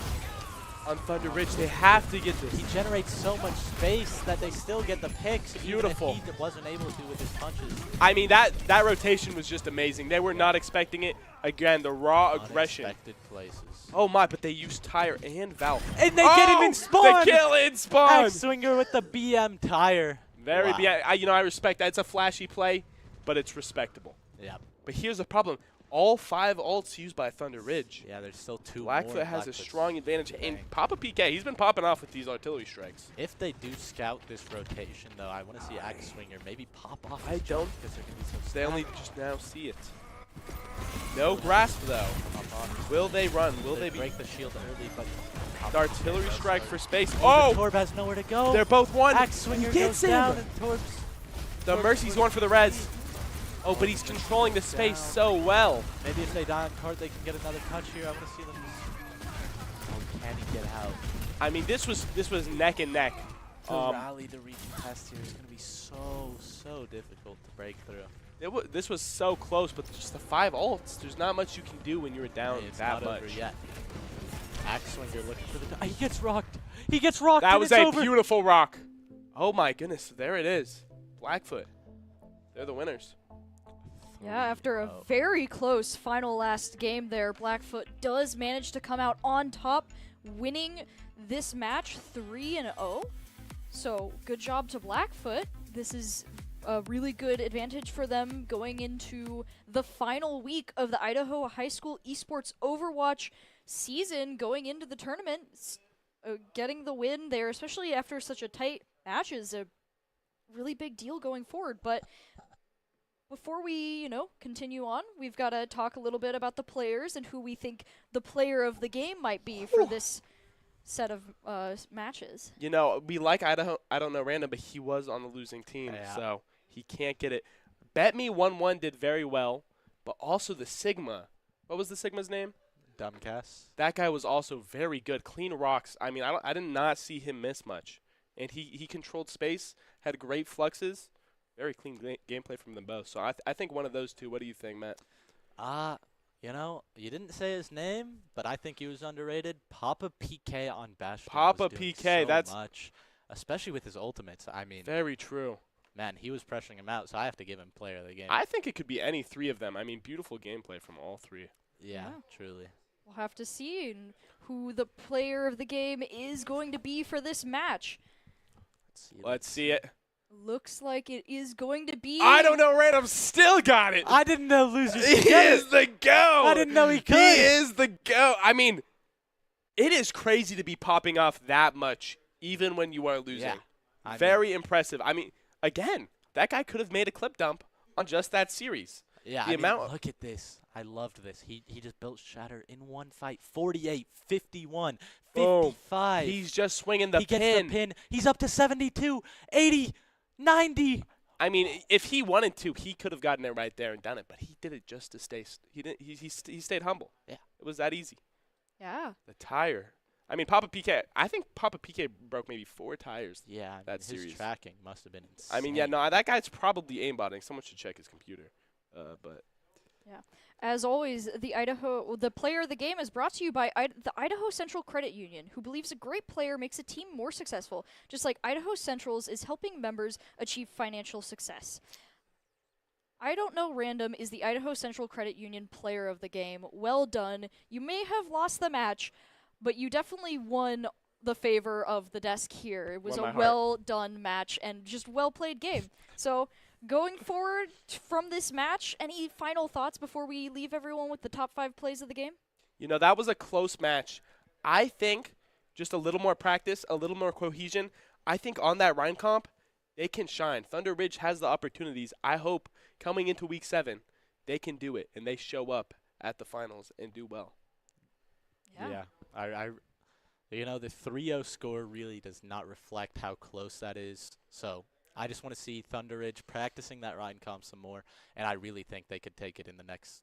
Thunder Ridge. They have to get this. He generates so much space that they still get the picks. Beautiful. Even if he wasn't able to with his punches. I mean, that rotation was just amazing. They were not expecting it. Again, the raw aggression. Unexpected places. Oh my, but they used Tyre and Val. And they get him in spawn! The kill in spawn! X-Swinger with the BM Tyre. Very BM. I respect that. It's a flashy play, but it's respectable. Yeah. But here's the problem. All 5 ults used by Thunder Ridge. Yeah, there's still 2 Blackfoot more. has a strong advantage. And Papa PK, he's been popping off with these artillery strikes. If they do scout this rotation, though, I want to see Axe Swinger maybe pop off. I don't. Because they're going to be so They only just now see it. No grasp, though. Will they run? Will they break the shield early? But the artillery strike for space. Oh! Torb has nowhere to go. They're both one. Axe Swinger goes down, and Torb's... The Mercy's going for the res. Oh, but he's controlling the space so well. Maybe if they die on card, they can get another touch here. I want to see them. Oh, can he get out? I mean, this was neck and neck. To rally the region test here is going to be so difficult to break through. This was so close, but just the 5 ults. There's not much you can do when you're down that much. Over yet. Axe Swinger looking for the. He gets rocked. He gets rocked. That was a beautiful rock. Oh my goodness, there it is. Blackfoot. They're the winners. Yeah, after a very close final last game there, Blackfoot does manage to come out on top, winning this match 3-0. So good job to Blackfoot. This is a really good advantage for them going into the final week of the Idaho High School Esports Overwatch season, going into the tournament. Getting the win there, especially after such a tight match, is a really big deal going forward. But before we, continue on, we've got to talk a little bit about the players and who we think the player of the game might be for this set of matches. We like Idaho. I don't know Random, but he was on the losing team, so he can't get it. Bet Me 1-1 did very well, but also the Sigma What was the Sigma's name? Dumbcast. That guy was also very good. Clean rocks. I mean, I did not see him miss much. And he controlled space, had great fluxes. Very clean gameplay from them both. So I think one of those two. What do you think, Matt? You know, you didn't say his name, but I think he was underrated. Papa PK on Bastion. Papa was doing PK, so that's much, especially with his ultimates. I mean, very true. Man, he was pressuring him out, so I have to give him player of the game. I think it could be any three of them. I mean, beautiful gameplay from all three. Yeah, truly. We'll have to see who the player of the game is going to be for this match. Let's see it. Looks like it is going to be. I don't know, Random still got it. I didn't know losers. He is the GOAT. I didn't know he could. He is the GOAT. I mean, it is crazy to be popping off that much, even when you are losing. Yeah. Very impressive. I mean, again, that guy could have made a clip dump on just that series. Yeah, the amount. Look at this. I loved this. He just built Shatter in one fight. 48, 51, 55. He's just swinging the He pin. gets the pin. He's up to 72, 80, 90. I mean, if he wanted to, he could have gotten it right there and done it. But he did it just to stay. He stayed humble. Yeah, it was that easy. Yeah. The tire. I mean, Papa PK. I think Papa PK broke maybe 4 tires. Yeah, that his series. tracking must have been insane. I mean, yeah, no, that guy's probably aimbotting. Someone should check his computer. But yeah. As always, the player of the game is brought to you by the Idaho Central Credit Union, who believes a great player makes a team more successful, just like Idaho Central's is helping members achieve financial success. I don't know random is the Idaho Central Credit Union player of the game. Well done. You may have lost the match, but you definitely won the favor of the desk here. It was a well done match and just well played game. So going forward from this match, any final thoughts before we leave everyone with the top 5 plays of the game? You know, that was a close match. I think just a little more practice, a little more cohesion. I think on that Rhine comp, they can shine. Thunder Ridge has the opportunities. I hope coming into week 7, they can do it and they show up at the finals and do well. Yeah. You know, the 3-0 score really does not reflect how close that is. So I just want to see Thunder Ridge practicing that Rhine comp some more, and I really think they could take it in the next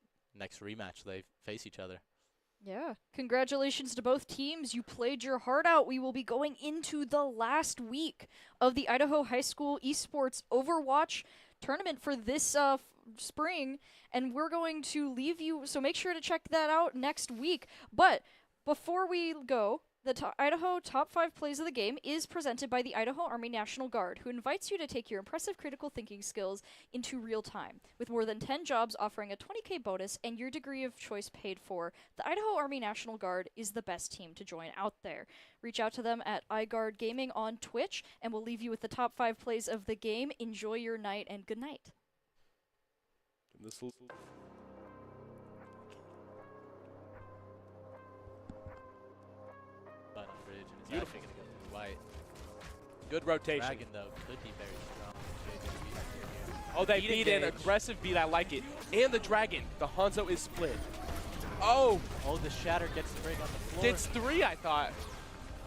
rematch they face each other. Yeah. Congratulations to both teams. You played your heart out. We will be going into the last week of the Idaho High School Esports Overwatch tournament for this spring, and we're going to leave you, so make sure to check that out next week. But before we go, the Idaho Top 5 Plays of the Game is presented by the Idaho Army National Guard, who invites you to take your impressive critical thinking skills into real time. With more than 10 jobs offering a $20K bonus and your degree of choice paid for, the Idaho Army National Guard is the best team to join out there. Reach out to them at iGuard Gaming on Twitch, and we'll leave you with the top 5 plays of the game. Enjoy your night, and good night. Beautiful. Gonna go through white. Good rotation. Dragon, though, could be very strong. Oh, they beat in. Aggressive beat. I like it. And the Dragon. The Hanzo is split. Oh. Oh, the Shatter gets the break on the floor. Gets 3, I thought.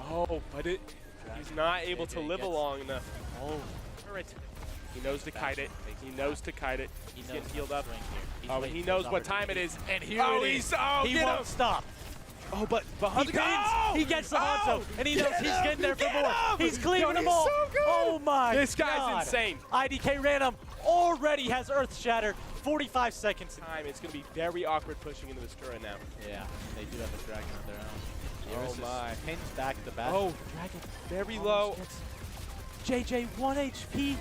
Oh, but he's not able to live long enough. Oh. Turret. He knows to kite it. He knows to kite it. He's getting healed up. Oh, and he knows what time it is. And here it is. He won't stop. Oh, but he gets the Hanzo, and he knows he's getting there for more. He's cleaving them all. So good. Oh my This guy's God. insane. IDK Random already has Earth Shatter. 45 seconds. Time. It's going to be very awkward pushing into this turret now. Yeah, they do have a Dragon of their own. Oh my. Pins back the back. Oh, Dragon. Very low. JJ 1 HP.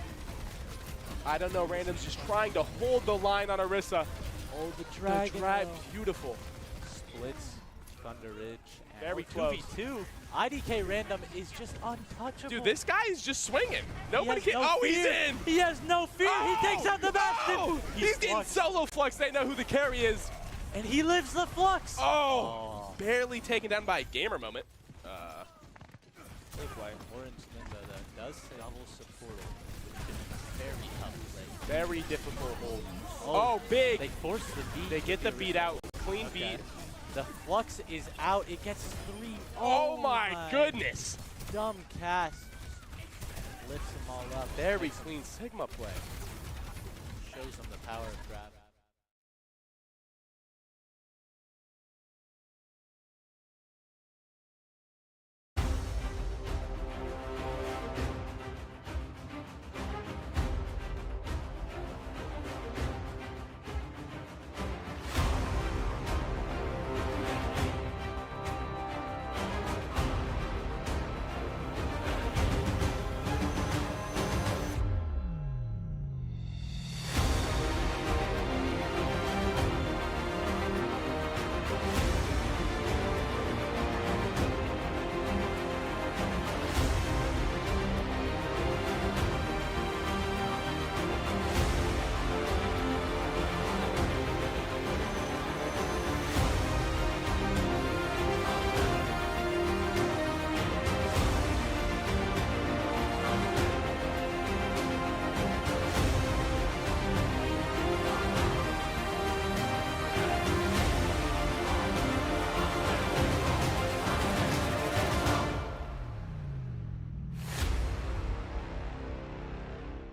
I don't know. Random's just trying to hold the line on Orisa. Oh, the Dragon. Beautiful. Splits Thunder Ridge. And Very close. 2v2. IDK Random is just untouchable. Dude, this guy is just swinging. Nobody can. No he's fear. in. He has no fear. Oh, he takes out the Bastion. No. He's getting solo flux. They know who the carry is. And he lives the flux. Oh. Barely taken down by a gamer moment. Orange Ninja though does double support, which is very tough play. Very difficult hold. Oh, big. They force the beat. They get the beat out. Clean beat. The flux is out. It gets 3. Oh my goodness. Dumb cast. Lifts them all up. Very clean Sigma play. Shows them the power of grab.